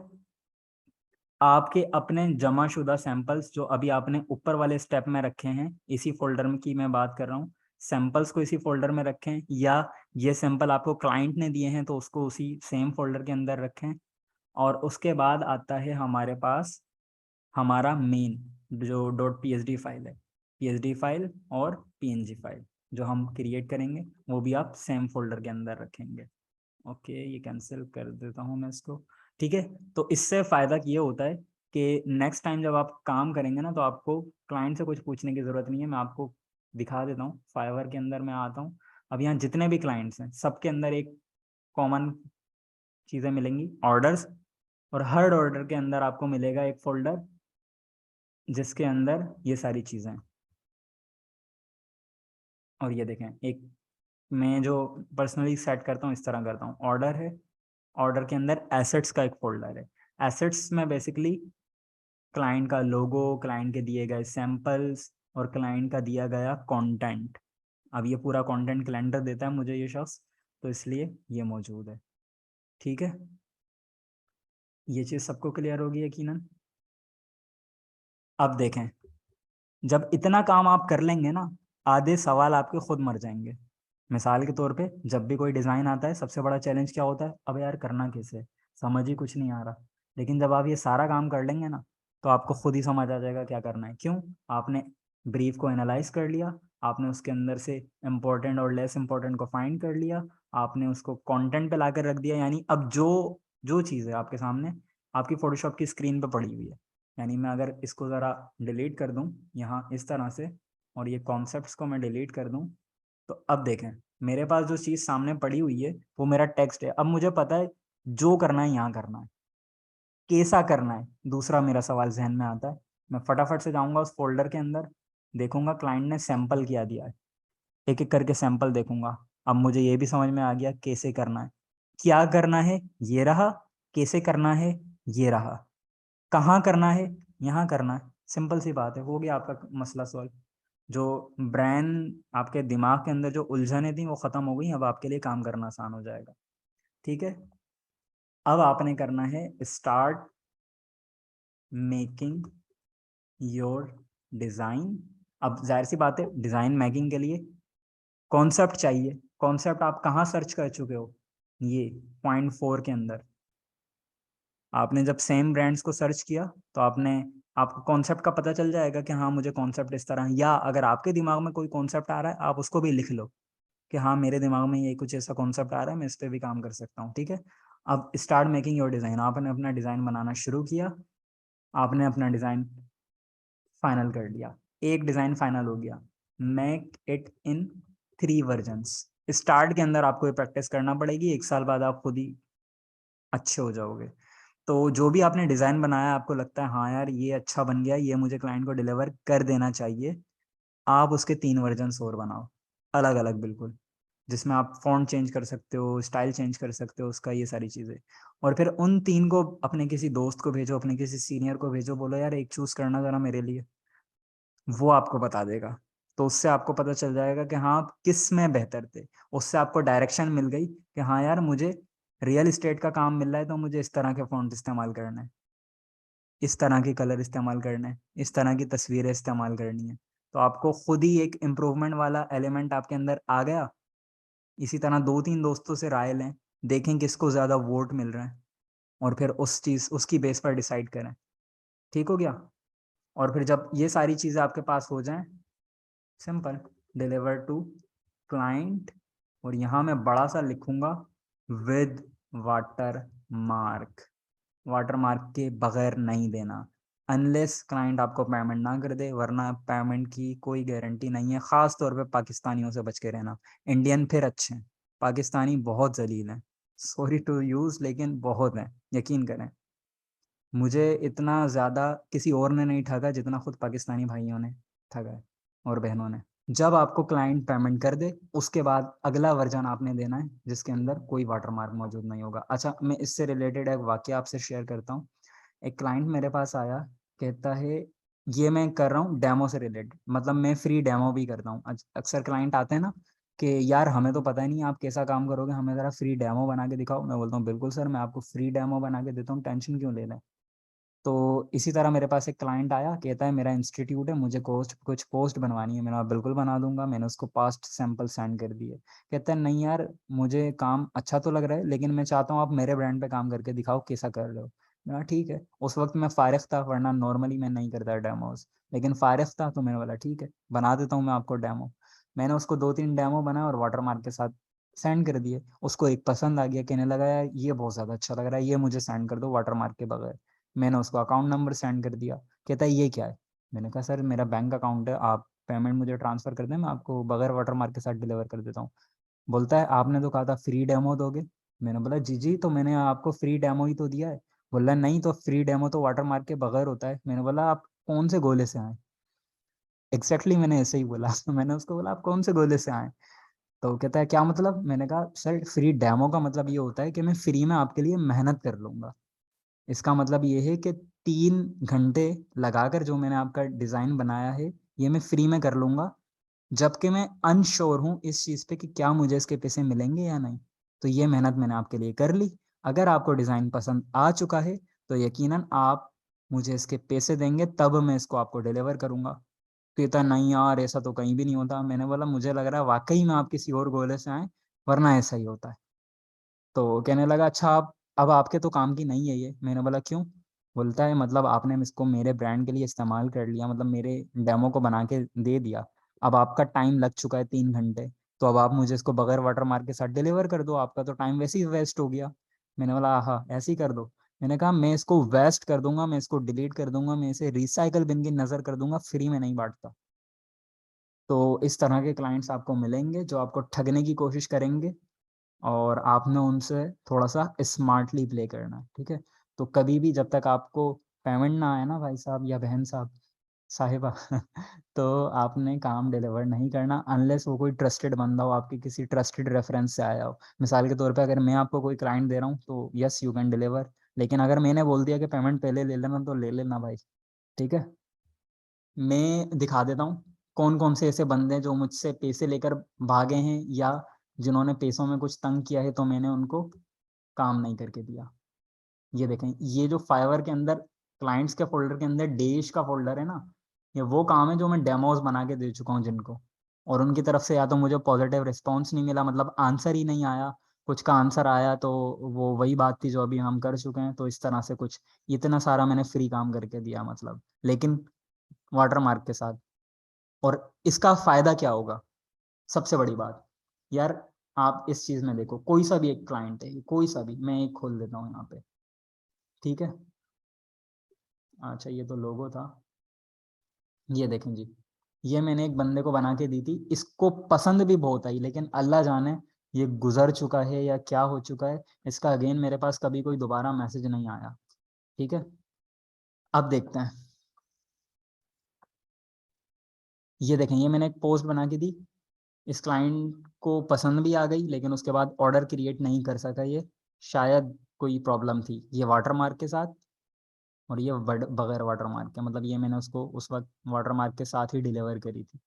आपके अपने जमाशुदा सैंपल्स जो अभी आपने ऊपर वाले स्टेप में रखे हैं, इसी फोल्डर में की मैं बात कर रहा हूँ, सैंपल्स को इसी फोल्डर में रखें, या ये सैंपल आपको क्लाइंट ने दिए हैं तो उसको उसी सेम फोल्डर के अंदर रखें। और उसके बाद आता है हमारे पास हमारा मेन जो .psd फाइल है, psd फाइल और png फाइल जो हम क्रिएट करेंगे, वो भी आप सेम फोल्डर के अंदर रखेंगे। ओके, ये कैंसिल कर देता हूँ मैं इसको, ठीक है। तो इससे फ़ायदा ये होता है कि नेक्स्ट टाइम जब आप काम करेंगे ना, तो आपको क्लाइंट से कुछ पूछने की ज़रूरत नहीं है। मैं आपको दिखा देता हूँ, फाइवर के अंदर मैं आता हूँ। अब यहाँ जितने भी क्लाइंट्स हैं, सबके अंदर एक कॉमन चीज़ें मिलेंगी, ऑर्डर्स, और हर ऑर्डर के अंदर आपको मिलेगा एक फोल्डर जिसके अंदर ये सारी चीज़ें हैं। और ये देखें, एक मैं जो पर्सनली सेट करता हूँ इस तरह करता हूँ, ऑर्डर है, ऑर्डर के अंदर एसेट्स का एक फोल्डर है। एसेट्स में बेसिकली क्लाइंट का लोगो, क्लाइंट के दिए गए सैंपल्स और क्लाइंट का दिया गया कंटेंट। अब ये पूरा कंटेंट कैलेंडर देता है मुझे ये शख्स, तो इसलिए ये मौजूद है, ठीक है। ये चीज़ सबको क्लियर होगी यकीनन। अब देखें, जब इतना काम आप कर लेंगे ना, आधे सवाल आपके खुद मर जाएंगे। मिसाल के तौर पे जब भी कोई डिज़ाइन आता है, सबसे बड़ा चैलेंज क्या होता है, अब यार करना कैसे, समझ ही कुछ नहीं आ रहा। लेकिन जब आप ये सारा काम कर लेंगे ना, तो आपको खुद ही समझ आ जाएगा क्या करना है। क्यों? आपने ब्रीफ को एनालाइज कर लिया, आपने उसके अंदर से इम्पोर्टेंट और लेस इम्पोर्टेंट को फाइंड कर लिया, आपने उसको कंटेंट पे लाकर रख दिया। यानी अब जो जो चीज़ है आपके सामने, आपकी फोटोशॉप की स्क्रीन पे पड़ी हुई है। यानी मैं अगर इसको ज़रा डिलीट कर दूँ यहाँ इस तरह से, और ये कॉन्सेप्ट्स को मैं डिलीट कर दूँ, तो अब देखें मेरे पास जो चीज़ सामने पड़ी हुई है वो मेरा टेक्स्ट है। अब मुझे पता है जो करना है यहाँ करना है, कैसा करना है दूसरा मेरा सवाल जहन में आता है। मैं फटाफट से जाऊँगा उस फोल्डर के अंदर, देखूंगा क्लाइंट ने सैंपल क्या दिया है, एक एक करके सैंपल देखूंगा। अब मुझे ये भी समझ में आ गया कैसे करना है, क्या करना है ये रहा, कैसे करना है ये रहा, कहाँ करना है, यहाँ करना है। सिंपल सी बात है, हो गया आपका मसला सॉल्व। जो ब्रेन आपके दिमाग के अंदर जो उलझने थी वो ख़त्म हो गई, अब आपके लिए काम करना आसान हो जाएगा, ठीक है। अब आपने करना है स्टार्ट मेकिंग योर डिज़ाइन। अब जाहिर सी बात है, डिज़ाइन मेकिंग के लिए कॉन्सेप्ट चाहिए। कॉन्सेप्ट आप कहाँ सर्च कर चुके हो, ये .4 के अंदर आपने जब सेम ब्रांड्स को सर्च किया, तो आपको कॉन्सेप्ट का पता चल जाएगा कि हाँ मुझे कॉन्सेप्ट इस तरह, या अगर आपके दिमाग में कोई कॉन्सेप्ट आ रहा है आप उसको भी लिख लो कि हाँ मेरे दिमाग में ये कुछ ऐसा कॉन्सेप्ट आ रहा है, मैं इस पर भी काम कर सकता हूँ, ठीक है। अब स्टार्ट मेकिंग योर डिज़ाइन, आपने अपना डिज़ाइन बनाना शुरू किया, आपने अपना डिज़ाइन फाइनल कर लिया, एक डिज़ाइन फाइनल हो गया। Make it in 3 versions. Start के अंदर आपको ये प्रैक्टिस करना पड़ेगी, 1 साल बाद आप खुद ही अच्छे हो जाओगे। तो जो भी आपने डिज़ाइन बनाया, आपको लगता है हाँ यार ये अच्छा बन गया, ये मुझे क्लाइंट को डिलीवर कर देना चाहिए, आप उसके 3 वर्जन्स और बनाओ, अलग अलग बिल्कुल, जिसमें आप फ़ॉन्ट चेंज कर सकते हो, स्टाइल चेंज कर सकते हो उसका, ये सारी चीज़ें। और फिर उन 3 को अपने किसी दोस्त को भेजो, अपने किसी सीनियर को भेजो, बोलो यार एक चूज़ करना ज़रा मेरे लिए, वो आपको बता देगा। तो उससे आपको पता चल जाएगा कि हाँ आप किस में बेहतर थे। उससे आपको डायरेक्शन मिल गई कि हाँ यार मुझे रियल एस्टेट का काम मिल रहा है, तो मुझे इस तरह के फ़ॉन्ट इस्तेमाल करना है। इस तरह के कलर इस्तेमाल करने हैं, इस तरह की तस्वीरें इस्तेमाल करनी है। तो आपको खुद ही एक इम्प्रूवमेंट वाला एलिमेंट आपके अंदर आ गया। इसी तरह 2-3 दोस्तों से राय लें, देखें किसको ज़्यादा वोट मिल रहे हैं और फिर उसकी बेस पर डिसाइड करें। ठीक हो गया? और फिर जब ये सारी चीज़ें आपके पास हो जाएं, सिंपल डिलीवर टू क्लाइंट, और यहाँ मैं बड़ा सा लिखूंगा with water mark. Water mark के बगैर नहीं देना, अनलेस क्लाइंट आपको पेमेंट ना कर दे, वरना पेमेंट की कोई गारंटी नहीं है। ख़ास तौर पे पाकिस्तानियों से बच के रहना। इंडियन फिर अच्छे हैं, पाकिस्तानी बहुत जलील हैं, सॉरी टू यूज़, लेकिन बहुत हैं, यकीन करें। मुझे इतना ज़्यादा किसी और ने नहीं ठगा जितना खुद पाकिस्तानी भाइयों ने ठगा है और बहनों ने। जब आपको क्लाइंट पेमेंट कर दे, उसके बाद अगला वर्जन आपने देना है जिसके अंदर कोई वाटरमार्क मौजूद नहीं होगा। अच्छा, मैं इससे रिलेटेड एक वाकया आपसे शेयर करता हूँ। एक क्लाइंट मेरे पास आया, कहता है ये मैं कर रहा हूँ डेमो से रिलेटेड, मतलब मैं फ्री डेमो भी करता हूँ। अक्सर क्लाइंट आते हैं ना कि यार हमें तो पता ही नहीं आप कैसा काम करोगे, हमें ज़रा फ्री डेमो बना के दिखाओ। मैं बोलता हूँ बिल्कुल सर, मैं आपको फ्री डेमो बना के देता हूँ, टेंशन क्यों ले रहे हैं। तो इसी तरह मेरे पास एक क्लाइंट आया, कहता है मेरा इंस्टीट्यूट है, मुझे कुछ पोस्ट बनवानी है। मैंने बिल्कुल बना दूंगा। मैंने उसको पास्ट सैंपल सेंड कर दिए। कहता है नहीं यार, मुझे काम अच्छा तो लग रहा है, लेकिन मैं चाहता हूँ आप मेरे ब्रांड पे काम करके दिखाओ कैसा कर रहे हो। मैंने ठीक है। उस वक्त मैं फारिग था, वरना नॉर्मली मैं नहीं करता डेमोज, लेकिन फारिग था तो मैंने बोला ठीक है, बना देता हूँ मैं आपको डेमो। मैंने उसको 2-3 डेमो बनाए और वाटरमार्क के साथ सेंड कर दिए। उसको एक पसंद आ गया, कहने लगा यार ये बहुत ज़्यादा अच्छा लग रहा है, ये मुझे सेंड कर दो वाटरमार्क के बगैर। मैंने उसको अकाउंट नंबर सेंड कर दिया। कहता है ये क्या है। मैंने कहा सर मेरा बैंक अकाउंट है, आप पेमेंट मुझे ट्रांसफ़र कर दें, मैं आपको बगैर वाटरमार्क के साथ डिलीवर कर देता हूँ। बोलता है आपने तो कहा था फ्री डेमो दोगे। मैंने बोला जी जी, तो मैंने आपको फ्री डेमो ही तो दिया है। बोला नहीं, तो फ्री डेमो तो वाटरमार्क के बगैर होता है। मैंने बोला आप कौन से गोले से आए। एग्जैक्टली मैंने ऐसे ही बोला। तो मैंने उसको बोला आप कौन से गोले से आए। तो कहता है क्या मतलब। मैंने कहा सर फ्री डेमो का मतलब ये होता है कि मैं फ्री में आपके लिए मेहनत कर लूंगा। इसका मतलब ये है कि 3 घंटे लगाकर जो मैंने आपका डिज़ाइन बनाया है, ये मैं फ्री में कर लूँगा, जबकि मैं अनश्योर हूँ इस चीज़ पे कि क्या मुझे इसके पैसे मिलेंगे या नहीं। तो ये मेहनत मैंने आपके लिए कर ली। अगर आपको डिज़ाइन पसंद आ चुका है तो यकीनन आप मुझे इसके पैसे देंगे, तब मैं इसको आपको डिलीवर करूँगा। कहता नहीं यार ऐसा तो कहीं भी नहीं होता। मैंने बोला मुझे लग रहा है वाकई में आप किसी और गोले से आए, वरना ऐसा ही होता है। तो कहने लगा अच्छा आप, अब आपके तो काम की नहीं है ये। मैंने बोला क्यों। बोलता है मतलब आपने इसको मेरे ब्रांड के लिए इस्तेमाल कर लिया, मतलब मेरे डेमो को बना के दे दिया। अब आपका टाइम लग चुका है 3 घंटे, तो अब आप मुझे इसको बगैर वाटरमार्क के साथ डिलीवर कर दो, आपका तो टाइम वैसे ही वेस्ट हो गया। मैंने बोला हाँ ऐसे ही कर दो। मैंने कहा मैं इसको वेस्ट कर दूंगा, मैं इसको डिलीट कर दूंगा, मैं इसे रिसाइकल बिन की नज़र कर दूंगा, फ्री में नहीं बांटता। तो इस तरह के क्लाइंट्स आपको मिलेंगे जो आपको ठगने की कोशिश करेंगे, और आपने उनसे थोड़ा सा स्मार्टली प्ले करना है। ठीक है। तो कभी भी जब तक आपको पेमेंट ना आए ना भाई साहब या बहन साहब, साहिबा, तो आपने काम डिलीवर नहीं करना, अनलेस वो कोई ट्रस्टेड बंदा हो, आपके किसी ट्रस्टेड रेफरेंस से आया हो। मिसाल के तौर पे अगर मैं आपको कोई क्लाइंट दे रहा हूँ तो यस यू कैन डिलीवर, लेकिन अगर मैंने बोल दिया कि पेमेंट पहले ले लेना तो ले लेना भाई। ठीक है। मैं दिखा देता हूँ कौन कौन से ऐसे बंदे हैं जो मुझसे पैसे लेकर भागे हैं, या जिन्होंने पैसों में कुछ तंग किया है तो मैंने उनको काम नहीं करके दिया। ये देखें, ये जो फाइवर के अंदर क्लाइंट्स के फोल्डर के अंदर डेश का फोल्डर है ना, ये वो काम है जो मैं डेमोज बना के दे चुका हूँ जिनको, और उनकी तरफ से या तो मुझे पॉजिटिव रिस्पॉन्स नहीं मिला, मतलब आंसर ही नहीं आया, कुछ का आंसर आया तो वो वही बात थी जो अभी हम कर चुके हैं। तो इस तरह से कुछ इतना सारा मैंने फ्री काम करके दिया, मतलब, लेकिन वाटरमार्क के साथ। और इसका फायदा क्या होगा, सबसे बड़ी बात यार, आप इस चीज में देखो, कोई सा भी एक क्लाइंट है, कोई सा भी, मैं एक खोल देता हूँ यहाँ पे। ठीक है। अच्छा ये तो लोगो था। ये देखें जी, ये मैंने एक बंदे को बना के दी थी, इसको पसंद भी बहुत आई, लेकिन अल्लाह जाने ये गुजर चुका है या क्या हो चुका है, इसका अगेन मेरे पास कभी कोई दोबारा मैसेज नहीं आया। ठीक है। अब देखते हैं। ये देखें, ये मैंने एक पोस्ट बना के दी, इस क्लाइंट को पसंद भी आ गई, लेकिन उसके बाद ऑर्डर क्रिएट नहीं कर सका ये, शायद कोई प्रॉब्लम थी। ये वाटरमार्क के साथ, और ये बगैर वाटरमार्क के, मतलब ये मैंने उसको उस वक्त वाटरमार्क के साथ ही डिलीवर करी थी।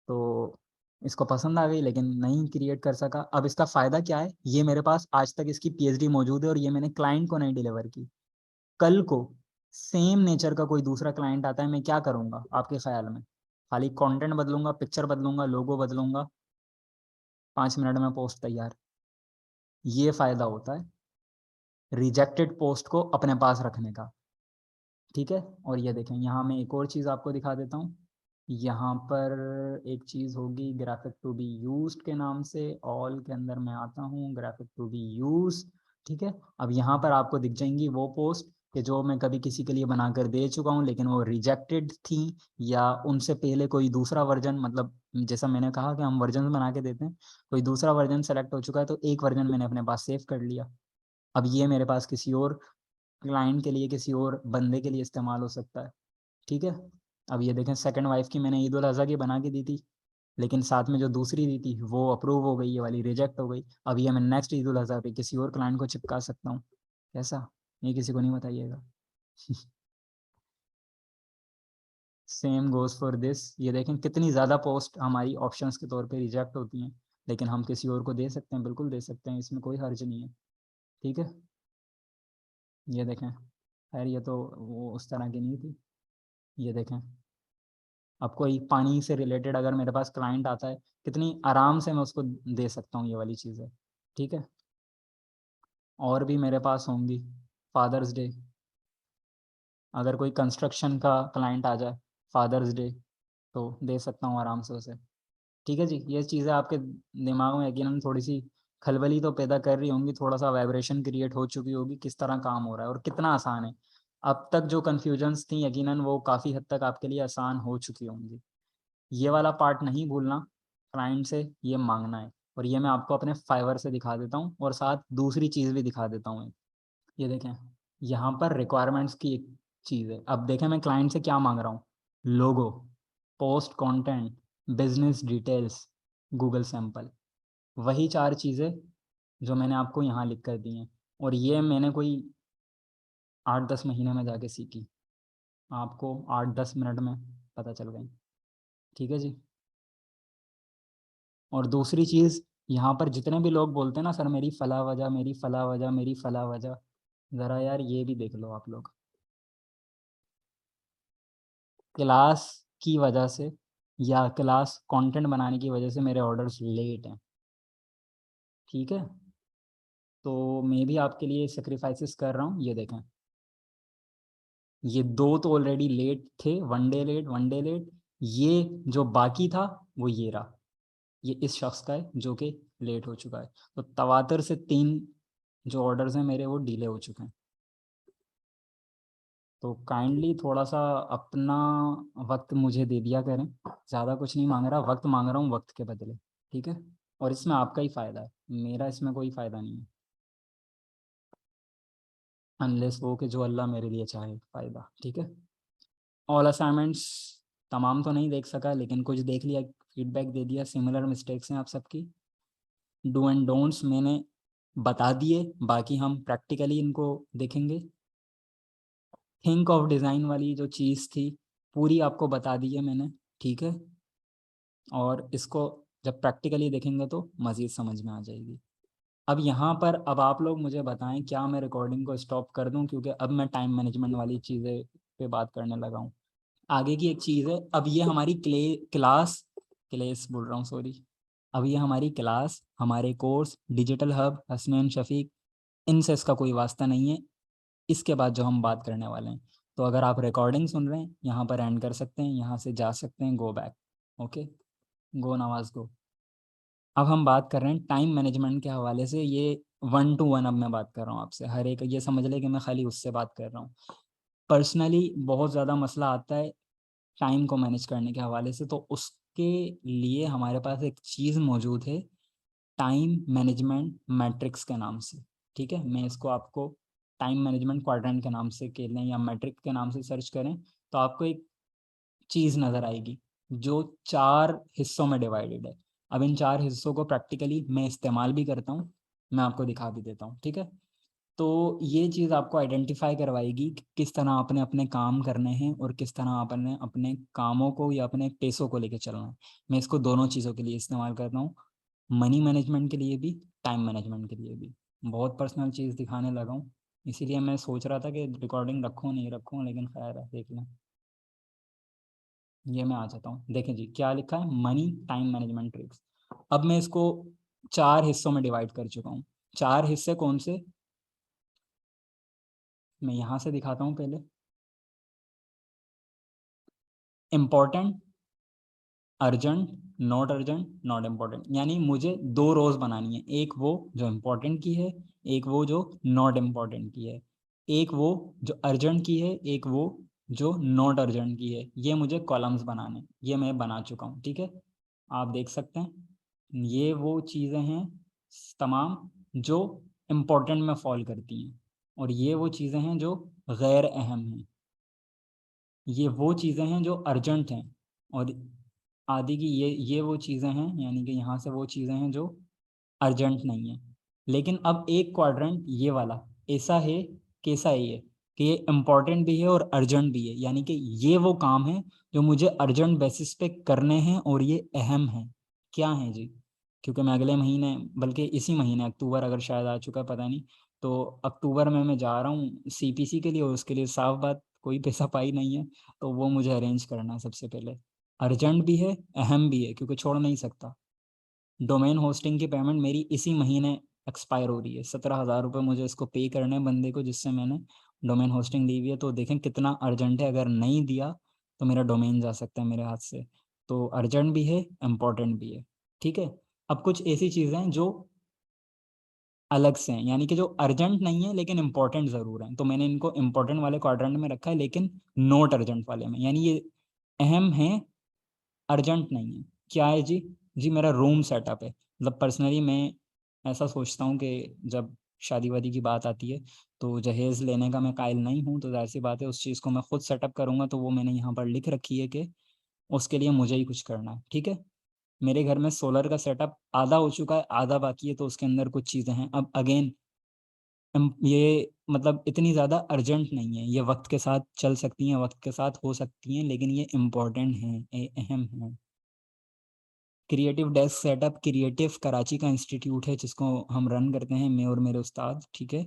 तो इसको पसंद आ गई लेकिन नहीं क्रिएट कर सका। अब इसका फ़ायदा क्या है, ये मेरे पास आज तक इसकी पीएचडी मौजूद है और ये मैंने क्लाइंट को नहीं डिलीवर की। कल को सेम नेचर का कोई दूसरा क्लाइंट आता है, मैं क्या करूंगा आपके ख्याल में? खाली कंटेंट बदलूंगा, पिक्चर बदलूंगा, लोगो बदलूंगा, 5 मिनट में पोस्ट तैयार। ये फायदा होता है रिजेक्टेड पोस्ट को अपने पास रखने का, ठीक है। और ये देखें, यहाँ मैं एक और चीज़ आपको दिखा देता हूँ। यहाँ पर एक चीज़ होगी ग्राफिक टू बी यूज्ड के नाम से, ऑल के अंदर मैं आता हूँ, ग्राफिक टू बी यूज, ठीक है। अब यहाँ पर आपको दिख जाएंगी वो पोस्ट कि जो मैं कभी किसी के लिए बनाकर दे चुका हूँ लेकिन वो रिजेक्टेड थी, या उनसे पहले कोई दूसरा वर्जन, मतलब जैसा मैंने कहा कि हम वर्जन बना के देते हैं, कोई दूसरा वर्जन सेलेक्ट हो चुका है तो एक वर्जन मैंने अपने पास सेव कर लिया। अब ये मेरे पास किसी और क्लाइंट के लिए, किसी और बंदे के लिए इस्तेमाल हो सकता है, ठीक है। अब ये देखें, सेकंड वाइफ की मैंने ईद उल अज़हा की बना के दी थी, लेकिन साथ में जो दूसरी दी थी वो अप्रूव हो गई, ये वाली रिजेक्ट हो गई। अब ये मैं नेक्स्ट ईद उल अज़हा पे किसी और क्लाइंट को चिपका सकता हूँ। कैसा? ये किसी को नहीं बताइएगा। Same goes for this. ये देखें कितनी ज़्यादा पोस्ट हमारी ऑप्शंस के तौर पे रिजेक्ट होती हैं, लेकिन हम किसी और को दे सकते हैं, बिल्कुल दे सकते हैं, इसमें कोई हर्ज नहीं है, ठीक है। ये देखें, खैर ये तो वो उस तरह की नहीं थी। ये देखें, अब कोई पानी से रिलेटेड अगर मेरे पास क्लाइंट आता है, कितनी आराम से मैं उसको दे सकता हूँ ये वाली चीज़ें, ठीक है। और भी मेरे पास होंगी, फादर्स डे, अगर कोई कंस्ट्रक्शन का क्लाइंट आ जाए फादर्स डे, तो दे सकता हूँ आराम से उसे, ठीक है जी। ये चीज़ें आपके दिमाग में यकीनन थोड़ी सी खलबली तो पैदा कर रही होंगी, थोड़ा सा वाइब्रेशन क्रिएट हो चुकी होगी, किस तरह काम हो रहा है और कितना आसान है। अब तक जो कन्फ्यूजन्स थी यकीनन वो काफ़ी हद तक आपके लिए आसान हो चुकी होंगी। ये वाला पार्ट नहीं भूलना, क्लाइंट से ये मांगना है। और ये मैं आपको अपने फाइवर से दिखा देता हूँ और साथ दूसरी चीज़ भी दिखा देता हूँ। ये देखें, यहाँ पर रिक्वायरमेंट्स की एक चीज़ है। अब देखें मैं क्लाइंट से क्या मांग रहा हूँ, logo, post content, business details, Google sample, वही 4 चीज़ें जो मैंने आपको यहाँ लिख कर दी हैं। और ये मैंने कोई 8-10 महीने में जाके सीखी, आपको 8-10 मिनट में पता चल गई, ठीक है जी। और दूसरी चीज़, यहाँ पर जितने भी लोग बोलते हैं ना सर मेरी फला वजह, मेरी फला वजह, मेरी फला वजह, ज़रा यार ये भी देख लो आप लोग, क्लास की वजह से या क्लास कंटेंट बनाने की वजह से मेरे ऑर्डर्स लेट हैं, ठीक है। तो मैं भी आपके लिए सेक्रीफाइसेस कर रहा हूँ। ये देखें, ये 2 तो ऑलरेडी लेट थे, 1 डे लेट, 1 डे लेट। ये जो बाकी था वो ये रहा, ये इस शख्स का है जो कि लेट हो चुका है। तो तवातर से 3 जो ऑर्डर्स हैं मेरे वो डिले हो चुके हैं। तो काइंडली थोड़ा सा अपना वक्त मुझे दे दिया करें, ज़्यादा कुछ नहीं मांग रहा, वक्त मांग रहा हूँ वक्त के बदले, ठीक है। और इसमें आपका ही फ़ायदा है, मेरा इसमें कोई फ़ायदा नहीं है, अनलेस वो कि जो अल्लाह मेरे लिए चाहे फ़ायदा, ठीक है। ऑल असाइनमेंट्स तमाम तो नहीं देख सका, लेकिन कुछ देख लिया, फीडबैक दे दिया, सिमिलर मिस्टेक्स हैं आप सबकी। डू एंड डोंट्स मैंने बता दिए, बाकी हम प्रैक्टिकली इनको देखेंगे। थिंक ऑफ डिज़ाइन वाली जो चीज़ थी पूरी आपको बता दी है मैंने, ठीक है। और इसको जब प्रैक्टिकली देखेंगे तो मज़ीद समझ में आ जाएगी। अब यहाँ पर अब आप लोग मुझे बताएं, क्या मैं रिकॉर्डिंग को स्टॉप कर दूं, क्योंकि अब मैं टाइम मैनेजमेंट वाली चीज़ें पे बात करने लगा हूँ। आगे की एक चीज़ है, अब ये हमारी क्लेस बोल रहा हूँ, सॉरी। अब ये हमारी क्लास, हमारे course, digital hub, Hasnain Shafiq, इनसे इसका कोई वास्ता नहीं है। इसके बाद जो हम बात करने वाले हैं, तो अगर आप रिकॉर्डिंग सुन रहे हैं यहाँ पर एंड कर सकते हैं, यहाँ से जा सकते हैं, गो बैक, ओके, गो नवाज गो। अब हम बात कर रहे हैं टाइम मैनेजमेंट के हवाले से, ये 1 to 1 अब मैं बात कर रहा हूँ आपसे, हर एक ये समझ ले कि मैं खाली उससे बात कर रहा हूँ। पर्सनली बहुत ज़्यादा मसला आता है टाइम को मैनेज करने के हवाले से, तो उसके लिए हमारे पास एक चीज़ मौजूद है, टाइम मैनेजमेंट मैट्रिक्स के नाम से, ठीक है। मैं इसको आपको टाइम मैनेजमेंट क्वाड्रेंट के नाम से कह लें या मैट्रिक के नाम से सर्च करें, तो आपको एक चीज़ नज़र आएगी जो 4 हिस्सों में डिवाइडेड है। अब इन 4 हिस्सों को प्रैक्टिकली मैं इस्तेमाल भी करता हूँ, मैं आपको दिखा भी देता हूँ, ठीक है। तो ये चीज़ आपको आइडेंटिफाई करवाएगी कि किस तरह आपने अपने काम करने हैं और किस तरह आपने अपने कामों को या अपने पैसों को लेके चलना है। मैं इसको दोनों चीज़ों के लिए इस्तेमाल करता हूँ, मनी मैनेजमेंट के लिए भी, टाइम मैनेजमेंट के लिए भी। बहुत पर्सनल चीज़ दिखाने लगा हूँ, इसीलिए मैं सोच रहा था कि रिकॉर्डिंग रखूँ नहीं रखूँ, लेकिन खैर है, देख लें। ये मैं आ जाता हूँ, देखें जी क्या लिखा है, मनी टाइम मैनेजमेंट ट्रिक्स। अब मैं इसको 4 हिस्सों में डिवाइड कर चुका हूँ। 4 हिस्से कौन से, मैं यहाँ से दिखाता हूँ पहले। Important, urgent, not urgent, not important. यानी मुझे 2 रोज बनानी है, एक वो जो इम्पोर्टेंट की है, एक वो जो नॉट इम्पोर्टेंट की है। एक वो जो अर्जेंट की है, एक वो जो नॉट अर्जेंट की है। ये मुझे कॉलम्स बनाने, ये मैं बना चुका हूँ, ठीक है। आप देख सकते हैं ये वो चीज़ें हैं तमाम जो इम्पोर्टेंट में फॉल करती हैं, और ये वो चीज़ें हैं जो गैर अहम हैं। ये वो चीज़ें हैं जो अर्जेंट हैं, और आदि की ये वो चीज़ें हैं, यानी कि यहाँ से वो चीज़ें हैं जो अर्जेंट नहीं है। लेकिन अब एक क्वाड्रेंट ये वाला ऐसा है, कैसा है ये, कि ये इम्पोर्टेंट भी है और अर्जेंट भी है। यानी कि ये वो काम है जो मुझे अर्जेंट बेसिस पे करने हैं और ये अहम है। क्या है जी, क्योंकि मैं अगले महीने, बल्कि इसी महीने अक्टूबर, अगर शायद आ चुका है पता नहीं, तो अक्टूबर में मैं जा रहा हूँ सीपीसी के लिए, और उसके लिए साफ बात कोई पैसा पाई नहीं है, तो वो मुझे अरेंज करना है सबसे पहले। अर्जेंट भी है, अहम भी है, क्योंकि छोड़ नहीं सकता। डोमेन होस्टिंग की पेमेंट मेरी इसी महीने एक्सपायर हो रही है। 17,000 रुपये मुझे इसको पे करने हैं बंदे को, जिससे मैंने डोमेन होस्टिंग ली हुई है। तो देखें कितना अर्जेंट है, अगर नहीं दिया तो मेरा डोमेन जा सकता है मेरे हाथ से। तो अर्जेंट भी है, इम्पोर्टेंट भी है, ठीक है। अब कुछ ऐसी चीज़ें हैं जो अलग से हैं, यानी कि जो अर्जेंट नहीं है लेकिन इंपॉर्टेंट ज़रूर हैं, तो मैंने इनको इंपॉर्टेंट वाले क्वाड्रेंट में रखा है, लेकिन नॉट अर्जेंट वाले में। यानी ये अहम है, अर्जेंट नहीं है। क्या है जी, जी मेरा रूम सेटअप है। मतलब पर्सनली मैं ऐसा सोचता हूँ कि जब शादी वादी की बात आती है तो जहेज़ लेने का मैं कायल नहीं हूँ, तो जाहिर सी बात है उस चीज़ को मैं खुद सेटअप करूँगा। तो वो मैंने यहाँ पर लिख रखी है कि उसके लिए मुझे ही कुछ करना है, ठीक है। मेरे घर में सोलर का सेटअप आधा हो चुका है, आधा बाकी है, तो उसके अंदर कुछ चीज़ें हैं। अब अगेन ये मतलब इतनी ज़्यादा अर्जेंट नहीं है, ये वक्त के साथ चल सकती हैं, वक्त के साथ हो सकती हैं, लेकिन ये इम्पोर्टेंट हैं, अहम हैं। Creative desk setup creative Karachi का इंस्टीट्यूट है जिसको हम रन करते हैं, मैं और मेरे उस्ताद, ठीक है।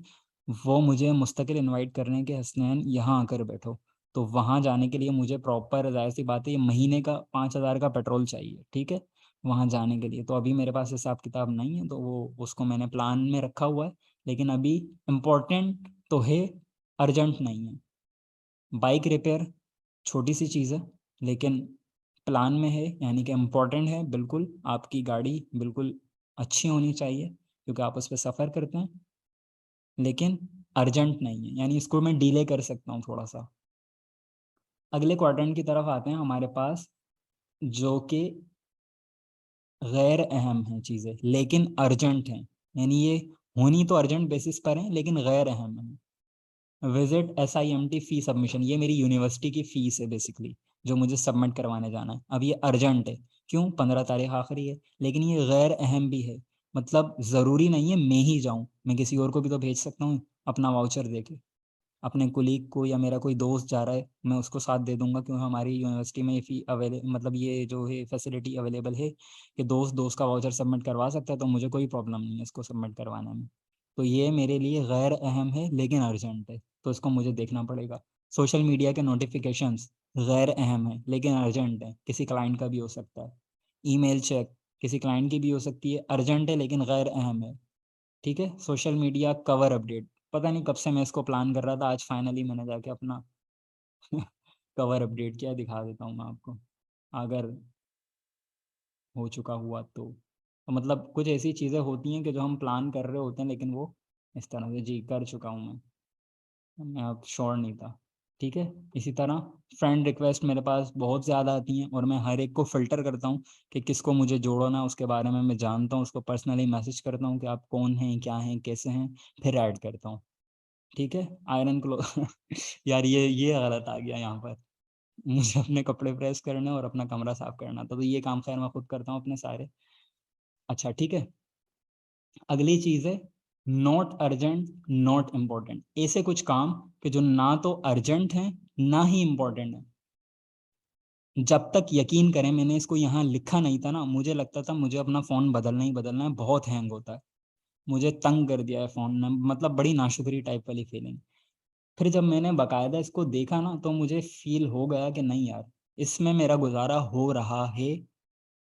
वो मुझे मुस्तकिल इनवाइट करने के, हसनैन यहाँ आकर बैठो। तो वहाँ जाने के लिए मुझे प्रॉपर, जाहिर सी बात है, ये महीने का 5,000 का पेट्रोल चाहिए, ठीक है, वहाँ जाने के लिए। तो अभी मेरे पास हिसाब किताब नहीं है, तो वो उसको मैंने प्लान में रखा हुआ है, लेकिन अभी इम्पोर्टेंट तो है, अर्जेंट नहीं है। बाइक रिपेयर छोटी सी चीज़ है, लेकिन प्लान में है, यानी कि इम्पोर्टेंट है बिल्कुल। आपकी गाड़ी बिल्कुल अच्छी होनी चाहिए क्योंकि आप उस पर सफ़र करते हैं, लेकिन अर्जेंट नहीं है, यानी इसको मैं डीले कर सकता हूँ थोड़ा सा। अगले क्वाड्रेंट की तरफ आते हैं हमारे पास, जो कि गैर अहम हैं चीज़ें लेकिन अर्जेंट हैं। यानी ये होनी तो अर्जेंट बेसिस पर हैं लेकिन गैर अहम हैं। विजिट SIMT फी सबमिशन, ये मेरी यूनिवर्सिटी की फ़ीस है बेसिकली, जो मुझे सबमिट करवाने जाना है। अब ये अर्जेंट है, क्यों, 15 तारीख आखिरी है, लेकिन ये गैर अहम भी है। मतलब ज़रूरी नहीं है मैं ही जाऊँ, मैं किसी और को भी तो भेज सकता हूँ अपना वाउचर दे के। अपने कुलीग को, या मेरा कोई दोस्त जा रहा है मैं उसको साथ दे दूंगा, क्योंकि हमारी यूनिवर्सिटी में ये फ़ी मतलब ये जो है फैसिलिटी अवेलेबल है कि दोस्त दोस्त का वाउचर सबमिट करवा सकता है, तो मुझे कोई प्रॉब्लम नहीं है इसको सबमिट करवाने में। तो ये मेरे लिए गैर अहम है लेकिन अर्जेंट है, तो इसको मुझे देखना पड़ेगा। सोशल मीडिया के नोटिफिकेशंस गैर अहम है लेकिन अर्जेंट है, किसी क्लाइंट का भी हो सकता है। ईमेल चेक किसी क्लाइंट की भी हो सकती है, अर्जेंट है लेकिन गैर अहम है, ठीक है। सोशल मीडिया कवर अपडेट, पता नहीं कब से मैं इसको प्लान कर रहा था, आज फाइनली मैंने जाके अपना कवर अपडेट किया, दिखा देता हूँ मैं आपको अगर हो चुका हुआ तो मतलब कुछ ऐसी चीज़ें होती हैं कि जो हम प्लान कर रहे होते हैं, लेकिन वो इस तरह से, जी कर चुका हूँ मैं अब श्योर नहीं था, ठीक है। इसी तरह फ्रेंड रिक्वेस्ट मेरे पास बहुत ज़्यादा आती हैं, और मैं हर एक को फ़िल्टर करता हूँ कि किसको मुझे जोड़ना है, उसके बारे में मैं जानता हूँ, उसको पर्सनली मैसेज करता हूँ कि आप कौन हैं, क्या हैं, कैसे हैं, फिर ऐड करता हूँ, ठीक है। आयरन क्लो यार ये गलत आ गया यहाँ पर। मुझे अपने कपड़े प्रेस करने और अपना कमरा साफ करना था, तो ये काम खैर मैं खुद करता हूँ अपने सारे। अच्छा ठीक है, अगली चीज़ है नॉट अर्जेंट नॉट इम्पोर्टेंट। ऐसे कुछ काम कि जो ना तो अर्जेंट हैं ना ही इम्पोर्टेंट है। जब तक यकीन करें, मैंने इसको यहाँ लिखा नहीं था ना, मुझे लगता था मुझे अपना फ़ोन बदलना ही बदलना है, बहुत हैंग होता है। मुझे तंग कर दिया है फ़ोन ने, मतलब बड़ी नाशुक्री टाइप वाली फीलिंग। फिर जब मैंने बाकायदा इसको देखा ना, तो मुझे फ़ील हो गया कि नहीं यार, इसमें मेरा गुज़ारा हो रहा है,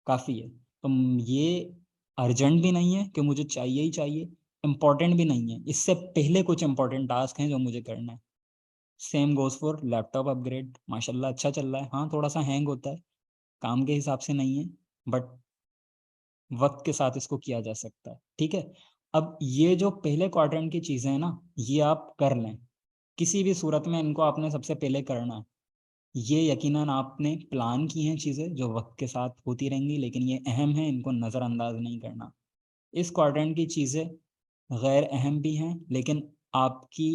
काफ़ी है। तो ये अर्जेंट भी नहीं है कि मुझे चाहिए ही चाहिए, इम्पोर्टेंट भी नहीं है। इससे पहले कुछ इम्पोर्टेंट टास्क हैं जो मुझे करना है। Same goes for laptop upgrade, माशाल्लाह अच्छा चल रहा है। हाँ, थोड़ा-सा हैंग होता है, काम के हिसाब से नहीं है, बट वक़्त के साथ इसको किया जा सकता है, ठीक है? अब ये जो पहले क्वाड्रेंट की चीज़ें हैं ना, ये आप कर लें। किसी भी सूरत में इनको आपने सबसे पहले करना है। ये यकीनन आपने प्लान की हैं चीज़ें जो वक़्त के साथ होती रहेंगी, लेकिन ये अहम है, इनको नज़रअंदाज़ नहीं करना। इस क्वाड्रेंट की चीज़ें गैर अहम भी हैं, लेकिन आपकी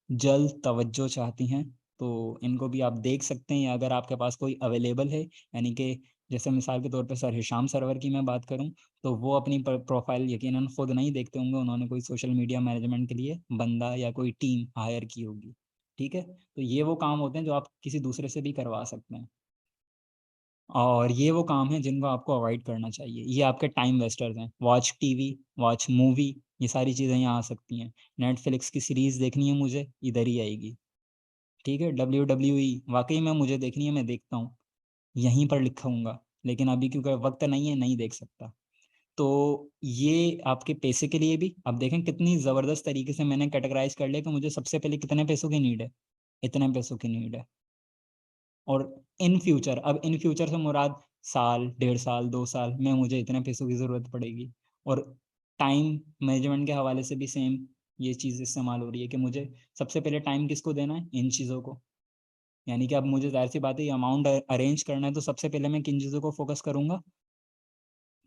जल्द तवज्जो चाहती हैं, तो इनको भी आप देख सकते हैं, या अगर आपके पास कोई अवेलेबल है, यानी कि जैसे मिसाल के तौर पे सर हिशाम सरवर की मैं बात करूँ, तो वो अपनी प्रोफाइल यकीनन खुद नहीं देखते होंगे, उन्होंने कोई सोशल मीडिया मैनेजमेंट के लिए बंदा या कोई टीम हायर की होगी, ठीक है? तो ये वो काम होते हैं जो आप किसी दूसरे से भी करवा सकते हैं। और ये वो काम हैं जिनको आपको अवॉइड करना चाहिए। ये आपके टाइम वेस्टर्स हैं। वॉच टीवी, वॉच मूवी, ये सारी चीज़ें यहाँ आ सकती हैं। नेटफ्लिक्स की सीरीज़ देखनी है मुझे, इधर ही आएगी। ठीक है? डब्ल्यूडब्ल्यूई वाक़ई में मुझे देखनी है, मैं देखता हूँ। यहीं पर लिखूँगा, लेकिन अभी क्योंकि वक़्त नहीं है, नहीं देख सकता। तो ये आपके पैसे के लिए भी, अब देखें कितनी ज़बरदस्त तरीके से मैंने कैटेगराइज़ कर लिया कि मुझे सबसे पहले कितने पैसों की नीड है, इतने पैसों की नीड है। और इन फ्यूचर, अब इन फ्यूचर से मुराद साल, डेढ़ साल, 2 साल में मुझे इतने पैसों की ज़रूरत पड़ेगी। और टाइम मैनेजमेंट के हवाले से भी सेम ये चीज़ इस्तेमाल हो रही है कि मुझे सबसे पहले टाइम किसको देना है? इन चीज़ों को। यानी कि अब मुझे ज़ाहिर-सी बात है ये अमाउंट अरेंज करना है, तो सबसे पहले मैं किन चीज़ों को फ़ोकस करूँगा?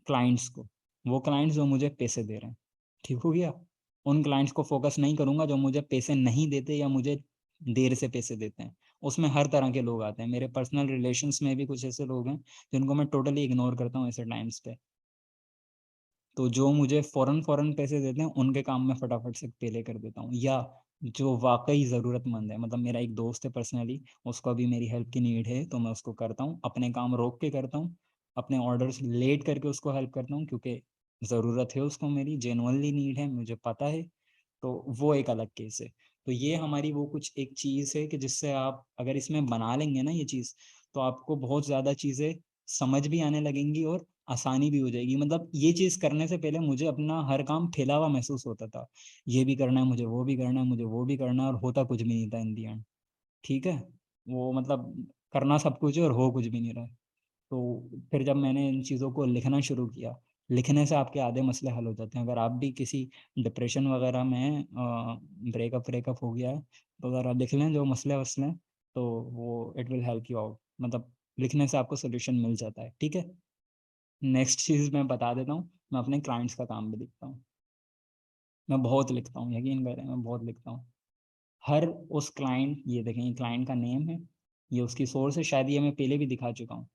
क्लाइंट्स को। वो क्लाइंट्स जो मुझे पैसे दे रहे हैं, ठीक हो गया? उन क्लाइंट्स को फ़ोकस नहीं करूँगा जो मुझे पैसे नहीं देते या मुझे देर से पैसे देते हैं। उसमें हर तरह के लोग आते हैं। मेरे पर्सनल रिलेशंस में भी कुछ ऐसे लोग हैं जिनको मैं टोटली इग्नोर करता हूँ ऐसे टाइम्स पे। तो जो मुझे फ़ौरन-फ़ौरन पैसे देते हैं, उनके काम मैं फटाफट से पहले कर देता हूँ, या जो वाक़ई ज़रूरतमंद है, मतलब मेरा एक दोस्त है पर्सनली, उसको अभी मेरी हेल्प की नीड है, तो मैं उसको करता हूँ। अपने काम रोक के करता हूँ, अपने ऑर्डर्स लेट करके उसको हेल्प करता हूँ, क्योंकि ज़रूरत है उसको मेरी, जेनुइनली नीड है, मुझे पता है, तो वो एक अलग केस है। तो ये हमारी वो कुछ एक चीज़ है कि जिससे आप अगर इसमें बना लेंगे ना ये चीज़, तो आपको बहुत ज़्यादा चीज़ें समझ भी आने लगेंगी और आसानी भी हो जाएगी। मतलब ये चीज़ करने से पहले मुझे अपना हर काम फैला हुआ महसूस होता था। ये भी करना है मुझे, वो भी करना है मुझे, वो भी करना है, और होता कुछ भी नहीं था इन द एंड, ठीक है? वो मतलब करना सब कुछ है और हो कुछ भी नहीं रहा है। तो फिर जब मैंने इन चीज़ों को लिखना शुरू किया, लिखने से आपके आधे मसले हल हो जाते हैं। अगर आप भी किसी डिप्रेशन वगैरह में ब्रेकअप हो गया है, तो अगर आप लिख लें जो मसले-वसले हैं, तो वो it will help you out. मतलब लिखने से आपको सॉल्यूशन मिल जाता है, ठीक है? नेक्स्ट चीज़ मैं बता देता हूँ, मैं अपने क्लाइंट्स का काम भी लिखता हूँ। मैं बहुत लिखता हूँ, यकीन करें मैं बहुत लिखता हूँ। हर उस क्लाइंट, ये देखें ये क्लाइंट का नेम है, ये उसकी सोर्स है, शायद ये मैं पहले भी दिखा चुका हूँ।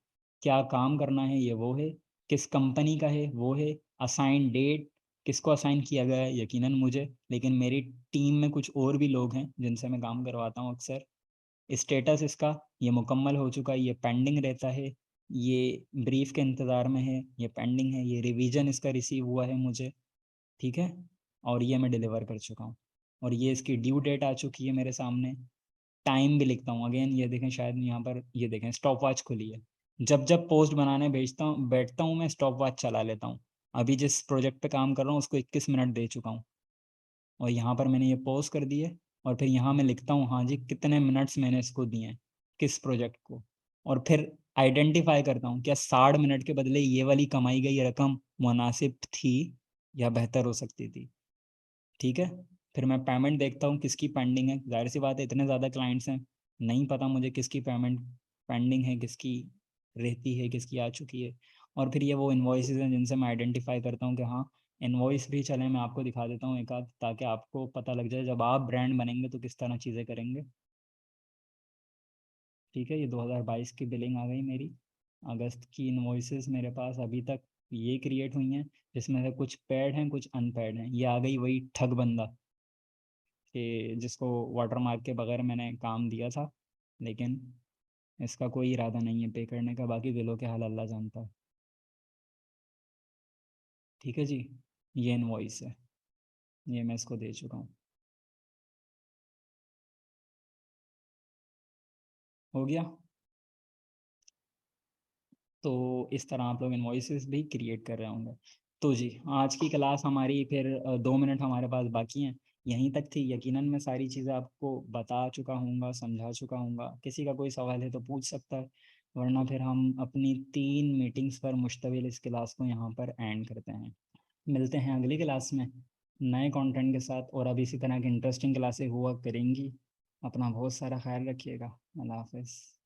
क्या काम करना है ये वो है, किस कंपनी का है वो है, असाइन डेट, किसको असाइन किया गया है यकीनन मुझे, लेकिन मेरी टीम में कुछ और भी लोग हैं जिनसे मैं काम करवाता हूँ अक्सर। स्टेटस इसका ये मुकम्मल हो चुका है, ये पेंडिंग रहता है, ये ब्रीफ के इंतज़ार में है, ये पेंडिंग है, ये रिवीजन इसका रिसीव हुआ है मुझे, ठीक है? और ये मैं डिलीवर कर चुका हूँ, और ये इसकी ड्यू डेट आ चुकी है मेरे सामने। टाइम भी लिखता हूँ, अगेन ये देखें, शायद यहाँ पर ये देखें स्टॉप वॉच खुली है। जब पोस्ट बनाने भेजता हूँ बैठता हूँ, मैं स्टॉप वॉच चला लेता हूँ। अभी जिस प्रोजेक्ट पे काम कर रहा हूँ उसको 21 मिनट दे चुका हूँ, और यहाँ पर मैंने ये पॉज़ कर दी है, और फिर यहाँ मैं लिखता हूँ हाँ जी, कितने मिनट्स मैंने इसको दिए हैं, किस प्रोजेक्ट को, और फिर आइडेंटिफ़ाई करता हूँ क्या 60 मिनट के बदले ये वाली कमाई गई रकम मुनासिब थी या बेहतर हो सकती थी, ठीक है? फिर मैं पेमेंट देखता हूँ किसकी पेंडिंग है, ज़ाहिर-सी बात है इतने ज़्यादा क्लाइंट्स हैं, नहीं पता मुझे किसकी पेमेंट पेंडिंग है, किसकी रहती है, किसकी आ चुकी है। और फिर ये वो इनवॉइसेज़ हैं जिनसे मैं आइडेंटिफ़ाई करता हूँ कि हाँ, इनवॉइस भी चलें, मैं आपको दिखा देता हूँ एक आध, ताकि आपको पता लग जाए जब आप ब्रांड बनेंगे तो किस तरह चीज़ें करेंगे। ठीक है, ये 2022 की बिलिंग आ गई मेरी। अगस्त की इनवॉइसेज़ मेरे पास अभी तक ये क्रिएट हुई हैं, जिसमें से कुछ पेड हैं, कुछ अनपेड हैं। ये आ गई वही ठग बंदा कि जिसको वाटरमार्क के बगैर मैंने काम दिया था, लेकिन इसका कोई इरादा नहीं है पे करने का, बाकी दिलों के हाल अल्लाह जानता है। ठीक है जी, ये इनवॉइस है। ये मैं इसको दे चुका हूँ। हो गया। तो इस तरह आप लोग इन्वॉइसेस भी क्रिएट कर रहे होंगे। तो जी आज की क्लास हमारी फिर 2 मिनट हमारे पास बाकी हैं, यहीं तक थी। यकीनन मैं सारी चीज़ें आपको बता चुका हूँगा, समझा चुका हूँगा। किसी का कोई सवाल है तो पूछ सकता है, वरना फिर हम अपनी 3 मीटिंग्स पर मुश्तमिल इस क्लास को यहाँ पर एंड करते हैं। मिलते हैं अगली क्लास में नए कंटेंट के साथ, और अब इसी तरह की इंटरेस्टिंग क्लासें हुआ करेंगी। अपना बहुत सारा ख्याल रखिएगा। अल्लाह हाफ़िज़।